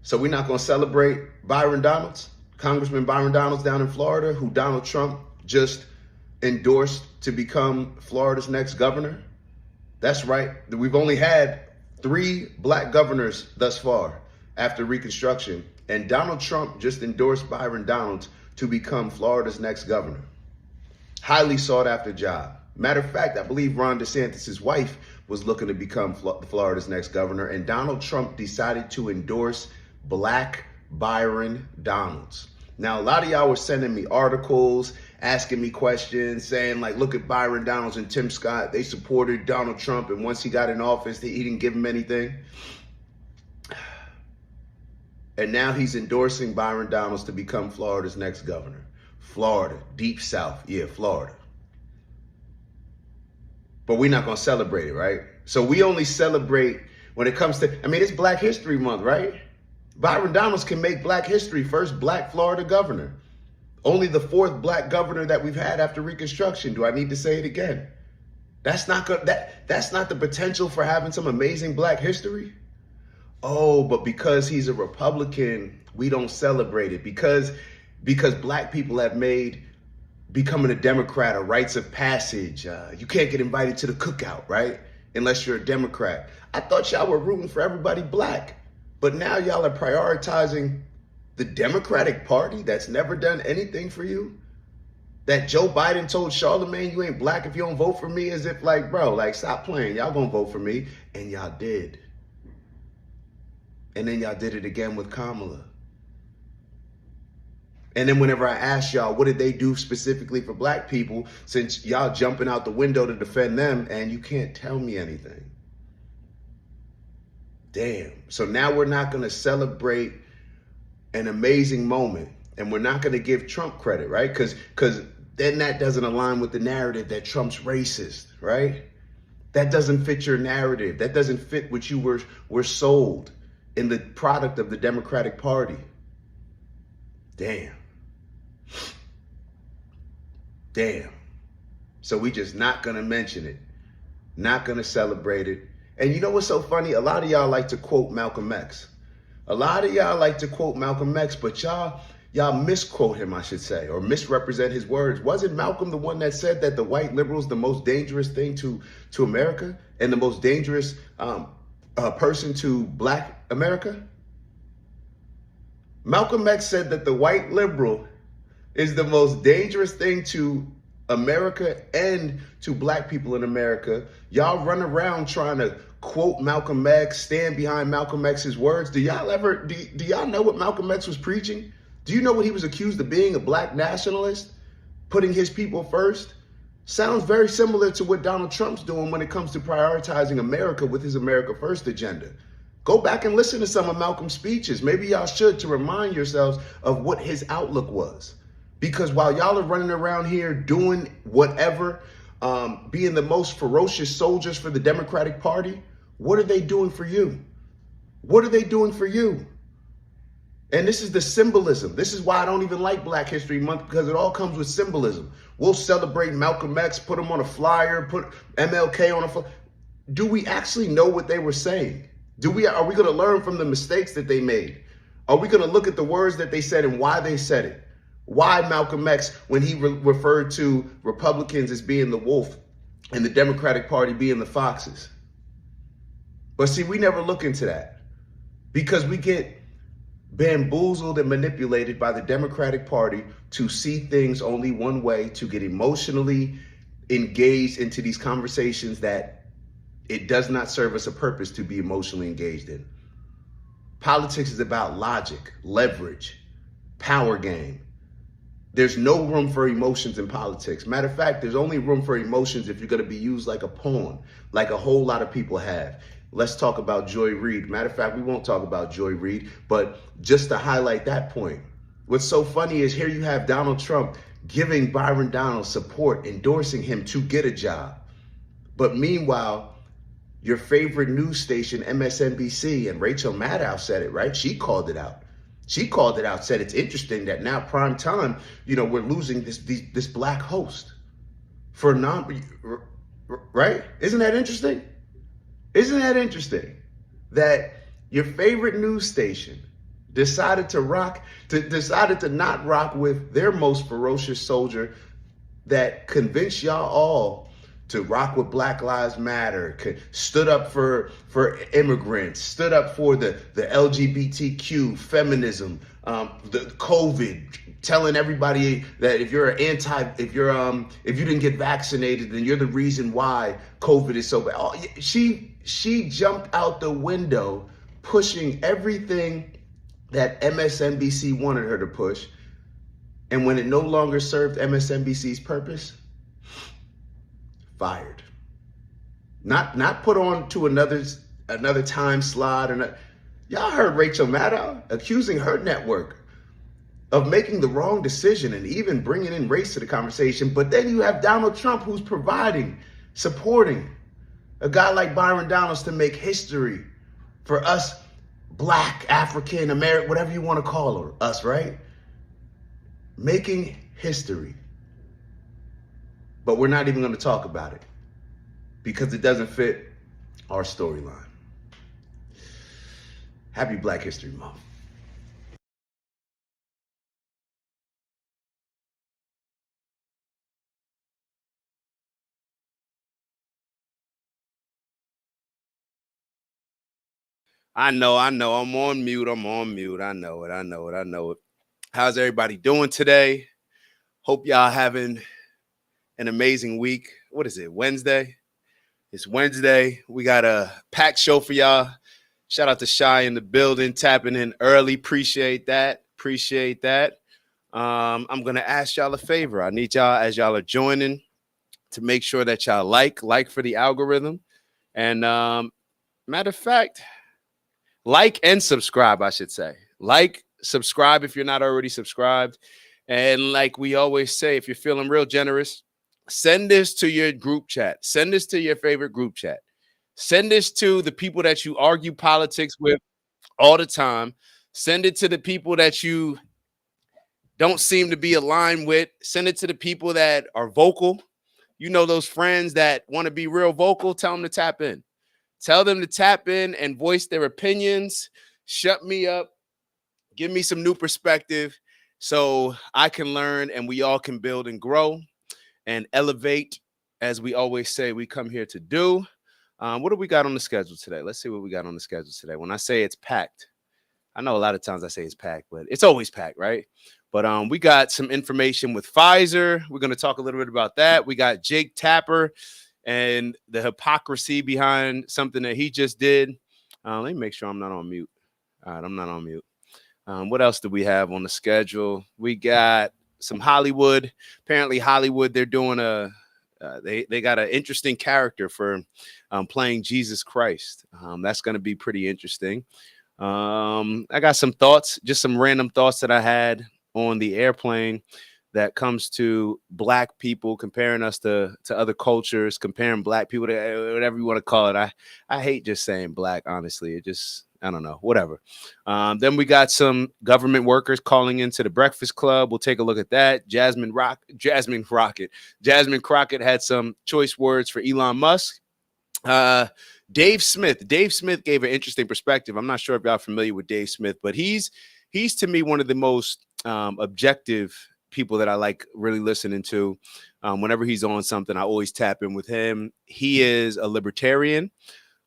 So we're not going to celebrate Byron Donalds, Congressman Byron Donalds down in Florida, who Donald Trump just endorsed to become Florida's next governor. That's right. We've only had 3 black governors thus far after Reconstruction, and Donald Trump just endorsed Byron Donalds to become Florida's next governor. Highly sought after job. Matter of fact, I believe Ron DeSantis' wife was looking to become Florida's next governor, and Donald Trump decided to endorse black Byron Donalds. Now, a lot of y'all were sending me articles, asking me questions, saying like, look at Byron Donalds and Tim Scott. They supported Donald Trump, and once he got in office, he didn't give him anything. And now he's endorsing Byron Donalds to become Florida's next governor. Florida, deep South, yeah, Florida. But we're not going to celebrate it, right? So we only celebrate when it comes to, it's Black History Month, right? Byron Donalds can make Black history, first black Florida governor. Only the 4th black governor that we've had after Reconstruction. Do I need to say it again? That's not the potential for having some amazing black history. Oh, but because he's a Republican, we don't celebrate it. Because black people have made becoming a Democrat a rites of passage. You can't get invited to the cookout, right? Unless you're a Democrat. I thought y'all were rooting for everybody black. But now y'all are prioritizing the Democratic Party that's never done anything for you. That Joe Biden told Charlemagne, you ain't black if you don't vote for me, as if like, bro, like stop playing. Y'all gonna vote for me. And y'all did. And then y'all did it again with Kamala. And then whenever I asked y'all, what did they do specifically for black people, since y'all jumping out the window to defend them, and you can't tell me anything. Damn. So now we're not going to celebrate an amazing moment, and we're not going to give Trump credit, right? Because then that doesn't align with the narrative that Trump's racist, right? That doesn't fit your narrative. That doesn't fit what you were sold in the product of the Democratic Party. Damn. Damn. So we just not going to mention it. Not going to celebrate it. And you know what's so funny? A lot of y'all like to quote Malcolm X. A lot of y'all like to quote Malcolm X, but y'all misquote him, I should say, or misrepresent his words. Wasn't Malcolm the one that said that the white liberal is the most dangerous thing to America and the most dangerous person to black America? Malcolm X said that the white liberal is the most dangerous thing to America and to black people in America. Y'all run around trying to quote Malcolm X, stand behind Malcolm X's words. Do y'all know what Malcolm X was preaching? Do you know what he was accused of being? A black nationalist, putting his people first? Sounds very similar to what Donald Trump's doing when it comes to prioritizing America with his America First agenda. Go back and listen to some of Malcolm's speeches. Maybe y'all should, to remind yourselves of what his outlook was. Because while y'all are running around here doing whatever, being the most ferocious soldiers for the Democratic Party, what are they doing for you? What are they doing for you? And this is the symbolism. This is why I don't even like Black History Month, because it all comes with symbolism. We'll celebrate Malcolm X, put him on a flyer, put MLK on a flyer. Do we actually know what they were saying? Are we going to learn from the mistakes that they made? Are we going to look at the words that they said and why they said it? Why Malcolm X, when he referred to Republicans as being the wolf and the Democratic Party being the foxes? But see, we never look into that because we get bamboozled and manipulated by the Democratic Party to see things only one way, to get emotionally engaged into these conversations that it does not serve us a purpose to be emotionally engaged in. Politics is about logic, leverage, power game. There's no room for emotions in politics. Matter of fact, there's only room for emotions if you're going to be used like a pawn, like a whole lot of people have. Let's talk about Joy Reid. Matter of fact, we won't talk about Joy Reid, but just to highlight that point, what's so funny is here you have Donald Trump giving Byron Donalds support, endorsing him to get a job. But meanwhile, your favorite news station, MSNBC, and Rachel Maddow said it, right? She called it out. She called it out, said it's interesting that now prime time, we're losing this black host for right? Isn't that interesting? Isn't that interesting that your favorite news station decided to not rock with their most ferocious soldier that convinced y'all all to rock with Black Lives Matter, stood up for immigrants, stood up for the LGBTQ, feminism, the COVID, telling everybody that if you're if you didn't get vaccinated, then you're the reason why COVID is so bad. Oh, she jumped out the window pushing everything that MSNBC wanted her to push. And when it no longer served MSNBC's purpose, fired. Not put on to another time slot. Y'all heard Rachel Maddow accusing her network of making the wrong decision and even bringing in race to the conversation. But then you have Donald Trump, who's providing, supporting a guy like Byron Donalds to make history for us Black, African, American, whatever you want to call us, right? Making history. But we're not even going to talk about it because it doesn't fit our storyline. Happy Black History Month. I know. I'm on mute. I know it. How's everybody doing today? Hope y'all having an amazing week. What is it, Wednesday? It's Wednesday. We got a packed show for y'all. Shout out to Shy in the building, tapping in early. Appreciate that. I'm going to ask y'all a favor. I need y'all, as y'all are joining, to make sure that y'all like for the algorithm. And matter of fact, like and subscribe, I should say. Like, subscribe if you're not already subscribed. And like we always say, if you're feeling real generous, send this to your group chat. Send this to your favorite group chat. Send this to the people that you argue politics with all the time. Send it to the people that you don't seem to be aligned with. Send it to the people that are vocal. You know, those friends that want to be real vocal, tell them to tap in. Tell them to tap in and voice their opinions. Shut me up. Give me some new perspective so I can learn and we all can build and grow and elevate, as we always say we come here to do. What do we got on the schedule today? Let's see what we got on the schedule today. When I say it's packed, I know a lot of times I say it's packed, but it's always packed, right? But we got some information with Pfizer. We're going to talk a little bit about that. We got Jake Tapper and the hypocrisy behind something that he just did. Let me make sure I'm not on mute. All right, I'm not on mute. What else do we have on the schedule? We got some Hollywood. Apparently, Hollywood, they're doing they got an interesting character for playing Jesus Christ. That's going to be pretty interesting. I got some thoughts, just some random thoughts that I had on the airplane that comes to Black people, comparing us to other cultures, comparing Black people to whatever you want to call it. I hate just saying Black, honestly. It just, I don't know, whatever. Then we got some government workers calling into the Breakfast Club. We'll take a look at that. Jasmine Crockett had some choice words for Elon Musk. Dave Smith gave an interesting perspective. I'm not sure if y'all are familiar with Dave Smith, but he's to me one of the most objective people that I like really listening to. Whenever he's on something, I always tap in with him. He is a libertarian.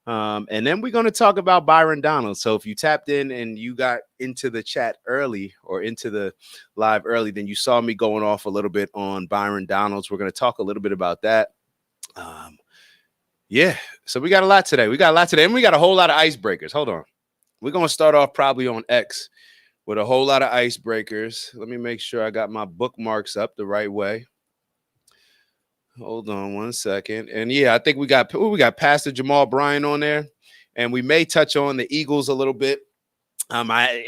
And then we're going to talk about Byron Donalds. So if you tapped in and you got into the chat early or into the live early, then you saw me going off a little bit on Byron Donalds. We're going to talk a little bit about that. Yeah, so we got a lot today. And we got a whole lot of icebreakers. Hold on. We're going to start off probably on X with a whole lot of icebreakers. Let me make sure I got my bookmarks up the right way. Hold on one second. And yeah, I think we got Pastor Jamal Bryan on there, and we may touch on the Eagles a little bit. By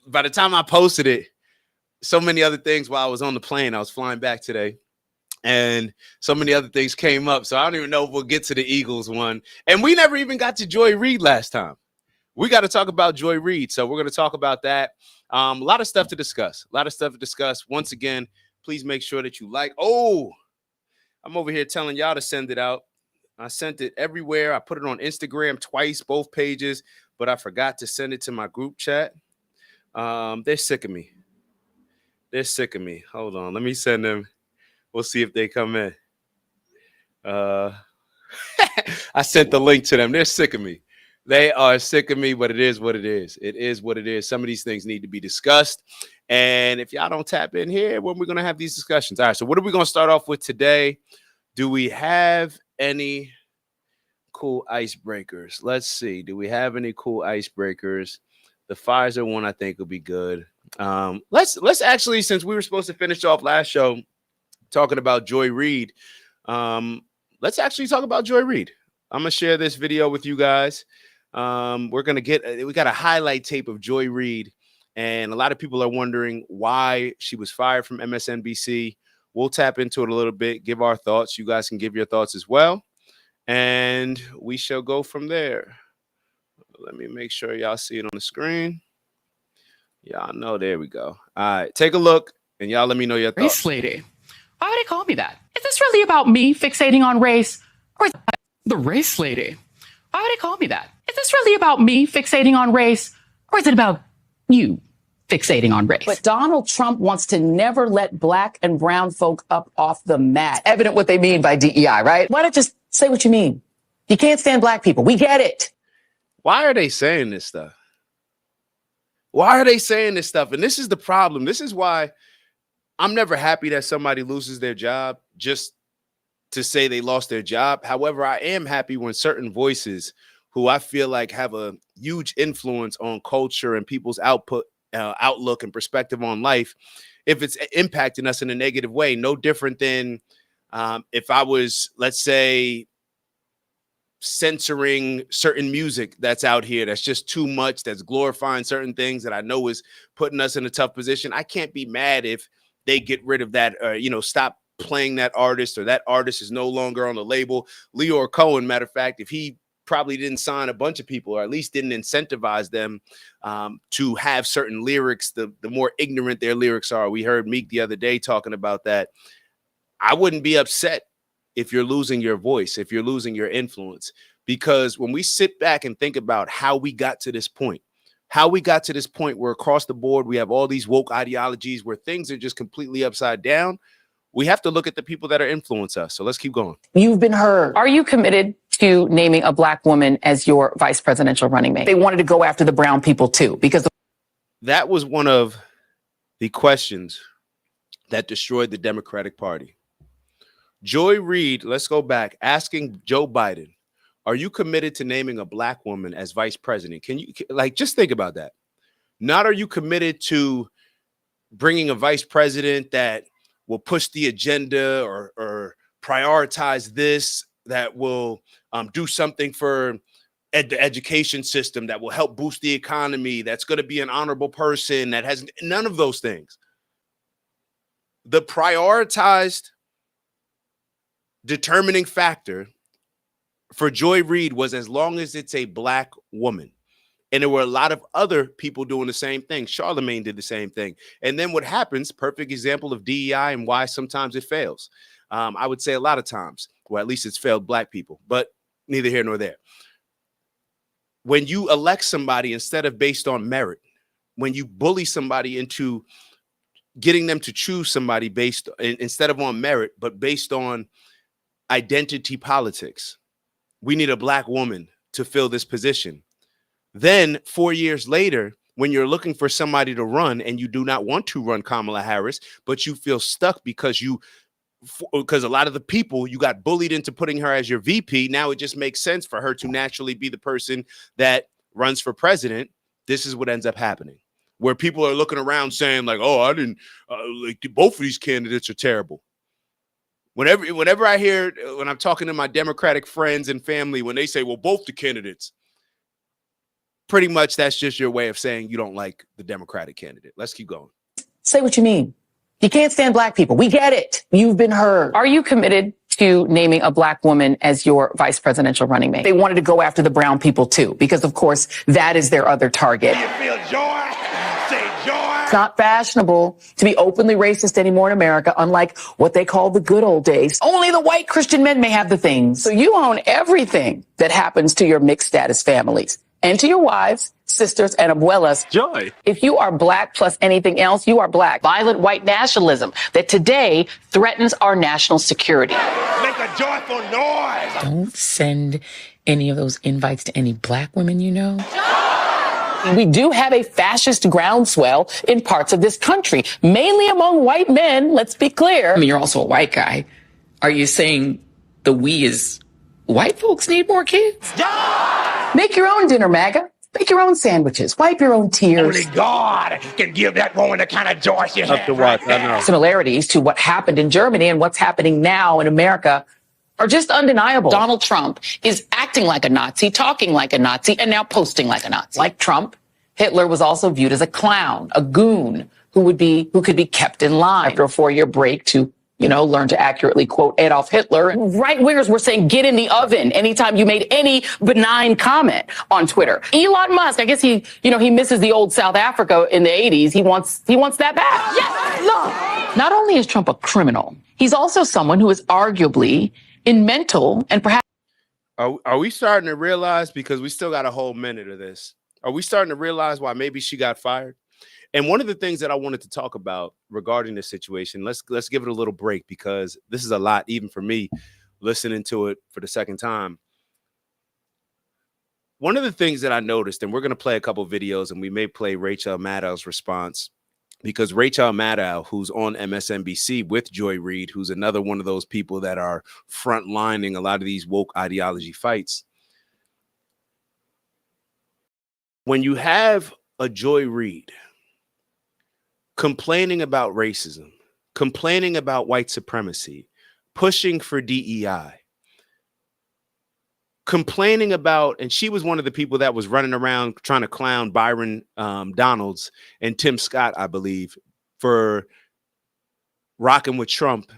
the time I posted it, so many other things while I was on the plane, I was flying back today, and so many other things came up. So I don't even know if we'll get to the Eagles one. And we never even got to Joy Reid last time. We got to talk about Joy Reid. So we're going to talk about that. A lot of stuff to discuss. Once again, please make sure that you like. Oh, I'm over here telling y'all to send it out. I sent it everywhere. I put it on Instagram twice, both pages, but I forgot to send it to my group chat. They're sick of me. They're sick of me. Hold on. Let me send them. We'll see if they come in. I sent the link to them. They're sick of me. They are sick of me, but it is what it is. It is what it is. Some of these things need to be discussed. And if y'all don't tap in here, when we're going to have these discussions. All right. So what are we going to start off with today? Do we have any cool icebreakers? Let's see. Do we have any cool icebreakers? The Pfizer one, I think, will be good. Let's actually, since we were supposed to finish off last show talking about Joy Reid, let's actually talk about Joy Reid. I'm going to share this video with you guys. We got a highlight tape of Joy Reid, and a lot of people are wondering why she was fired from MSNBC. We'll tap into it a little bit, give our thoughts. You guys can give your thoughts as well, and we shall go from there. Let me make sure y'all see it on the screen. Y'all know, there we go. All right, take a look, and y'all let me know your thoughts. Race lady. Why would they call me that? Is this really about me fixating on race? Or is it the race lady? Why would they call me that? Is this really about me fixating on race? Or is it about you fixating on race? But Donald Trump wants to never let black and brown folk up off the mat. It's evident what they mean by DEI, right? Why not just say what you mean? You can't stand black people. We get it. Why are they saying this stuff? Why are they saying this stuff? And this is the problem. This is why I'm never happy that somebody loses their job just to say they lost their job. However, I am happy when certain voices who I feel like have a huge influence on culture and people's outlook and perspective on life, if it's impacting us in a negative way, no different than if I was, let's say, censoring certain music that's out here that's just too much, that's glorifying certain things that I know is putting us in a tough position. I can't be mad if they get rid of that, or, stop playing that artist, or that artist is no longer on the label. Leor Cohen, matter of fact, if he probably didn't sign a bunch of people, or at least didn't incentivize them to have certain lyrics, the more ignorant their lyrics are. We heard Meek the other day talking about that. I wouldn't be upset if you're losing your voice, if you're losing your influence, because when we sit back and think about how we got to this point, where across the board, we have all these woke ideologies where things are just completely upside down. We have to look at the people that are influence us. So let's keep going. You've been heard. Are you committed to naming a black woman as your vice presidential running mate? They wanted to go after the brown people too, because that was one of the questions that destroyed the Democratic Party. Joy Reid, let's go back, asking Joe Biden, are you committed to naming a black woman as vice president? Can you, just think about that? Not are you committed to bringing a vice president that will push the agenda or prioritize this, that will do something for the education system, that will help boost the economy, that's going to be an honorable person, that has none of those things. The prioritized determining factor for Joy Reid was as long as it's a black woman. And there were a lot of other people doing the same thing. Charlemagne did the same thing. And then what happens, perfect example of DEI and why sometimes it fails. I would say a lot of times, or at least it's failed black people, but neither here nor there. When you elect somebody instead of based on merit, when you bully somebody into getting them to choose somebody based instead of on merit, but based on identity politics, we need a black woman to fill this position. Then 4 years later, when you're looking for somebody to run and you do not want to run Kamala Harris, but you feel stuck because a lot of the people you got bullied into putting her as your VP. Now it just makes sense for her to naturally be the person that runs for president. This is what ends up happening, where people are looking around saying like, oh, I didn't both of these candidates are terrible. Whenever I hear, when I'm talking to my Democratic friends and family, when they say, well, both the candidates, pretty much that's just your way of saying you don't like the Democratic candidate. Let's keep going. say what you mean. You can't stand black people. We get it. You've been heard. Are you committed to naming a black woman as your vice presidential running mate? They wanted to go after the brown people too, because of course that is their other target. You feel joy? Say joy. It's not fashionable to be openly racist anymore in America, unlike what they call the good old days. Only the white Christian men may have the things. So you own everything that happens to your mixed status families and to your wives, sisters, and abuelas. Joy. If you are black plus anything else, you are black. Violent white nationalism that today threatens our national security. Make a joyful noise. Don't send any of those invites to any black women you know. We do have a fascist groundswell in parts of this country, mainly among white men, let's be clear. I mean, you're also a white guy. Are you saying the we is white folks need more kids? Make your own dinner, MAGA. Make your own sandwiches. Wipe your own tears. Only God can give that woman the kind of joy she has. Up to what? I know. Similarities to what happened in Germany and what's happening now in America are just undeniable. Donald Trump is acting like a Nazi, talking like a Nazi, and now posting like a Nazi. Like Trump, Hitler was also viewed as a clown, a goon who could be kept in line after a 4-year break to, learn to accurately quote Adolf Hitler. Right wingers were saying, get in the oven anytime you made any benign comment on Twitter. Elon Musk, I guess he misses the old South Africa in the 80s. He wants that back. Yes, look. Not only is Trump a criminal, he's also someone who is arguably in mental and perhaps. Are we starting to realize, because we still got a whole minute of this, are we starting to realize why maybe she got fired? And one of the things that I wanted to talk about regarding this situation, let's give it a little break, because this is a lot, even for me, listening to it for the second time. One of the things that I noticed, and we're going to play a couple videos, and we may play Rachel Maddow's response, because Rachel Maddow, who's on MSNBC with Joy Reid, who's another one of those people that are frontlining a lot of these woke ideology fights. When you have a Joy Reid complaining about racism, complaining about white supremacy, pushing for DEI, complaining about, and she was one of the people that was running around trying to clown Byron Donalds and Tim Scott, I believe, for rocking with Trump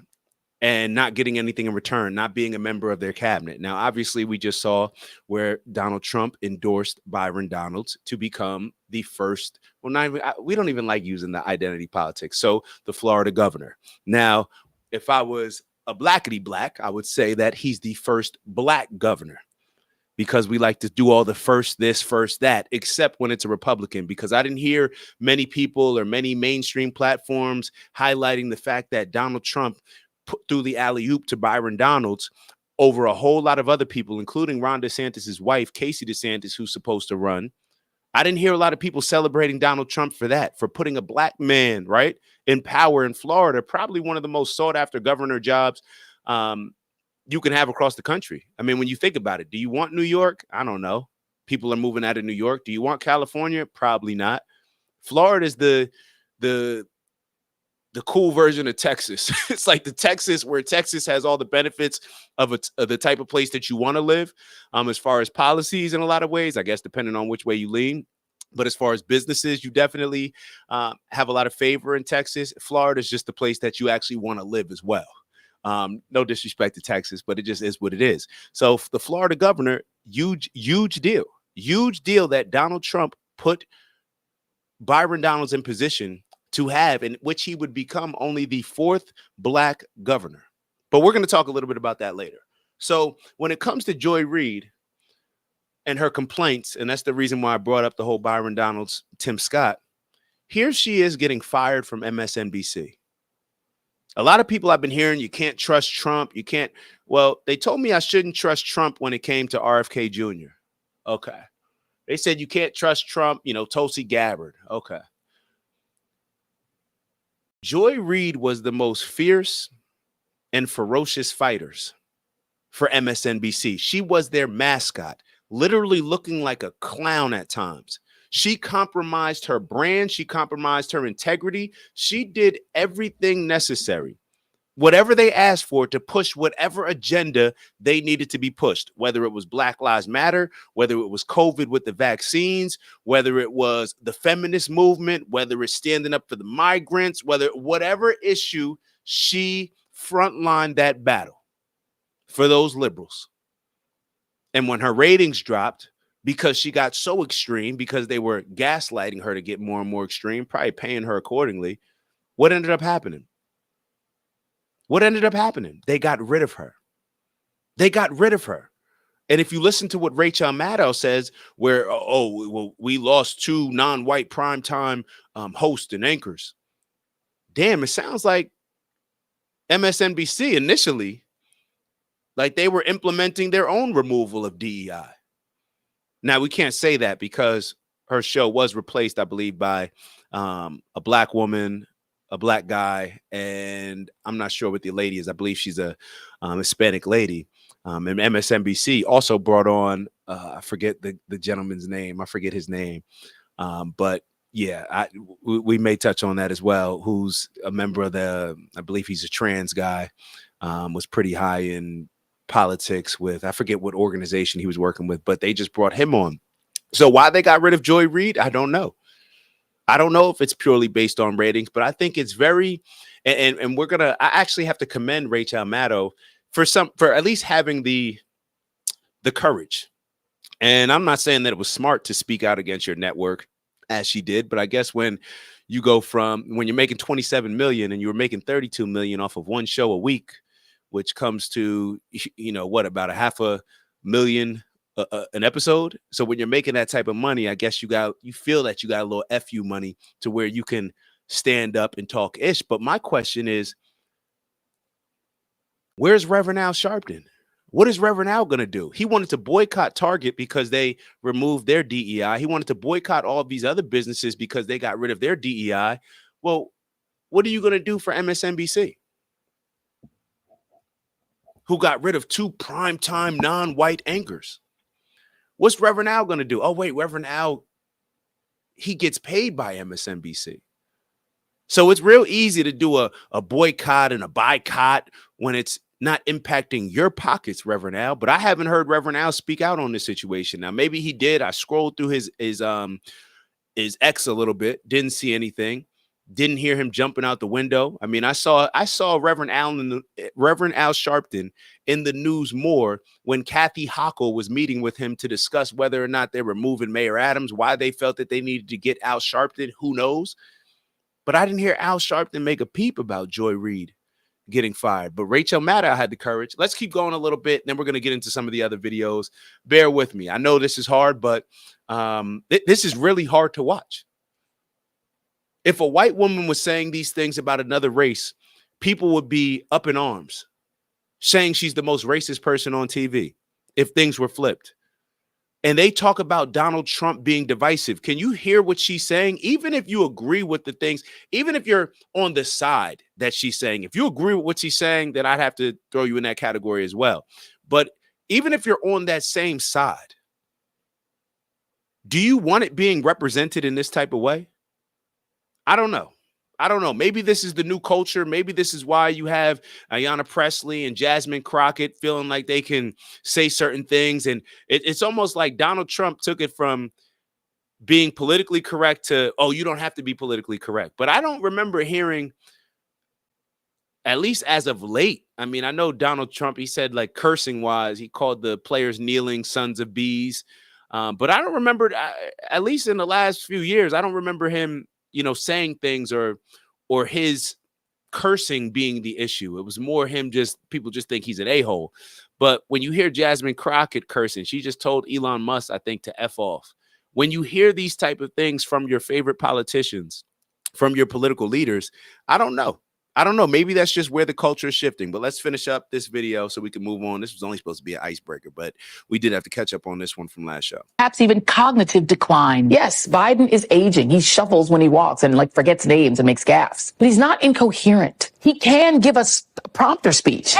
and not getting anything in return, not being a member of their cabinet. Now, obviously, we just saw where Donald Trump endorsed Byron Donalds to become the first, well, not even, we don't even like using the identity politics. So the Florida governor. Now, if I was a blackity black, I would say that he's the first black governor, because we like to do all the first this, first that, except when it's a Republican, because I didn't hear many people or many mainstream platforms highlighting the fact that Donald Trump put through the alley-oop to Byron Donalds over a whole lot of other people, including Ron DeSantis' wife, Casey DeSantis, who's supposed to run. I didn't hear a lot of people celebrating Donald Trump for that, for putting a black man, right, in power in Florida, probably one of the most sought-after governor jobs you can have across the country. I mean, when you think about it, do you want New York? I don't know. People are moving out of New York. Do you want California? Probably not. Florida is the cool version of Texas. It's like the Texas where Texas has all the benefits of the type of place that you want to live, as far as policies in a lot of ways, I guess, depending on which way you lean. But as far as businesses, you definitely have a lot of favor in Texas. Florida is just the place that you actually want to live as well. No disrespect to Texas, but it just is what it is. So the Florida governor, huge deal that Donald Trump put Byron Donalds in position to have, in which he would become only the fourth black governor. But we're going to talk a little bit about that later. So when it comes to Joy Reid and her complaints, and that's the reason why I brought up the whole Byron Donalds, Tim Scott, here she is getting fired from MSNBC. A lot of people I've been hearing, you can't trust Trump. You can't. Well, they told me I shouldn't trust Trump when it came to RFK Jr. Okay. They said you can't trust Trump, Tulsi Gabbard. Okay. Joy Reid was the most fierce and ferocious fighters for MSNBC. She was their mascot, literally looking like a clown at times. She compromised her brand. She compromised her integrity. She did everything necessary, whatever they asked for, to push whatever agenda they needed to be pushed, whether it was Black Lives Matter, whether it was COVID with the vaccines, whether it was the feminist movement, whether it's standing up for the migrants, whatever issue, she frontlined that battle for those liberals. And when her ratings dropped, because she got so extreme, because they were gaslighting her to get more and more extreme, probably paying her accordingly, what ended up happening? They got rid of her. And if you listen to what Rachel Maddow says, where, oh, well, we lost 2 non-white primetime hosts and anchors. Damn, it sounds like MSNBC initially, like they were implementing their own removal of DEI. Now, we can't say that because her show was replaced, I believe, by a black woman, a black guy, and I'm not sure what the lady is. I believe she's a Hispanic lady. And MSNBC also brought on, I forget the gentleman's name. I forget his name. But yeah, we may touch on that as well. Who's a member of I believe he's a trans guy, was pretty high in politics with, I forget what organization he was working with, but they just brought him on. So why they got rid of Joy Reid, I don't know. I don't know if it's purely based on ratings, but I think it's very, and I actually have to commend Rachel Maddow for at least having the courage. And I'm not saying that it was smart to speak out against your network as she did, but I guess when you're making 27 million and you were making 32 million off of one show a week, which comes to, about $500,000 an episode. So when you're making that type of money, I guess you feel that you got a little FU money to where you can stand up and talk ish. But my question is, where's Reverend Al Sharpton? What is Reverend Al going to do? He wanted to boycott Target because they removed their DEI. He wanted to boycott all of these other businesses because they got rid of their DEI. Well, what are you going to do for MSNBC, who got rid of 2 primetime non-white anchors? What's Reverend Al going to do? Oh, wait, Reverend Al, he gets paid by MSNBC. So it's real easy to do a boycott and a boycott when it's not impacting your pockets, Reverend Al. But I haven't heard Reverend Al speak out on this situation. Now, maybe he did. I scrolled through his X a little bit, didn't see anything. Didn't hear him jumping out the window. I mean, I saw Reverend Al Sharpton in the news more when Kathy Hochul was meeting with him to discuss whether or not they're removing Mayor Adams, why they felt that they needed to get Al Sharpton. Who knows? But I didn't hear Al Sharpton make a peep about Joy Reid getting fired. But Rachel Maddow had the courage. Let's keep going a little bit. Then we're going to get into some of the other videos. Bear with me. I know this is hard, but this is really hard to watch. If a white woman was saying these things about another race, people would be up in arms, saying she's the most racist person on TV if things were flipped. And they talk about Donald Trump being divisive. Can you hear what she's saying? Even if you agree with the things, even if you're on the side that she's saying, if you agree with what she's saying, then I'd have to throw you in that category as well. But even if you're on that same side, do you want it being represented in this type of way? I don't know. Maybe this is the new culture. Maybe this is why you have Ayanna Pressley and Jasmine Crockett feeling like they can say certain things. And it's almost like Donald Trump took it from being politically correct to, oh, you don't have to be politically correct. But I don't remember hearing, at least as of late. I mean, I know Donald Trump, he said like cursing wise, he called the players kneeling sons of bees. But I don't remember, at least in the last few years, I don't remember him saying things or his cursing being the issue. It was more him people just think he's an a-hole. But when you hear Jasmine Crockett cursing, she just told Elon Musk, I think, to F off. When you hear these type of things from your favorite politicians, from your political leaders, I don't know. Maybe that's just where the culture is shifting. But let's finish up this video so we can move on. This was only supposed to be an icebreaker, but we did have to catch up on this one from last show. Perhaps even cognitive decline. Yes, Biden is aging. He shuffles when he walks and forgets names and makes gaffes. But he's not incoherent. He can give us a prompter speech.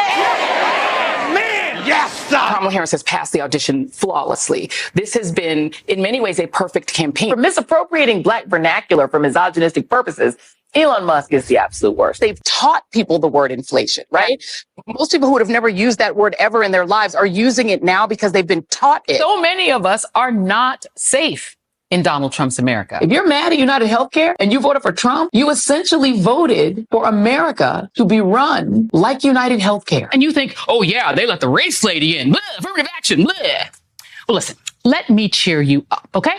Yes, sir. Kamala Harris has passed the audition flawlessly. This has been, in many ways, a perfect campaign. For misappropriating black vernacular for misogynistic purposes, Elon Musk is the absolute worst. They've taught people the word inflation, right? Most people who would have never used that word ever in their lives are using it now because they've been taught it. So many of us are not safe in Donald Trump's America. If you're mad at United Healthcare and you voted for Trump, you essentially voted for America to be run like United Healthcare. And you think, oh yeah, they let the race lady in. Blah, affirmative action. Blah. Well, listen, let me cheer you up, okay?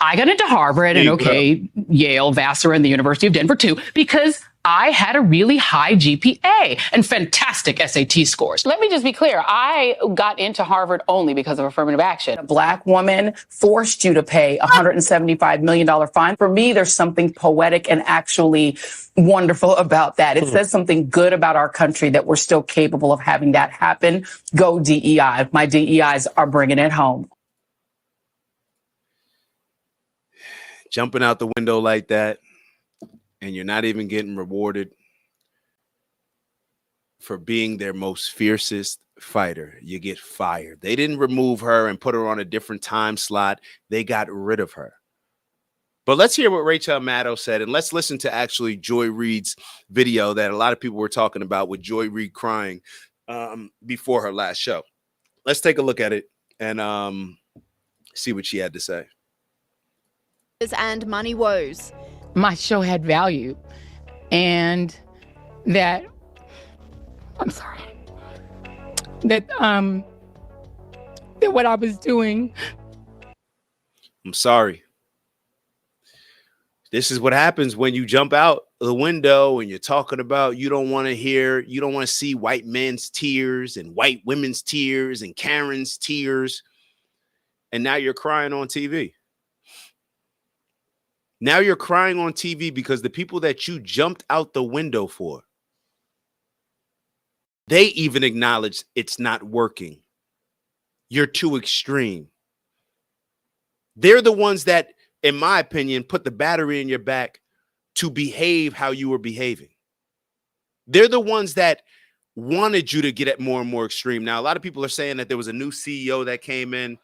I got into Harvard and Yale, Vassar, and the University of Denver too, because I had a really high GPA and fantastic SAT scores. Let me just be clear. I got into Harvard only because of affirmative action. A black woman forced you to pay a $175 million fine. For me, there's something poetic and actually wonderful about that. It says something good about our country that we're still capable of having that happen. Go DEI. My DEIs are bringing it home. Jumping out the window like that, and you're not even getting rewarded for being their most fiercest fighter. You get fired. They didn't remove her and put her on a different time slot. They got rid of her. But let's hear what Rachel Maddow said, and let's listen to actually Joy Reid's video that a lot of people were talking about with Joy Reid crying before her last show. Let's take a look at it and see what she had to say. And money woes. My show had value, and that that what I was doing. I'm sorry. This is what happens when you jump out the window and you're talking about you don't want to see white men's tears and white women's tears and Karen's tears. And now you're crying on TV. Now you're crying on TV because the people that you jumped out the window for, they even acknowledge it's not working. You're too extreme. They're the ones that, in my opinion, put the battery in your back to behave how you were behaving. They're the ones that wanted you to get at more and more extreme. Now, a lot of people are saying that there was a new CEO that came in.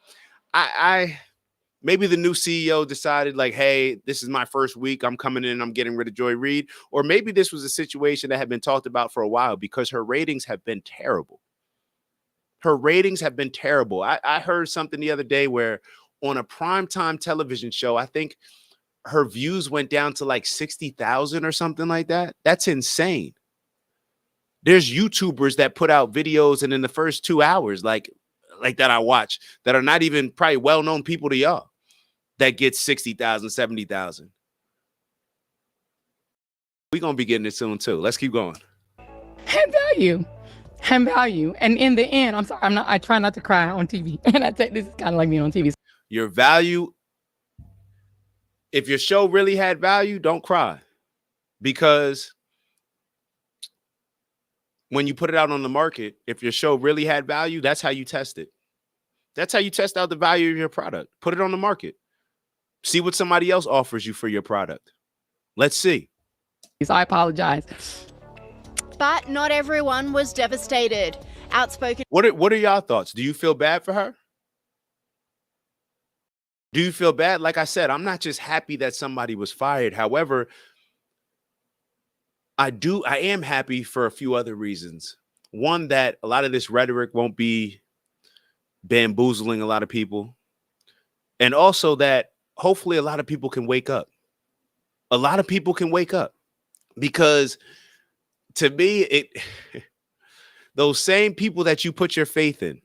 Maybe the new CEO decided like, hey, this is my first week. I'm coming in. I'm getting rid of Joy Reid. Or maybe this was a situation that had been talked about for a while because her ratings have been terrible. Her ratings have been terrible. I heard something the other day where on a primetime television show, I think her views went down to like 60,000 or something like that. That's insane. There's YouTubers that put out videos and in the first 2 hours, like that I watch, that are not even probably well-known people to y'all, that get 60,000, 70,000. We're going to be getting it soon too. Let's keep going. Had value. And in the end, I'm sorry, I try not to cry on TV. And I think this is kind of like me on TV. Your value, if your show really had value, don't cry. Because when you put it out on the market, if your show really had value, that's how you test it. That's how you test out the value of your product. Put it on the market. See what somebody else offers you for your product. Let's see. I apologize. But not everyone was devastated. Outspoken. What are y'all thoughts? Do you feel bad for her? Do you feel bad? Like I said, I'm not just happy that somebody was fired. However, I am happy for a few other reasons. One, that a lot of this rhetoric won't be bamboozling a lot of people. And also that hopefully a lot of people can wake up. A lot of people can wake up. Because to me, those same people that you put your faith in,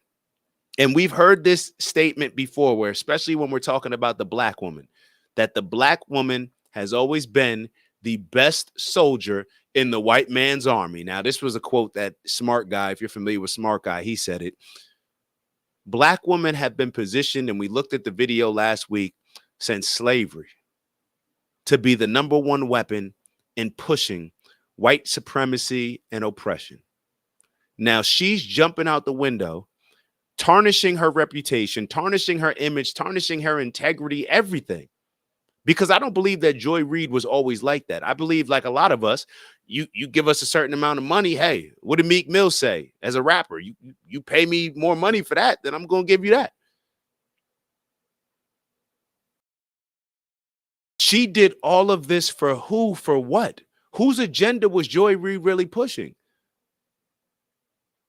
and we've heard this statement before, where especially when we're talking about the black woman, that the black woman has always been the best soldier in the white man's army. Now, this was a quote that Smart Guy, if you're familiar with Smart Guy, he said it. Black women have been positioned, and we looked at the video last week, since slavery, to be the #1 weapon in pushing white supremacy and oppression. Now she's jumping out the window, tarnishing her reputation, tarnishing her image, tarnishing her integrity, everything. Because I don't believe that Joy Reid was always like that. I believe, like a lot of us, you give us a certain amount of money. Hey, what did Meek Mill say as a rapper? You pay me more money for that, then I'm going to give you that. She did all of this for who? For what? Whose agenda was Joy Reid really pushing?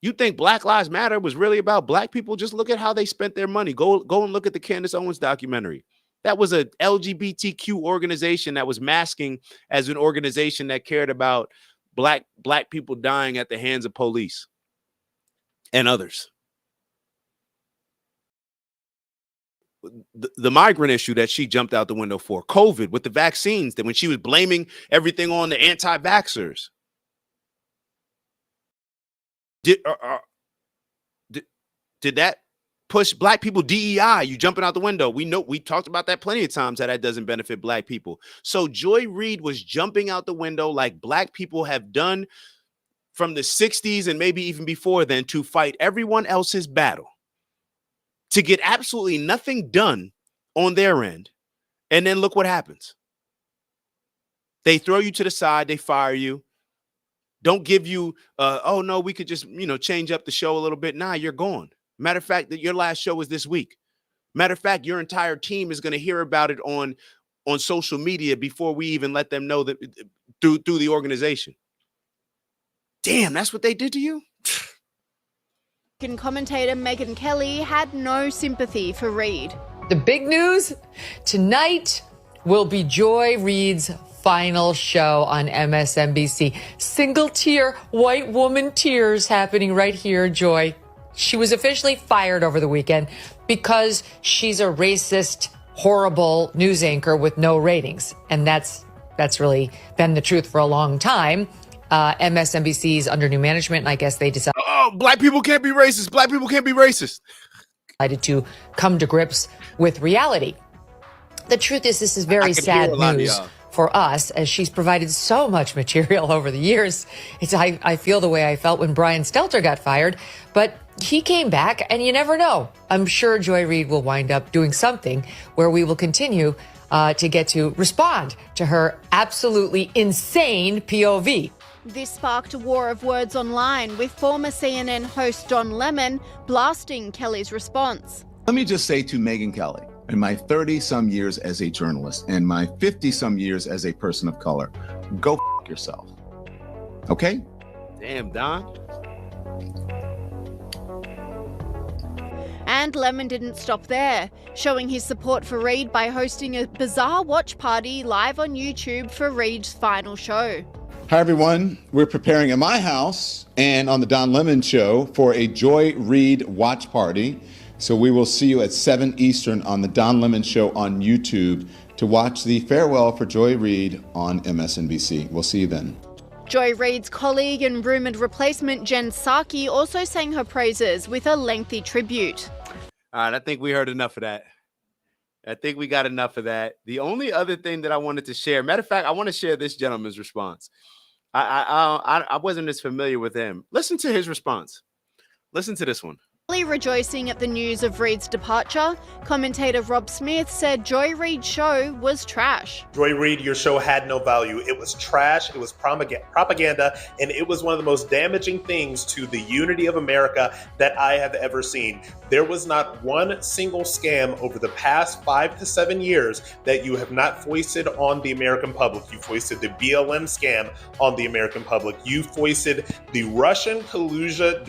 You think Black Lives Matter was really about black people? Just look at how they spent their money. Go and look at the Candace Owens documentary. That was a LGBTQ organization that was masking as an organization that cared about black people dying at the hands of police and others. the migrant issue that she jumped out the window for, COVID, with the vaccines, that when she was blaming everything on the anti-vaxxers. Did that push black people? DEI, you jumping out the window. We know, we talked about that plenty of times, that doesn't benefit black people. So Joy Reid was jumping out the window like black people have done from the 60s and maybe even before then, to fight everyone else's battle, to get absolutely nothing done on their end. And then look what happens. They throw you to the side, they fire you. Don't give you, oh no, we could just, change up the show a little bit. Nah, you're gone. Matter of fact, that your last show is this week. Matter of fact, your entire team is going to hear about it on social media before we even let them know that through the organization. Damn, that's what they did to you? Commentator Megyn Kelly had no sympathy for Reid. The big news tonight will be Joy Reid's final show on MSNBC. Single tear, white woman tears happening right here, Joy. She was officially fired over the weekend because she's a racist, horrible news anchor with no ratings. And that's really been the truth for a long time. MSNBC's under new management, and I guess they decided, black people can't be racist. Black people can't be racist. Decided to come to grips with reality. The truth is, this is very sad news for us, as she's provided so much material over the years. I feel the way I felt when Brian Stelter got fired, but he came back, and you never know. I'm sure Joy Reid will wind up doing something where we will continue to get to respond to her absolutely insane POV. This sparked a war of words online, with former CNN host Don Lemon blasting Kelly's response. Let me just say to Megyn Kelly, in my 30-some years as a journalist and my 50-some years as a person of color, go f*** yourself. Okay? Damn, Don. And Lemon didn't stop there, showing his support for Reid by hosting a bizarre watch party live on YouTube for Reid's final show. Hi, everyone. We're preparing at my house and on the Don Lemon Show for a Joy Reid watch party. So we will see you at 7 Eastern on the Don Lemon Show on YouTube to watch the farewell for Joy Reid on MSNBC. We'll see you then. Joy Reid's colleague and rumoured replacement Jen Psaki also sang her praises with a lengthy tribute. All right, I think we heard enough of that. I think we got enough of that. The only other thing that I wanted to share, matter of fact, I want to share this gentleman's response. I wasn't as familiar with him. Listen to his response. Listen to this one. Rejoicing at the news of Reid's departure, commentator Rob Smith said Joy Reid's show was trash. Joy Reid, your show had no value. It was trash, it was propaganda, and it was one of the most damaging things to the unity of America that I have ever seen. There was not one single scam over the past 5 to 7 years that you have not foisted on the American public. You foisted the BLM scam on the American public. You foisted the Russian collusion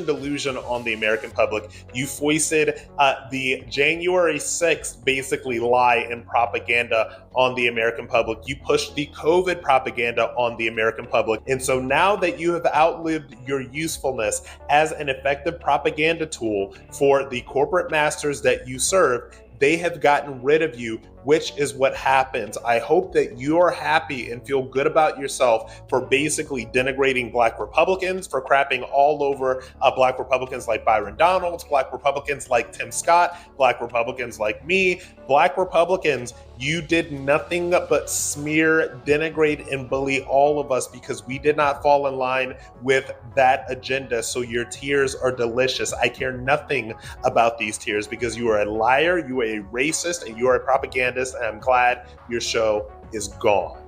delusion on the American public. You foisted the January 6th basically lie and propaganda on the American public. You pushed the COVID propaganda on the American public. And so now that you have outlived your usefulness as an effective propaganda tool for the corporate masters that you serve, they have gotten rid of you, which is what happens. I hope that you are happy and feel good about yourself for basically denigrating Black Republicans, for crapping all over Black Republicans like Byron Donalds, Black Republicans like Tim Scott, Black Republicans like me. Black Republicans, you did nothing but smear, denigrate, and bully all of us because we did not fall in line with that agenda. So your tears are delicious. I care nothing about these tears because you are a liar, you are a racist, and you are a propagandist, and I'm glad your show is gone.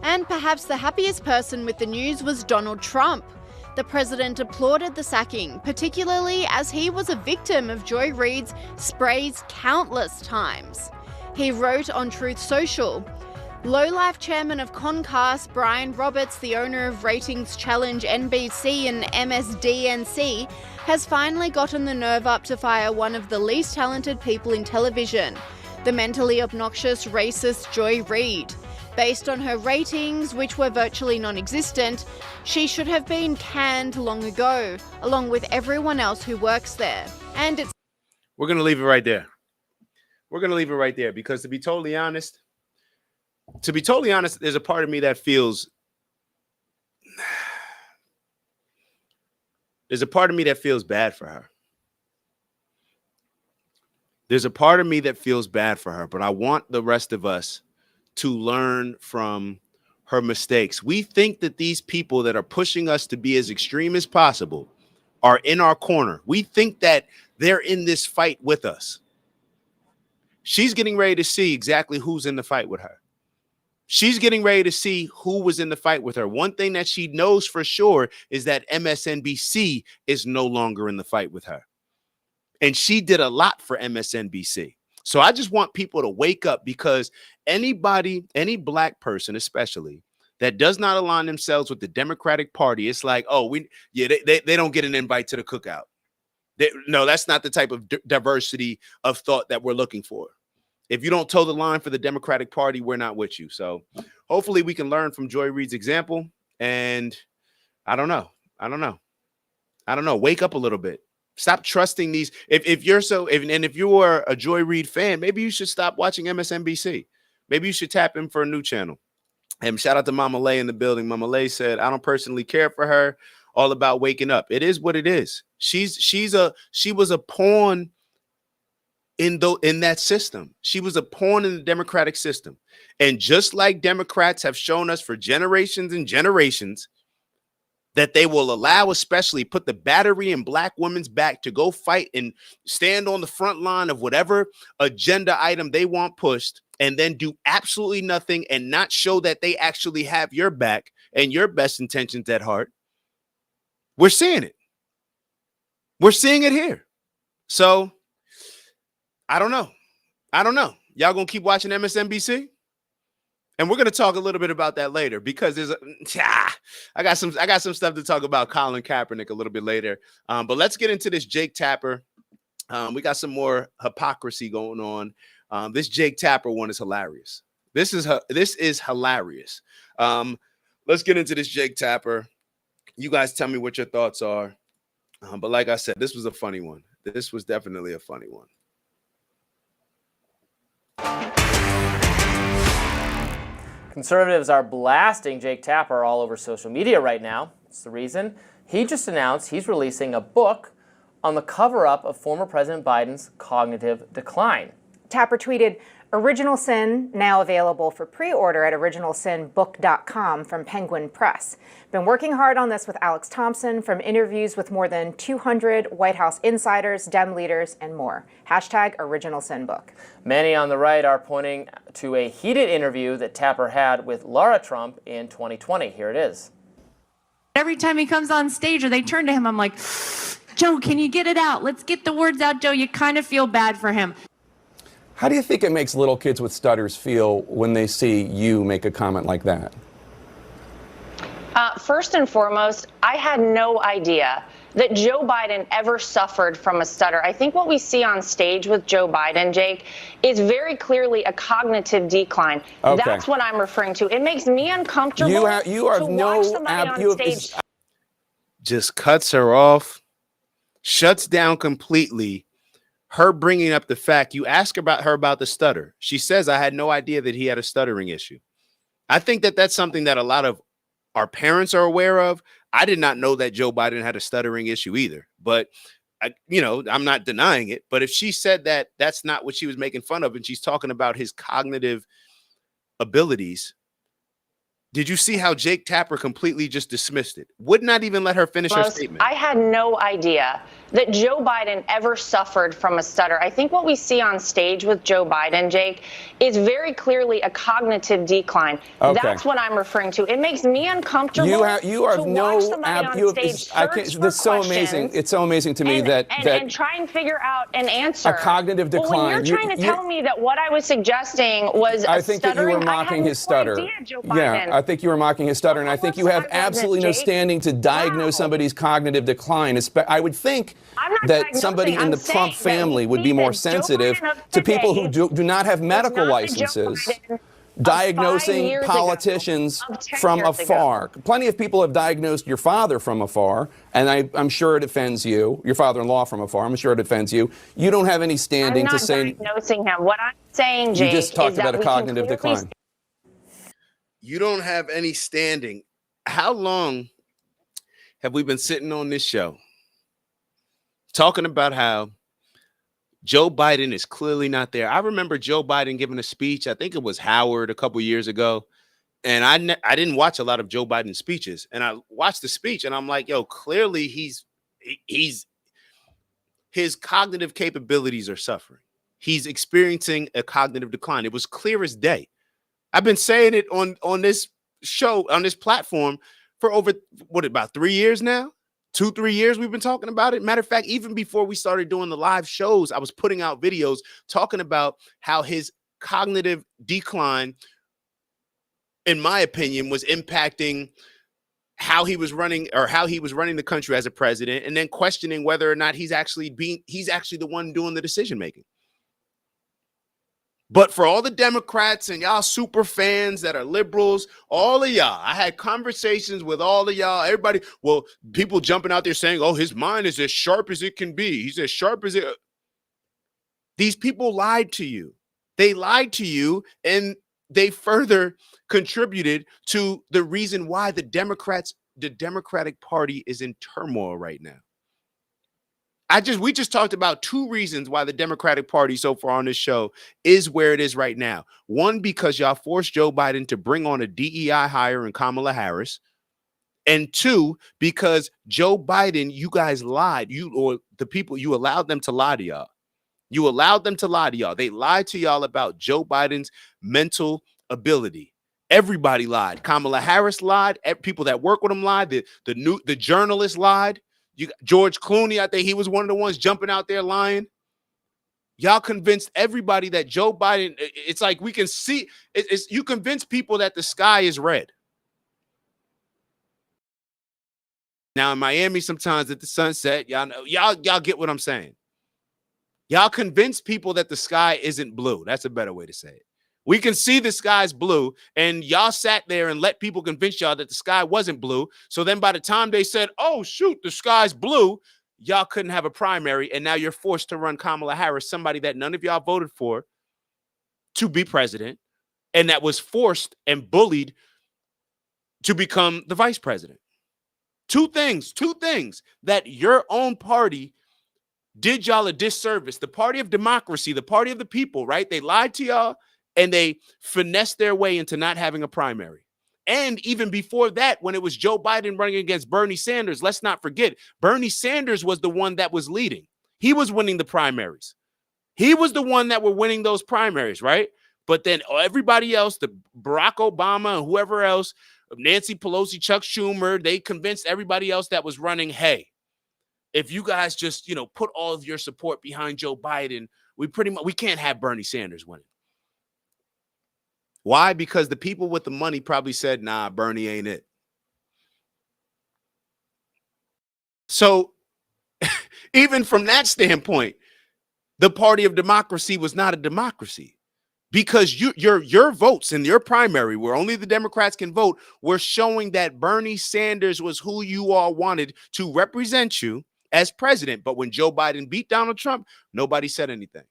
And perhaps the happiest person with the news was Donald Trump. The president applauded the sacking, particularly as he was a victim of Joy Reid's sprays countless times. He wrote on Truth Social, "Lowlife chairman of Comcast, Brian Roberts, the owner of ratings challenge NBC and MSDNC, has finally gotten the nerve up to fire one of the least talented people in television, the mentally obnoxious, racist Joy Reid. Based on her ratings, which were virtually non-existent, she should have been canned long ago, along with everyone else who works there." And it's We're going to leave it right there. We're going to leave it right there because to be totally honest, there's a part of me that feels bad for her. There's a part of me that feels bad for her, but I want the rest of us to learn from her mistakes. We think that these people that are pushing us to be as extreme as possible are in our corner. We think that they're in this fight with us. She's getting ready to see exactly who's in the fight with her. She's getting ready to see who was in the fight with her. One thing that she knows for sure is that MSNBC is no longer in the fight with her. And she did a lot for MSNBC. So I just want people to wake up, because anybody, any black person especially, that does not align themselves with the Democratic Party, it's like, oh, they don't get an invite to the cookout. No, that's not the type of diversity of thought that we're looking for. If you don't toe the line for the Democratic Party, we're not with you. So hopefully we can learn from Joy Reid's example. And I don't know. Wake up a little bit. Stop trusting these. If you are a Joy Reid fan, maybe you should stop watching MSNBC. Maybe you should tap in for a new channel. And shout out to Mama Lay in the building. Mama Lay said, I don't personally care for her. All about waking up. It is what it is. She was a pawn in that system. She was a pawn in the Democratic system. And just like Democrats have shown us for generations and generations that they will allow, especially put the battery in black women's back to go fight and stand on the front line of whatever agenda item they want pushed, and then do absolutely nothing and not show that they actually have your back and your best intentions at heart. We're seeing it. We're seeing it here. So I don't know. Y'all gonna keep watching MSNBC? And we're gonna talk a little bit about that later, because I got some stuff to talk about Colin Kaepernick a little bit later. But let's get into this Jake Tapper. We got some more hypocrisy going on. This Jake Tapper one is hilarious. This is hilarious. Let's get into this Jake Tapper. You guys tell me what your thoughts are. But like I said, this was a funny one. This was definitely a funny one. Conservatives are blasting Jake Tapper all over social media right now. It's the reason. He just announced he's releasing a book on the cover-up of former President Biden's cognitive decline. Tapper tweeted, "Original Sin now available for pre-order at originalsinbook.com from Penguin Press. Been working hard on this with Alex Thompson from interviews with more than 200 White House insiders, Dem leaders, and more. Hashtag Original Sin Book." Many on the right are pointing to a heated interview that Tapper had with Laura Trump in 2020. Here it is. Every time he comes on stage or they turn to him, I'm like, Joe, can you get it out? Let's get the words out, Joe. You kind of feel bad for him. How do you think it makes little kids with stutters feel when they see you make a comment like that? First and foremost, I had no idea that Joe Biden ever suffered from a stutter. I think what we see on stage with Joe Biden, Jake, is very clearly a cognitive decline. Okay. That's what I'm referring to. It makes me uncomfortable You have to watch somebody on stage. Just cuts her off, shuts down completely. Her bringing up the fact, you ask about her about the stutter. She says, I had no idea that he had a stuttering issue. I think that that's something that a lot of our parents are aware of. I did not know that Joe Biden had a stuttering issue either, but I'm not denying it. But if she said that that's not what she was making fun of, and she's talking about his cognitive abilities, did you see how Jake Tapper completely just dismissed it? Would not even let her finish her statement. I had no idea that Joe Biden ever suffered from a stutter. I think what we see on stage with Joe Biden, Jake, is very clearly a cognitive decline. Okay. That's what I'm referring to. It makes me uncomfortable You have to watch somebody on stage search for It's so amazing. It's so amazing to me that try and figure out an answer. A cognitive decline. Well, when you're trying to tell me that what I was suggesting was I think that you were mocking his stutter. Yeah, I think you were mocking his stutter, and I think you have absolutely no standing to diagnose somebody's cognitive decline. I would think that somebody in the Trump family would be more sensitive to people who do not have medical licenses. diagnosing years ago, politicians of 10 from years afar. Plenty of people have diagnosed your father from afar, and I'm sure it offends you. Your father-in-law from afar. I'm sure it offends you. You don't have any standing I'm to not say. diagnosing him. What I'm saying, Jake, You just talked is about that a we can cognitive clearly decline. You don't have any standing. How long have we been sitting on this show talking about how Joe Biden is clearly not there? I remember Joe Biden giving a speech. I think it was Howard a couple years ago. And I didn't watch a lot of Joe Biden's speeches. And I watched the speech and I'm like, yo, clearly his cognitive capabilities are suffering. He's experiencing a cognitive decline. It was clear as day. I've been saying it on this show, on this platform for over, about 3 years now? 2-3 years we've been talking about it. Matter of fact, even before we started doing the live shows, I was putting out videos talking about how his cognitive decline, in my opinion, was impacting how he was running the country as a president, and then questioning whether or not he's actually the one doing the decision making. But for all the Democrats and y'all super fans that are liberals, all of y'all, I had conversations with all of y'all, everybody. Well, people jumping out there saying, oh, his mind is as sharp as it can be. He's as sharp as it. These people lied to you. They lied to you, and they further contributed to the reason why the Democratic Party is in turmoil right now. We just talked about 2 reasons why the Democratic Party so far on this show is where it is right now. One, because y'all forced Joe Biden to bring on a DEI hire in Kamala Harris. And 2, because Joe Biden, you guys lied. You allowed them to lie to y'all. You allowed them to lie to y'all. They lied to y'all about Joe Biden's mental ability. Everybody lied. Kamala Harris lied. People that work with him lied. The journalists lied. George Clooney, I think he was one of the ones jumping out there lying. Y'all convinced everybody that Joe Biden, it's like we can see, you convince people that the sky is red. Now in Miami, sometimes at the sunset, y'all get what I'm saying. Y'all convince people that the sky isn't blue. That's a better way to say it. We can see the sky's blue, and y'all sat there and let people convince y'all that the sky wasn't blue. So then by the time they said, oh, shoot, the sky's blue, y'all couldn't have a primary, and now you're forced to run Kamala Harris, somebody that none of y'all voted for, to be president, and that was forced and bullied to become the vice president. Two things that your own party did y'all a disservice. The party of democracy, the party of the people, right? They lied to y'all, and they finessed their way into not having a primary. And even before that, when it was Joe Biden running against Bernie Sanders, let's not forget, Bernie Sanders was the one that was leading. He was winning the primaries. He was the one that were winning those primaries, right? But then everybody else, the Barack Obama and whoever else, Nancy Pelosi, Chuck Schumer, they convinced everybody else that was running, hey, if you guys just, put all of your support behind Joe Biden, we can't have Bernie Sanders winning. Why? Because the people with the money probably said, nah, Bernie ain't it. So even from that standpoint, the party of democracy was not a democracy, because your votes in your primary, where only the Democrats can vote, were showing that Bernie Sanders was who you all wanted to represent you as president. But when Joe Biden beat Donald Trump, nobody said anything.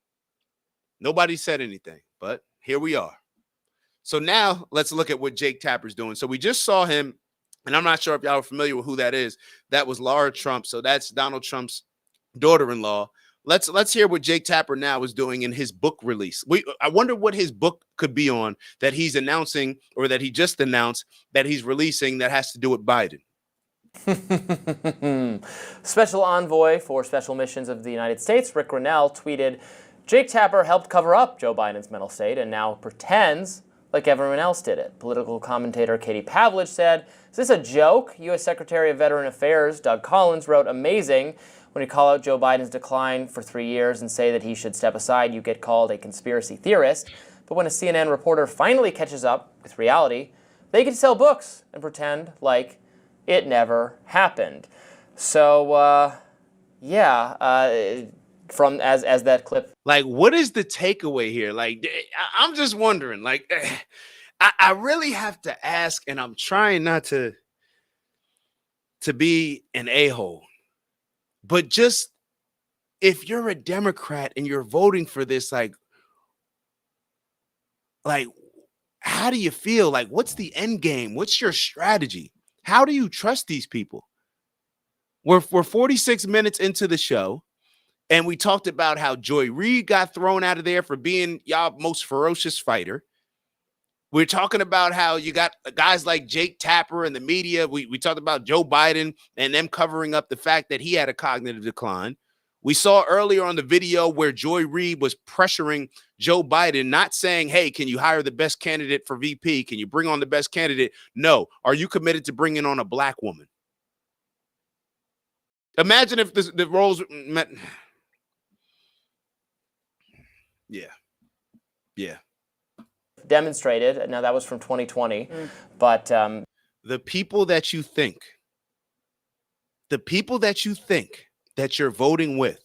Nobody said anything, but here we are. So now let's look at what Jake Tapper's doing. So we just saw him, and I'm not sure if y'all are familiar with who that is. That was Laura Trump. So that's Donald Trump's daughter-in-law. Let's hear what Jake Tapper now is doing in his book release. I wonder what his book could be on that he's announcing, or that he just announced that he's releasing, that has to do with Biden. Special envoy for special missions of the United States, Rick Grinnell, tweeted, Jake Tapper helped cover up Joe Biden's mental state and now pretends like everyone else did it. Political commentator Katie Pavlich said, is this a joke? U.S. Secretary of Veteran Affairs Doug Collins wrote, amazing. When you call out Joe Biden's decline for 3 years and say that he should step aside, you get called a conspiracy theorist. But when a CNN reporter finally catches up with reality, they get to sell books and pretend like it never happened. So, from as that clip. Like, what is the takeaway here? Like, I'm just wondering, like, I really have to ask, and I'm trying not to be an a-hole, but just if you're a Democrat and you're voting for this, like how do you feel? Like, what's the end game? What's your strategy? How do you trust these people? We're 46 minutes into the show, and we talked about how Joy Reid got thrown out of there for being y'all most ferocious fighter. We're talking about how you got guys like Jake Tapper and the media. We talked about Joe Biden and them covering up the fact that he had a cognitive decline. We saw earlier on the video where Joy Reid was pressuring Joe Biden, not saying, hey, can you hire the best candidate for VP? Can you bring on the best candidate? No. Are you committed to bringing on a black woman? Imagine if the roles met. Yeah. Yeah. Demonstrated. Now, that was from 2020, but the people that you think that you're voting with,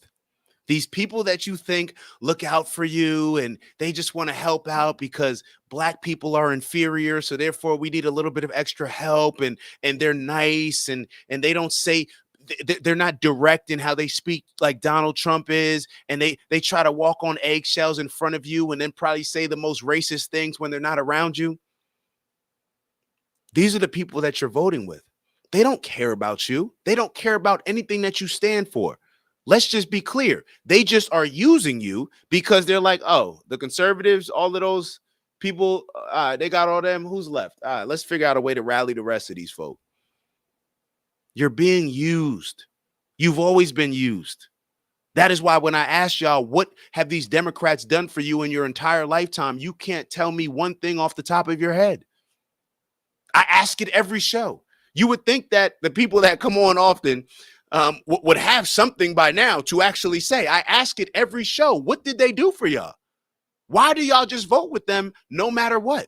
these people that you think look out for you and they just want to help out because black people are inferior, so therefore we need a little bit of extra help, and they're nice and they don't say, they're not direct in how they speak like Donald Trump is, and they try to walk on eggshells in front of you and then probably say the most racist things when they're not around you. These are the people that you're voting with. They don't care about you. They don't care about anything that you stand for. Let's just be clear. They just are using you because they're like, oh, the conservatives, all of those people, they got all them. Who's left? Let's figure out a way to rally the rest of these folks. You're being used. You've always been used. That is why when I asked y'all, what have these Democrats done for you in your entire lifetime? You can't tell me one thing off the top of your head. I ask it every show. You would think that the people that come on often would have something by now to actually say. I ask it every show. What did they do for y'all? Why do y'all just vote with them no matter what?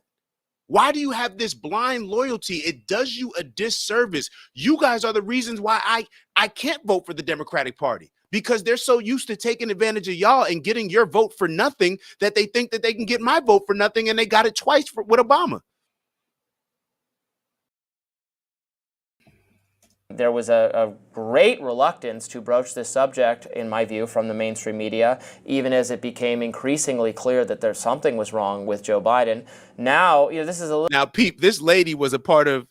Why do you have this blind loyalty? It does you a disservice. You guys are the reasons why I can't vote for the Democratic Party, because they're so used to taking advantage of y'all and getting your vote for nothing that they think that they can get my vote for nothing, and they got it twice with Obama. There was a great reluctance to broach this subject, in my view, from the mainstream media, even as it became increasingly clear that there's something was wrong with Joe Biden. Now, this is a little... Now, Pete, this lady was a part of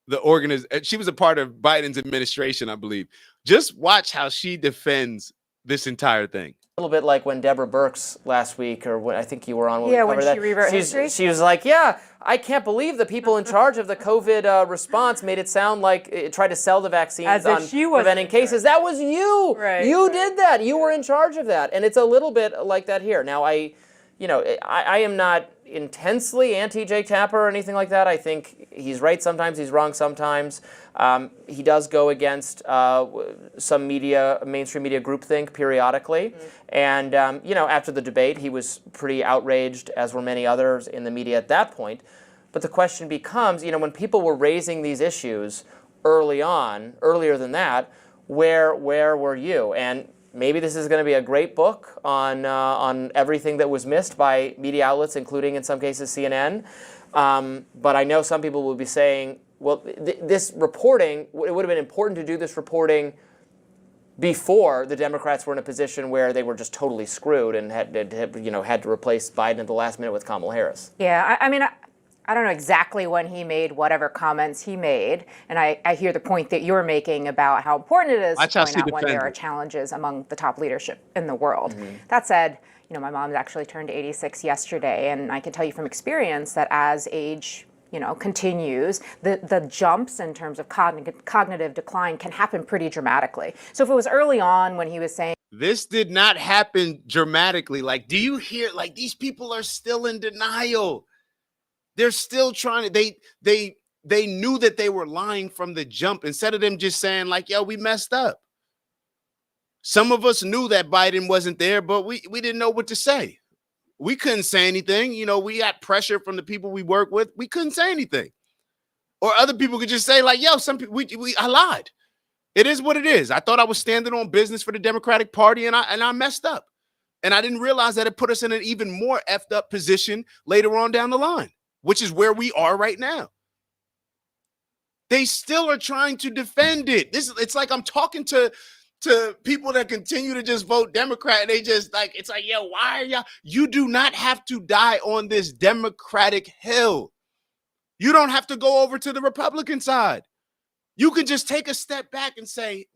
the organization. She was a part of Biden's administration, I believe. Just watch how she defends this entire thing. A little bit like when Deborah Birx last week, or when I think you were on. When she rewrote history. She was like, yeah, I can't believe the people in charge of the COVID response made it sound like it tried to sell the vaccines on preventing cases. That was you. Right. You did that. You were in charge of that. And it's a little bit like that here. Now, I am not intensely anti-Jake Tapper or anything like that. I think he's right sometimes, he's wrong sometimes. He does go against some mainstream media groupthink periodically. And, after the debate, he was pretty outraged, as were many others in the media at that point. But the question becomes, when people were raising these issues earlier than that, where were you? And maybe this is going to be a great book on everything that was missed by media outlets, including, in some cases, CNN. But I know some people will be saying, well, this reporting, it would have been important to do this reporting before the Democrats were in a position where they were just totally screwed and had to replace Biden at the last minute with Kamala Harris. Yeah, I don't know exactly when he made whatever comments he made, and I hear the point that you're making about how important it is to point out when there are challenges among the top leadership in the world. That said, my mom actually turned 86 yesterday, and I can tell you from experience that as age continues, the jumps in terms of cognitive decline can happen pretty dramatically. So if it was early on when he was saying, this did not happen dramatically. Like, do you hear, like, these people are still in denial. They're still trying to, they knew that they were lying from the jump, instead of them just saying like, yo, we messed up. Some of us knew that Biden wasn't there, but we didn't know what to say. We couldn't say anything. We got pressure from the people we work with. We couldn't say anything. Or other people could just say like, yo, some people, I lied. It is what it is. I thought I was standing on business for the Democratic Party, and I messed up. And I didn't realize that it put us in an even more effed up position later on down the line. which is where we are right now. They still are trying to defend it. It's like I'm talking to people that continue to just vote Democrat, and they just like, it's like, yo, why are y'all? You do not have to die on this Democratic hill. You don't have to go over to the Republican side. You can just take a step back and say,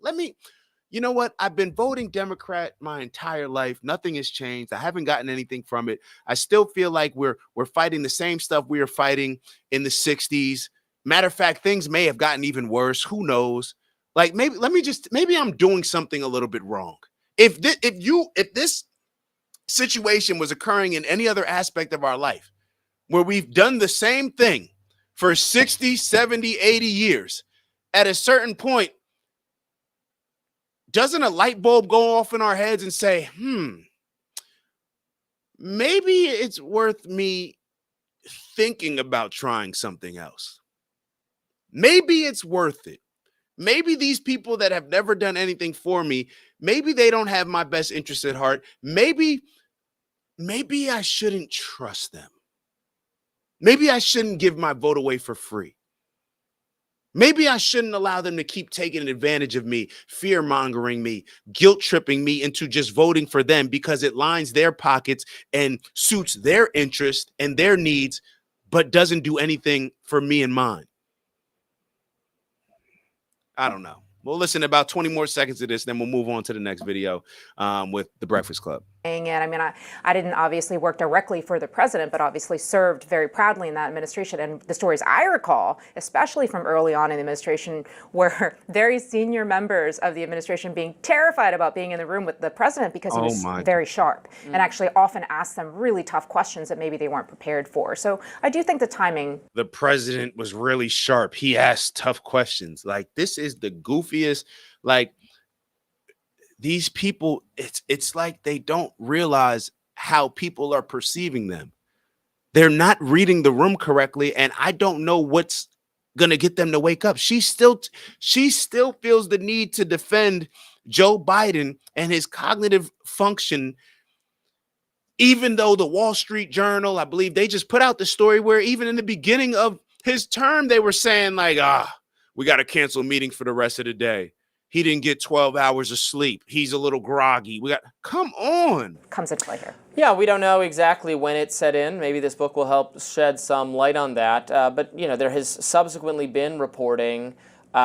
you know what? I've been voting Democrat my entire life. Nothing has changed. I haven't gotten anything from it. I still feel like we're fighting the same stuff we were fighting in the 60s. Matter of fact, things may have gotten even worse. Who knows? Like, maybe I'm doing something a little bit wrong. If this situation was occurring in any other aspect of our life, where we've done the same thing for 60, 70, 80 years, at a certain point, doesn't a light bulb go off in our heads and say, maybe it's worth me thinking about trying something else? Maybe it's worth it. Maybe these people that have never done anything for me, maybe they don't have my best interest at heart. Maybe I shouldn't trust them. Maybe I shouldn't give my vote away for free. Maybe I shouldn't allow them to keep taking advantage of me, fear-mongering me, guilt-tripping me into just voting for them because it lines their pockets and suits their interests and their needs, but doesn't do anything for me and mine. I don't know. We'll listen to about 20 more seconds of this, then we'll move on to the next video with The Breakfast Club. And I mean, I didn't obviously work directly for the president, but obviously served very proudly in that administration. And the stories I recall, especially from early on in the administration, were very senior members of the administration being terrified about being in the room with the president because he was very sharp and actually often asked them really tough questions that maybe they weren't prepared for. So I do think the timing. The president was really sharp. He asked tough questions. Like, this is the goofiest, like, these people, it's like they don't realize how people are perceiving them. They're not reading the room correctly, and I don't know what's gonna get them to wake up. She still feels the need to defend Joe Biden and his cognitive function, even though the Wall Street Journal, I believe, they just put out the story where even in the beginning of his term, they were saying like, we got to cancel meetings for the rest of the day. He didn't get 12 hours of sleep. He's a little groggy. Come on. Comes into play here. Yeah, we don't know exactly when it set in. Maybe this book will help shed some light on that. But, you know, there has subsequently been reporting. We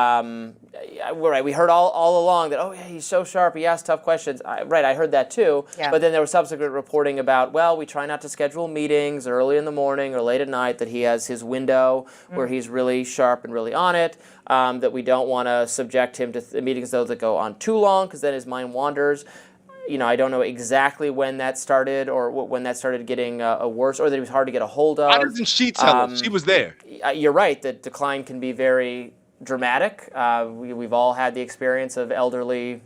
heard all along that, yeah, he's so sharp. He asks tough questions. I heard that too. Yeah. But then there was subsequent reporting about, well, we try not to schedule meetings early in the morning or late at night, that he has his window where he's really sharp and really on it. That we don't want to subject him to meetings that go on too long because then his mind wanders. You know, I don't know exactly when that started or when that started getting worse, or that it was hard to get a hold of. Why doesn't she tell us? She was there. You're right. The decline can be very dramatic. We've all had the experience of elderly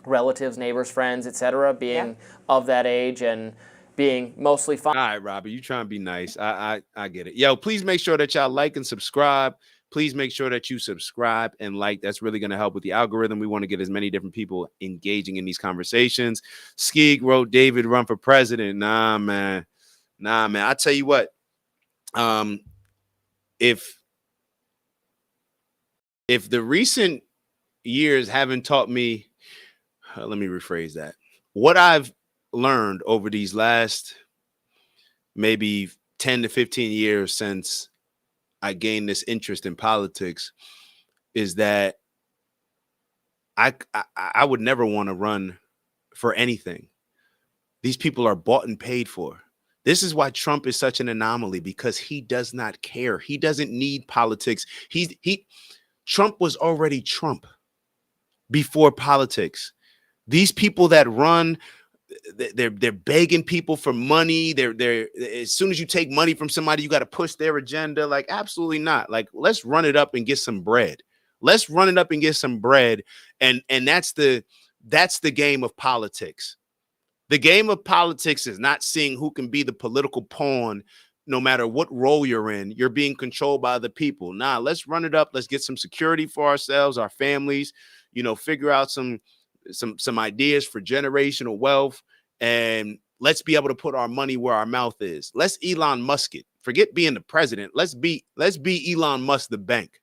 relatives, neighbors, friends, etc., being of that age and being mostly fine. All right, Robbie, you trying to be nice. I get it. Yo, please make sure that y'all like and subscribe. Please make sure that you subscribe and like. That's really going to help with the algorithm. We want to get as many different people engaging in these conversations. Skeeg wrote, David run for president. Nah, man. I tell you what, if the recent years haven't taught me, let me rephrase that. What I've learned over these last maybe 10 to 15 years since I gained this interest in politics is that I would never want to run for anything. These people are bought and paid for. This is why Trump is such an anomaly, because he does not care. He doesn't need politics. Trump was already Trump before politics. These people that run, they're begging people for money. They're as soon as you take money from somebody, you got to push their agenda. Like, absolutely not. Like, let's run it up and get some bread. Let's run it up and get some bread. And that's the game of politics. The game of politics is not seeing who can be the political pawn. No matter what role you're in, you're being controlled by the people. Nah, let's run it up. Let's get some security for ourselves, our families, figure out some ideas for generational wealth, and let's be able to put our money where our mouth is. Let's Elon Musk it. forget being the president. Let's be Elon Musk the bank,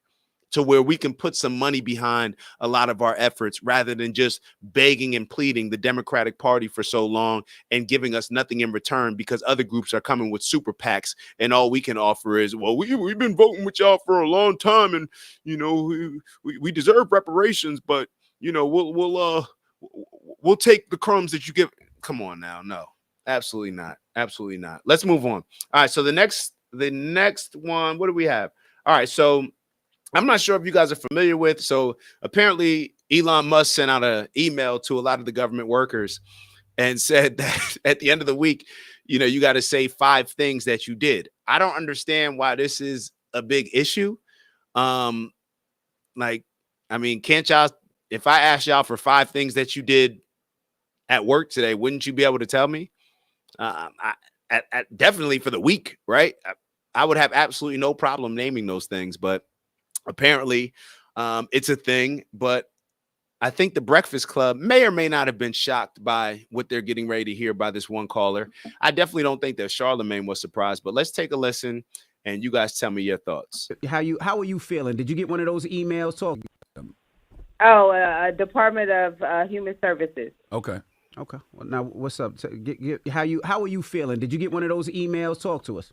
to where we can put some money behind a lot of our efforts rather than just begging and pleading the Democratic Party for so long and giving us nothing in return because other groups are coming with super PACs and all we can offer is, well, we've been voting with y'all for a long time and, you know, we deserve reparations, but, you know, we'll take the crumbs that you give. Come on now. No, absolutely not. Absolutely not. Let's move on. All right. So the next one, what do we have? All right. So I'm not sure if you guys are familiar with. So apparently Elon Musk sent out an email to a lot of the government workers and said that at the end of the week, you know, you got to say 5 things that you did. I don't understand why this is a big issue. Like, I mean, can't y'all, if I asked y'all for 5 things that you did at work today, wouldn't you be able to tell me? Definitely for the week, right? I would have absolutely no problem naming those things, but apparently it's a thing. But I think the Breakfast Club may or may not have been shocked by what they're getting ready to hear by this one caller. I definitely don't think that Charlamagne was surprised, but let's take a listen and you guys tell me your thoughts. How are you feeling? Did you get one of those emails? Department of Human Services. Okay. Well, now what's up? How are you feeling? Did you get one of those emails? Talk to us.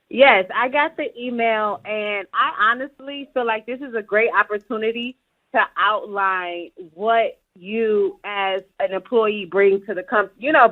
Yes, I got the email, and I honestly feel like this is a great opportunity to outline what you as an employee bring to the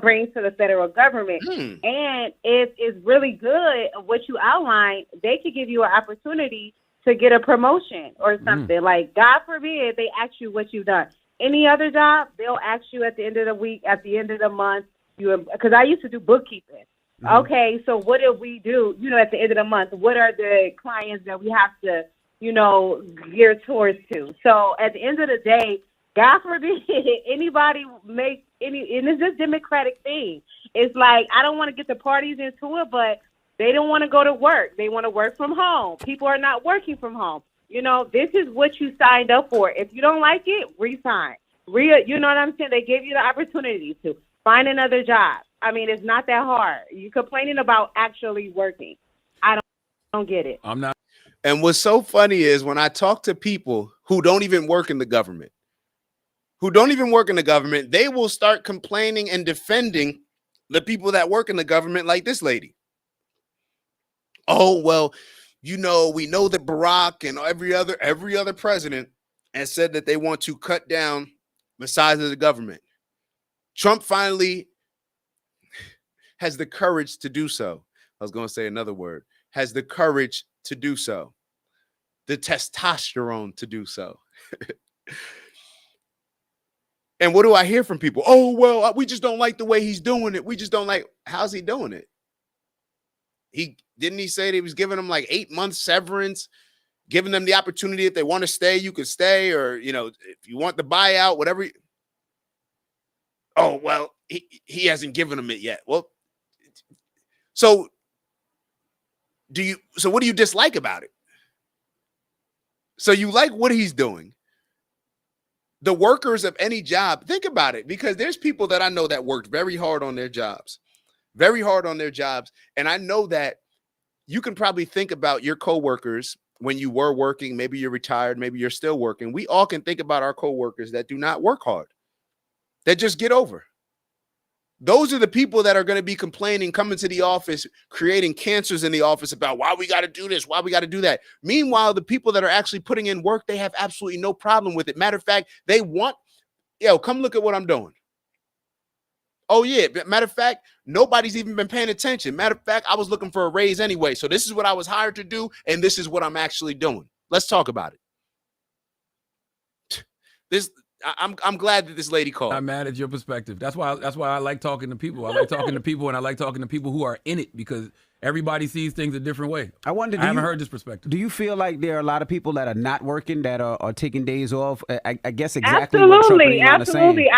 bring to the federal government. And if it's really good what you outline, they could give you an opportunity to get a promotion or something. Like, God forbid, they ask you what you've done. Any other job, they'll ask you at the end of the week, at the end of the month, because I used to do bookkeeping. Okay, so what did we do, at the end of the month? What are the clients that we have to, gear towards to? So at the end of the day, God forbid anybody make any, and it's just democratic thing. It's like, I don't want to get the parties into it, but they don't want to go to work. They want to work from home. People are not working from home. This is what you signed up for. If you don't like it, resign. You know what I'm saying? They gave you the opportunity to find another job. I mean, it's not that hard. You're complaining about actually working. I don't get it. I'm not. And what's so funny is when I talk to people who don't even work in the government, they will start complaining and defending the people that work in the government, like this lady. Oh, well, we know that Barack and every other president has said that they want to cut down the size of the government. Trump finally has the courage to do so. I was going to say another word. Has the courage to do so. The testosterone to do so. And what do I hear from people? Oh, well, we just don't like the way he's doing it. We just don't like. How's he doing it? Didn't he say that he was giving them like 8 months severance, giving them the opportunity if they want to stay, you could stay, or if you want the buyout, whatever. Oh, well, he hasn't given them it yet. Well, so what do you dislike about it? So you like what he's doing. The workers of any job, think about it, because there's people that I know that worked very hard on their jobs. And I know that you can probably think about your coworkers when you were working. Maybe you're retired, maybe you're still working. We all can think about our coworkers that do not work hard, that just get over. Those are the people that are going to be complaining, coming to the office, creating cancers in the office about why we got to do this, why we got to do that. Meanwhile, the people that are actually putting in work, they have absolutely no problem with it. Matter of fact, they want, come look at what I'm doing. Oh, yeah. Matter of fact, nobody's even been paying attention. Matter of fact, I was looking for a raise anyway. So this is what I was hired to do, and this is what I'm actually doing. Let's talk about it. I'm glad that this lady called. I'm mad at your perspective. That's why I like talking to people. I like talking to people, and I like talking to people who are in it, because everybody sees things a different way. I haven't heard this perspective. Do you feel like there are a lot of people that are not working, that are taking days off? I guess exactly what Trump and Elon are saying. Absolutely.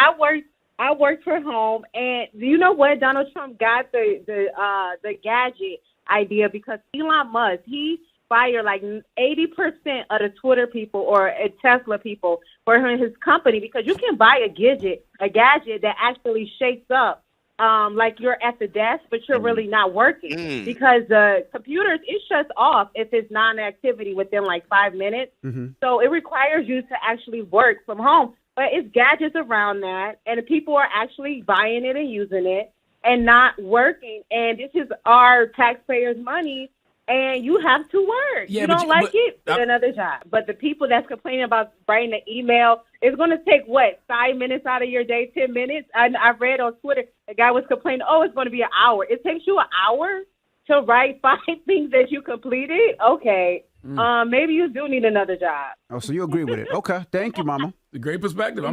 I work from home, and you know what? Donald Trump got the gadget idea because Elon Musk, he fired like 80% of the Twitter people or Tesla people for his company, because you can buy a gadget that actually shakes up like you're at the desk, but you're really not working because the computers, it shuts off if it's non-activity within like 5 minutes. So it requires you to actually work from home. But it's gadgets around that, and people are actually buying it and using it and not working. And this is our taxpayers' money, and you have to work. Yeah, you don't like it, get another job. But the people that's complaining about writing an email, it's going to take, 5 minutes out of your day, 10 minutes? I read on Twitter, a guy was complaining, it's going to be an hour. It takes you an hour to write 5 things that you completed? Okay. Maybe you do need another job. Oh, so you agree with it. Okay. Thank you, Mama. A great perspective.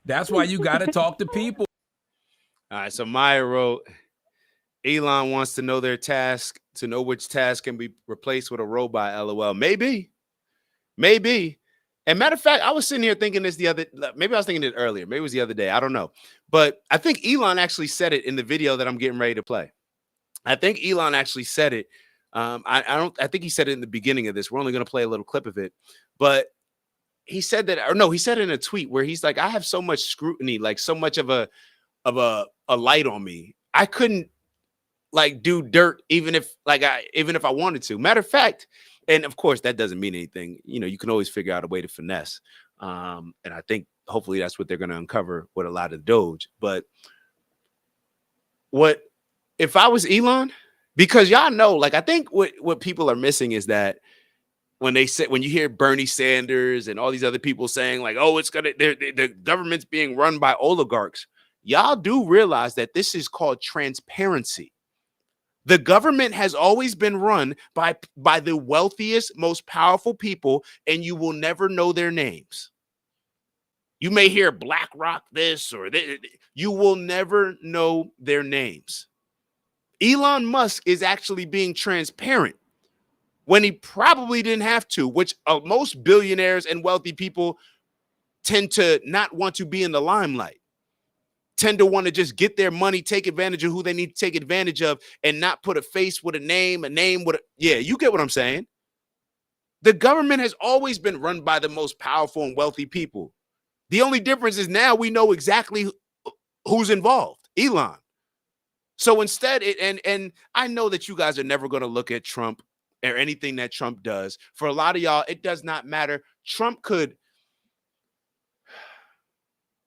That's why you got to talk to people. All right, so Maya wrote, Elon wants to know their task, to know which task can be replaced with a robot, LOL. Maybe. And matter of fact, I was sitting here thinking this maybe I was thinking it earlier. Maybe it was the other day. I don't know. But I think Elon actually said it in the video that I'm getting ready to play. I think Elon actually said it. I think he said it in the beginning of this. We're only going to play a little clip of it. But he said that, or no, he said it in a tweet where he's like, I have so much scrutiny, like so much of a light on me. I couldn't like do dirt even if I wanted to. Matter of fact, and of course that doesn't mean anything. You know, you can always figure out a way to finesse. And I think hopefully that's what they're going to uncover with a lot of Doge. But what if I was Elon? Because y'all know, like, I think what people are missing is that when you hear Bernie Sanders and all these other people saying like, oh, the government's being run by oligarchs. Y'all do realize that this is called transparency. The government has always been run by the wealthiest, most powerful people, and you will never know their names. You may hear BlackRock this or this. You will never know their names. Elon Musk is actually being transparent when he probably didn't have to, which most billionaires and wealthy people tend to not want to be in the limelight, tend to want to just get their money, take advantage of who they need to take advantage of, and not put a face with a name with a, yeah, you get what I'm saying? The government has always been run by the most powerful and wealthy people. The only difference is now we know exactly who's involved, Elon. So instead, and I know that you guys are never going to look at Trump or anything that Trump does. For a lot of y'all, it does not matter. Trump could,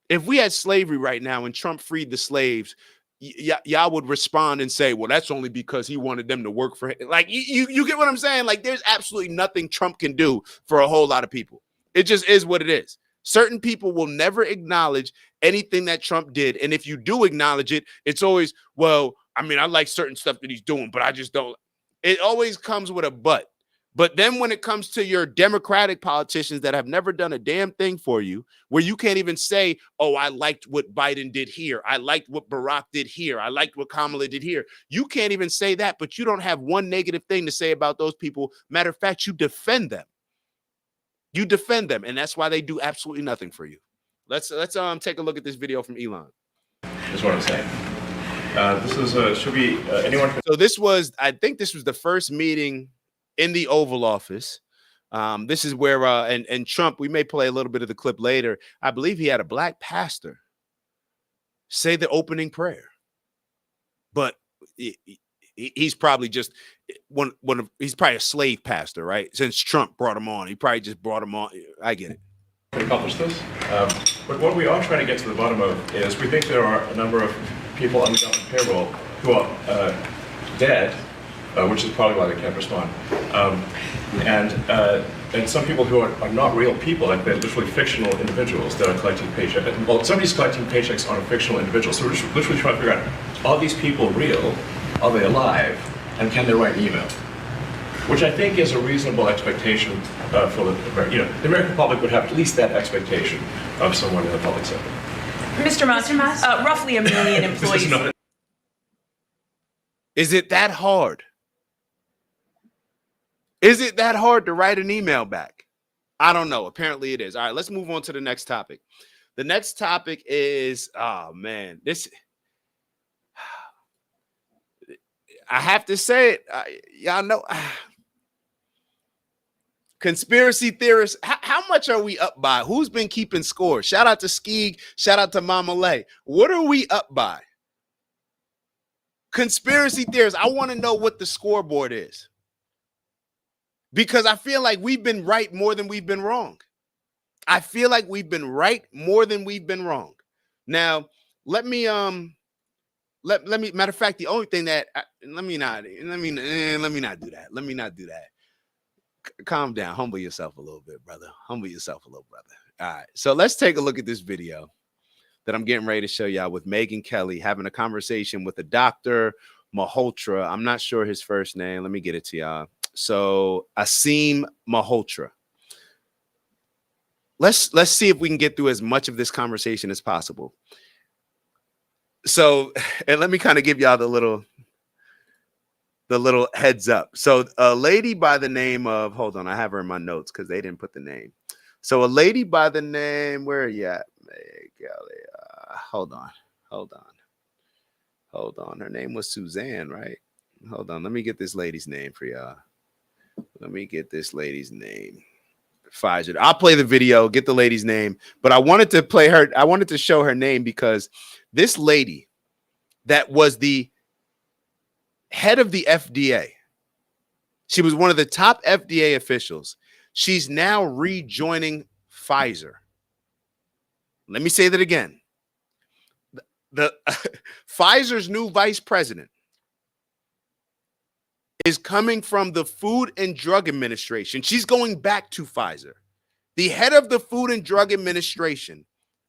if we had slavery right now and Trump freed the slaves, y'all would respond and say, well, that's only because he wanted them to work for him. Like, you get what I'm saying? Like, there's absolutely nothing Trump can do for a whole lot of people. It just is what it is. Certain people will never acknowledge anything that Trump did. And if you do acknowledge it, it's always, well, I mean, I like certain stuff that he's doing, but I just don't. It always comes with a but. But then when it comes to your Democratic politicians that have never done a damn thing for you, where you can't even say, oh, I liked what Biden did here. I liked what Barack did here. I liked what Kamala did here. You can't even say that, but you don't have one negative thing to say about those people. Matter of fact, you defend them. You defend them, and that's why they do absolutely nothing for you. Let's take a look at this video from Elon. That's what I'm saying. This is should be anyone. So I think this was the first meeting in the Oval Office. This is where and Trump. We may play a little bit of the clip later. I believe he had a black pastor say the opening prayer, but he's probably just he's probably a slave pastor, right? Since Trump brought him on, he probably just brought him on. I get it. To accomplish this, but what we are trying to get to the bottom of is we think there are a number of people on the government payroll who are dead, which is probably why they can't respond, and some people who are not real people, like they're literally fictional individuals that are collecting paychecks. Well, somebody's collecting paychecks on a fictional individual, so we're just literally trying to figure out, are these people real? Are they alive? And can they write an email? Which I think is a reasonable expectation for the American public would have at least that expectation of someone in the public sector. Mr. Musk, roughly 1 million employees. Is it that hard? Is it that hard to write an email back? I don't know. Apparently it is. All right, let's move on to the next topic. The next topic is, oh man, I have to say it. Y'all know. Conspiracy theorists, how much are we up by? Who's been keeping score? Shout out to Skeeg. Shout out to Mama Lay. What are we up by? Conspiracy theorists, I want to know what the scoreboard is. Because I feel like we've been right more than we've been wrong. I feel like we've been right more than we've been wrong. Now, let me matter of fact, the only thing that let me not do that. Let me not do that. Calm down. Humble yourself a little bit, brother. Humble yourself a little, brother. All right. So let's take a look at this video that I'm getting ready to show y'all with Megyn Kelly having a conversation with a Dr. Malhotra. I'm not sure his first name. Let me get it to y'all. So Asim Malhotra. Let's see if we can get through as much of this conversation as possible. So, and let me kind of give y'all the little heads up. So a lady by the name of, hold on, I have her in my notes because they didn't put the name. So a lady by the name, where are you at? Hold on. Her name was Suzanne, right? Hold on. Let me get this lady's name for y'all. Let me get this lady's name. Pfizer. I'll play the video, get the lady's name, but I wanted to play her. I wanted to show her name because this lady that was the head of the FDA, she was one of the top FDA officials. She's now rejoining Pfizer. Let me say that again. The Pfizer's new vice president is coming from the Food and Drug Administration. She's going back to Pfizer. The head of the Food and Drug Administration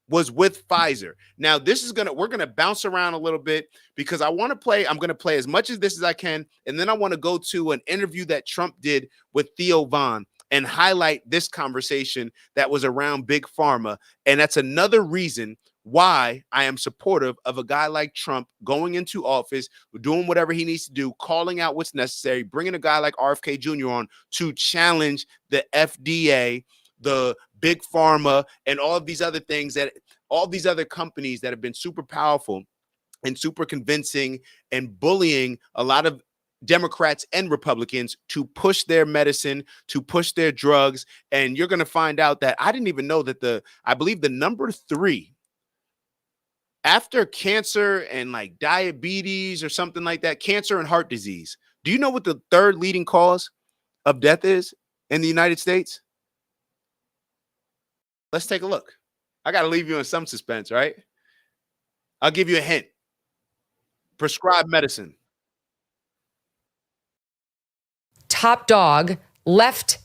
was with Pfizer. Now, we're gonna bounce around a little bit because I'm gonna play as much of this as I can, and then I want to go to an interview that Trump did with Theo Von and highlight this conversation that was around Big Pharma. And that's another reason why I am supportive of a guy like Trump going into office, doing whatever he needs to do, calling out what's necessary, bringing a guy like RFK Jr. on to challenge the FDA, the Big Pharma, and all of these other things, that all these other companies that have been super powerful and super convincing and bullying a lot of Democrats and Republicans to push their medicine, to push their drugs. And you're going to find out that I didn't even know that I believe the number 3 after cancer and like diabetes or something like that, cancer and heart disease. Do you know what the 3rd leading cause of death is in the United States? Let's take a look. I got to leave you in some suspense, right? I'll give you a hint. Prescribed medicine. Top dog left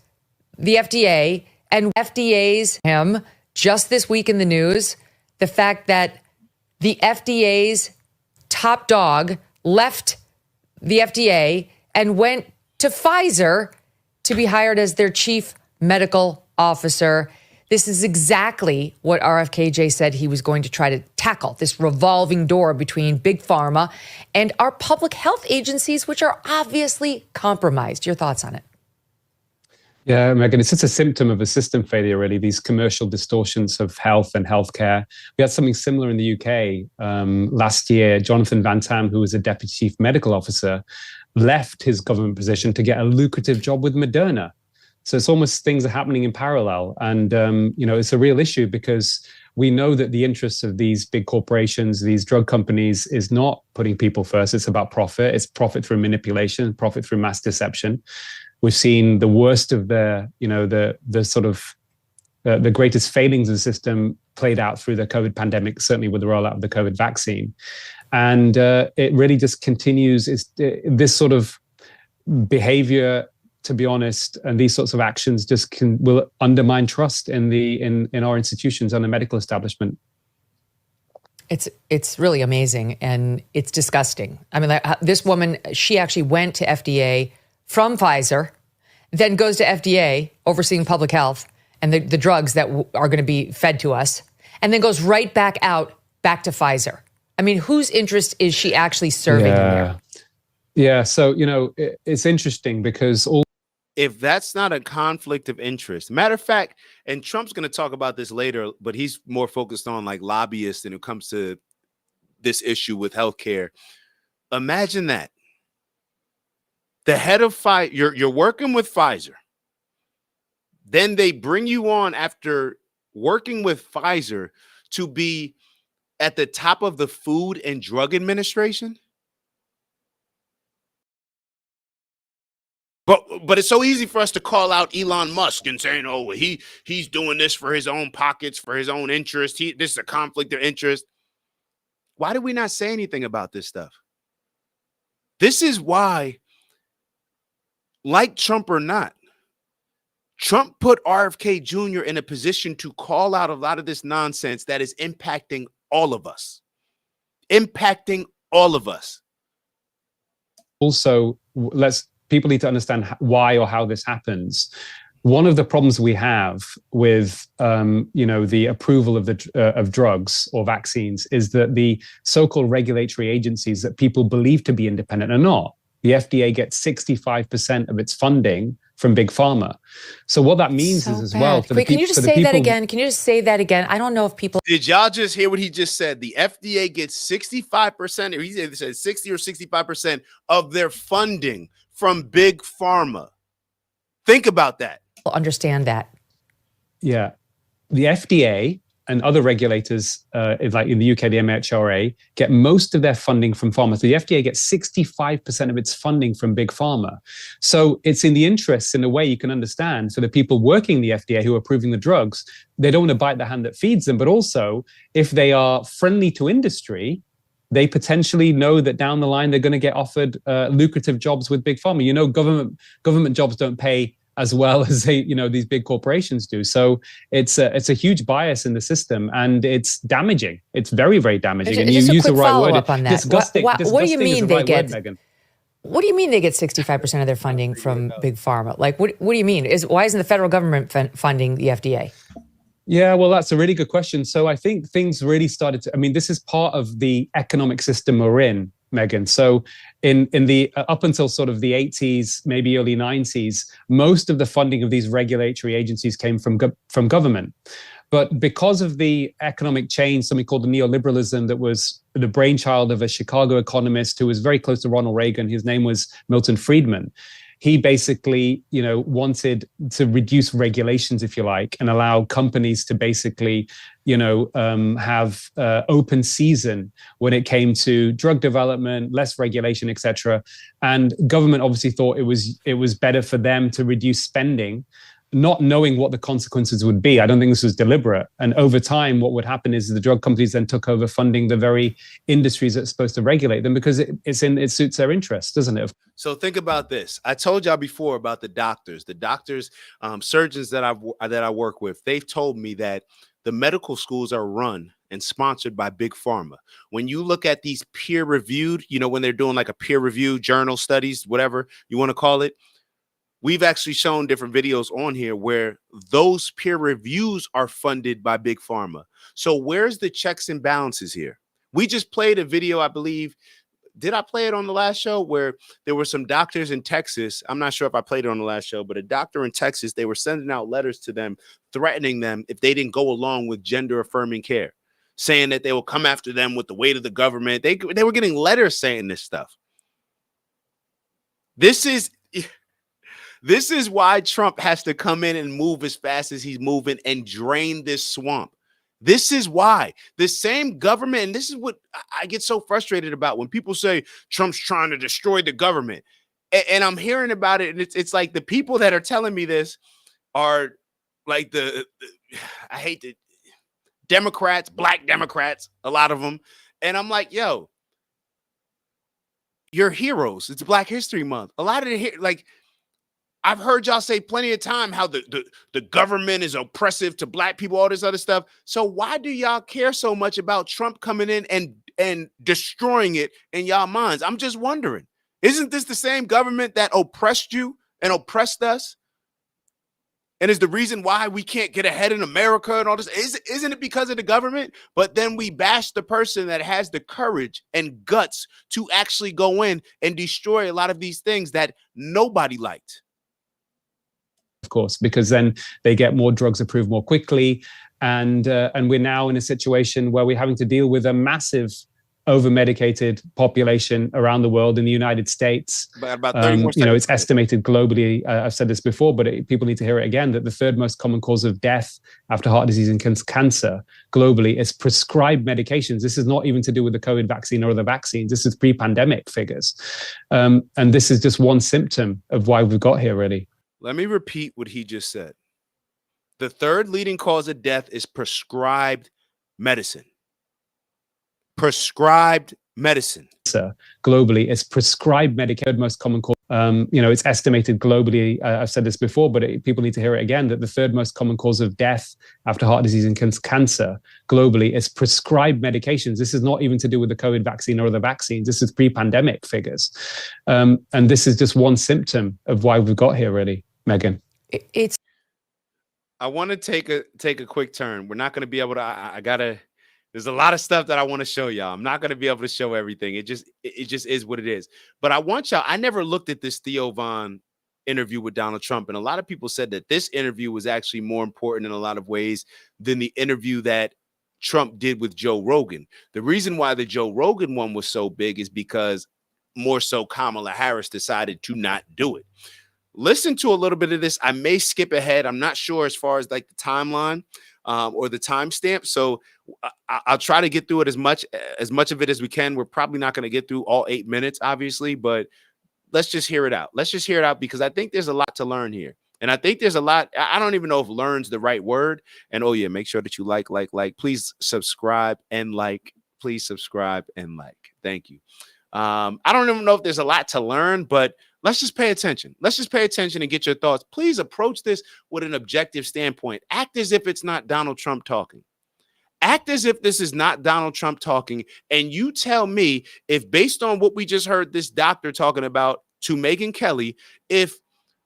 the FDA, and FDA's him just this week in the news. The fact that the FDA's top dog left the FDA and went to Pfizer to be hired as their chief medical officer. This is exactly what RFKJ said he was going to try to tackle, this revolving door between Big Pharma and our public health agencies, which are obviously compromised. Your thoughts on it? Yeah, Megan, it's just a symptom of a system failure, really, these commercial distortions of health and healthcare. We had something similar in the UK last year. Jonathan Van Tam, who was a deputy chief medical officer, left his government position to get a lucrative job with Moderna. So it's almost things are happening in parallel. And, it's a real issue because we know that the interests of these big corporations, these drug companies, is not putting people first. It's about profit. It's profit through manipulation, profit through mass deception. We've seen the worst of the greatest failings of the system played out through the COVID pandemic, certainly with the rollout of the COVID vaccine. And it really just continues this sort of behavior, to be honest, and these sorts of actions just will undermine trust in our institutions and the medical establishment. It's really amazing, and it's disgusting. I mean, this woman, she actually went to FDA from Pfizer, then goes to FDA, overseeing public health and the drugs that are going to be fed to us, and then goes right back to Pfizer. I mean, whose interest is she actually serving in there? Yeah, so, it's interesting because if that's not a conflict of interest, matter of fact, and Trump's going to talk about this later, but he's more focused on like lobbyists when it comes to this issue with healthcare. Imagine that. The head of Pfizer, you're working with Pfizer. Then they bring you on after working with Pfizer to be at the top of the Food and Drug Administration. But it's so easy for us to call out Elon Musk and saying, oh, he's doing this for his own pockets, for his own interest. This is a conflict of interest. Why did we not say anything about this stuff? This is why, like Trump or not, Trump put RFK Jr. in a position to call out a lot of this nonsense that is impacting all of us. Impacting all of us. Also, people need to understand why or how this happens. One of the problems we have with, the approval of drugs or vaccines is that the so-called regulatory agencies that people believe to be independent are not. The FDA gets 65% of its funding from big pharma. So what that means is as well. Wait, can you just say that again? Can you just say that again? I don't know if people. Did y'all just hear what he just said? The FDA gets 65%, or he said 60 or 65% of their funding from big pharma. Think about that. Understand that. Yeah. The FDA and other regulators, like in the UK, the MHRA, get most of their funding from pharma. So the FDA gets 65% of its funding from big pharma. So it's in the interests, in a way you can understand, for the people working in the FDA who are approving the drugs, they don't want to bite the hand that feeds them. But also, if they are friendly to industry, they potentially know that down the line they're going to get offered lucrative jobs with big pharma. Government jobs don't pay as well as these big corporations do. So it's a huge bias in the system, and it's damaging. It's very, very damaging. And you use the right word. On that. Disgusting. What do you mean they get? Megan. What do you mean they get 65% of their funding from big pharma? Like, what do you mean? Why isn't the federal government funding the FDA? Yeah, well, that's a really good question. So I think things really started to, this is part of the economic system we're in, Megan. So in the up until sort of the 80s, maybe early 90s, most of the funding of these regulatory agencies came from government. But because of the economic change, something called the neoliberalism, that was the brainchild of a Chicago economist who was very close to Ronald Reagan. His name was Milton Friedman. He basically, wanted to reduce regulations, if you like, and allow companies to basically, have open season when it came to drug development, less regulation, etc. And government obviously thought it was better for them to reduce spending, not knowing what the consequences would be. I don't think this was deliberate. And over time, what would happen is the drug companies then took over funding the very industries that are supposed to regulate them, because it suits their interests, doesn't it? So think about this. I told y'all before about the doctors, surgeons that I work with. They've told me that the medical schools are run and sponsored by big pharma. When you look at these peer-reviewed, when they're doing like a peer-reviewed journal studies, whatever you want to call it, we've actually shown different videos on here where those peer reviews are funded by big pharma. So where's the checks and balances here? We just played a video, I believe. Did I play it on the last show, where there were some doctors in Texas? I'm not sure if I played it on the last show, but a doctor in Texas, they were sending out letters to them, threatening them if they didn't go along with gender affirming care, saying that they will come after them with the weight of the government. They were getting letters saying this stuff. This is why Trump has to come in and move as fast as he's moving and drain this swamp. This is why the same government, and this is what I get so frustrated about when people say Trump's trying to destroy the government. And I'm hearing about it, and it's like the people that are telling me this are like I hate the Democrats, black Democrats, a lot of them. And I'm like, yo, you're heroes. It's Black History Month. A lot of I've heard y'all say plenty of time how the government is oppressive to black people, all this other stuff. So why do y'all care so much about Trump coming in and destroying it in y'all minds? I'm just wondering, isn't this the same government that oppressed you and oppressed us? And is the reason why we can't get ahead in America and all this? Isn't it because of the government? But then we bash the person that has the courage and guts to actually go in and destroy a lot of these things that nobody liked. Of course, because then they get more drugs approved more quickly. And we're now in a situation where we're having to deal with a massive over-medicated population around the world. In the United States, about 30 more seconds. It's estimated globally, I've said this before, but people need to hear it again, that the third most common cause of death after heart disease and cancer globally is prescribed medications. This is not even to do with the COVID vaccine or other vaccines. This is pre-pandemic figures. And this is just one symptom of why we've got here, really. Let me repeat what he just said. The third leading cause of death is prescribed medicine. Prescribed medicine. Globally, it's prescribed medication, most common cause. It's estimated globally, I've said this before, but people need to hear it again, that the third most common cause of death after heart disease and cancer globally is prescribed medications. This is not even to do with the COVID vaccine or other vaccines. This is pre-pandemic figures. And this is just one symptom of why we've got here, really, Megan. I want to take a quick turn. We're not going to be able to, there's a lot of stuff that I want to show y'all. I'm not going to be able to show everything. It just is what it is. But I want y'all, I never looked at this Theo Von interview with Donald Trump. And a lot of people said that this interview was actually more important in a lot of ways than the interview that Trump did with Joe Rogan. The reason why the Joe Rogan one was so big is because more so Kamala Harris decided to not do it. Listen to a little bit of this. I may skip ahead. I'm not sure as far as like the timeline or the timestamp. So I'll try to get through it as much of it as we can. We're probably not going to get through all 8 minutes, obviously, but let's just hear it out. Let's just hear it out because I think there's a lot to learn here. And I think there's a lot. I don't even know if learn's the right word. And oh yeah, make sure that you like. Please subscribe and like. Please subscribe and like. Thank you. I don't even know if there's a lot to learn, but let's just pay attention. Let's just pay attention and get your thoughts. Please approach this with an objective standpoint. Act as if it's not Donald Trump talking. Act as if this is not Donald Trump talking. And you tell me if, based on what we just heard this doctor talking about to Megyn Kelly, if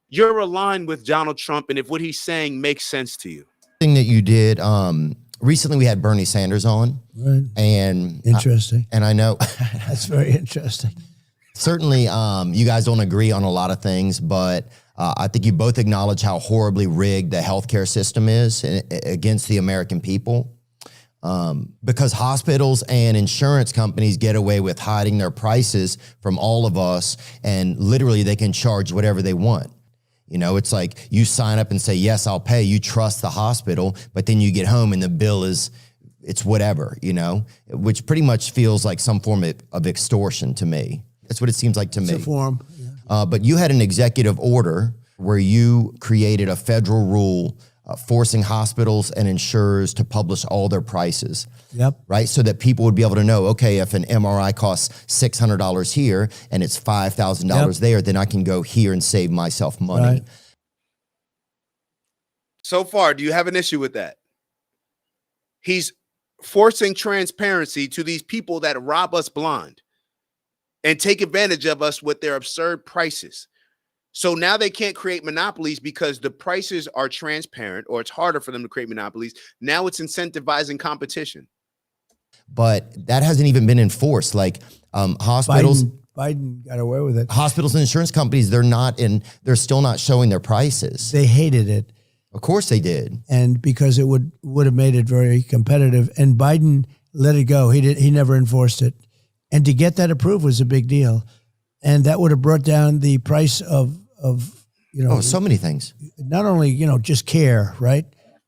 you're aligned with Donald Trump and if what he's saying makes sense to you. Thing that you did, recently we had Bernie Sanders on. Right. And interesting. And I know that's very interesting. Certainly, you guys don't agree on a lot of things, but I think you both acknowledge how horribly rigged the healthcare system is against the American people. Because hospitals and insurance companies get away with hiding their prices from all of us, and literally they can charge whatever they want. You know, it's like you sign up and say, yes, I'll pay. You trust the hospital, but then you get home and the bill it's whatever, you know, which pretty much feels like some form of extortion to me. That's what it seems like to me. It's a form. Yeah. But you had an executive order where you created a federal rule forcing hospitals and insurers to publish all their prices. Yep. Right? So that people would be able to know, okay, if an MRI costs $600 here and it's $5,000 there, then I can go here and save myself money. Right. So far, do you have an issue with that? He's forcing transparency to these people that rob us blind and take advantage of us with their absurd prices. So now they can't create monopolies because the prices are transparent, or it's harder for them to create monopolies. Now it's incentivizing competition. But that hasn't even been enforced. Like hospitals, Biden got away with it. Hospitals and insurance companies, they're still not showing their prices. They hated it. Of course they did. And because it would have made it very competitive. And Biden let it go. He never enforced it. And to get that approved was a big deal. And that would have brought down the price of so many things. Not only, just care, right?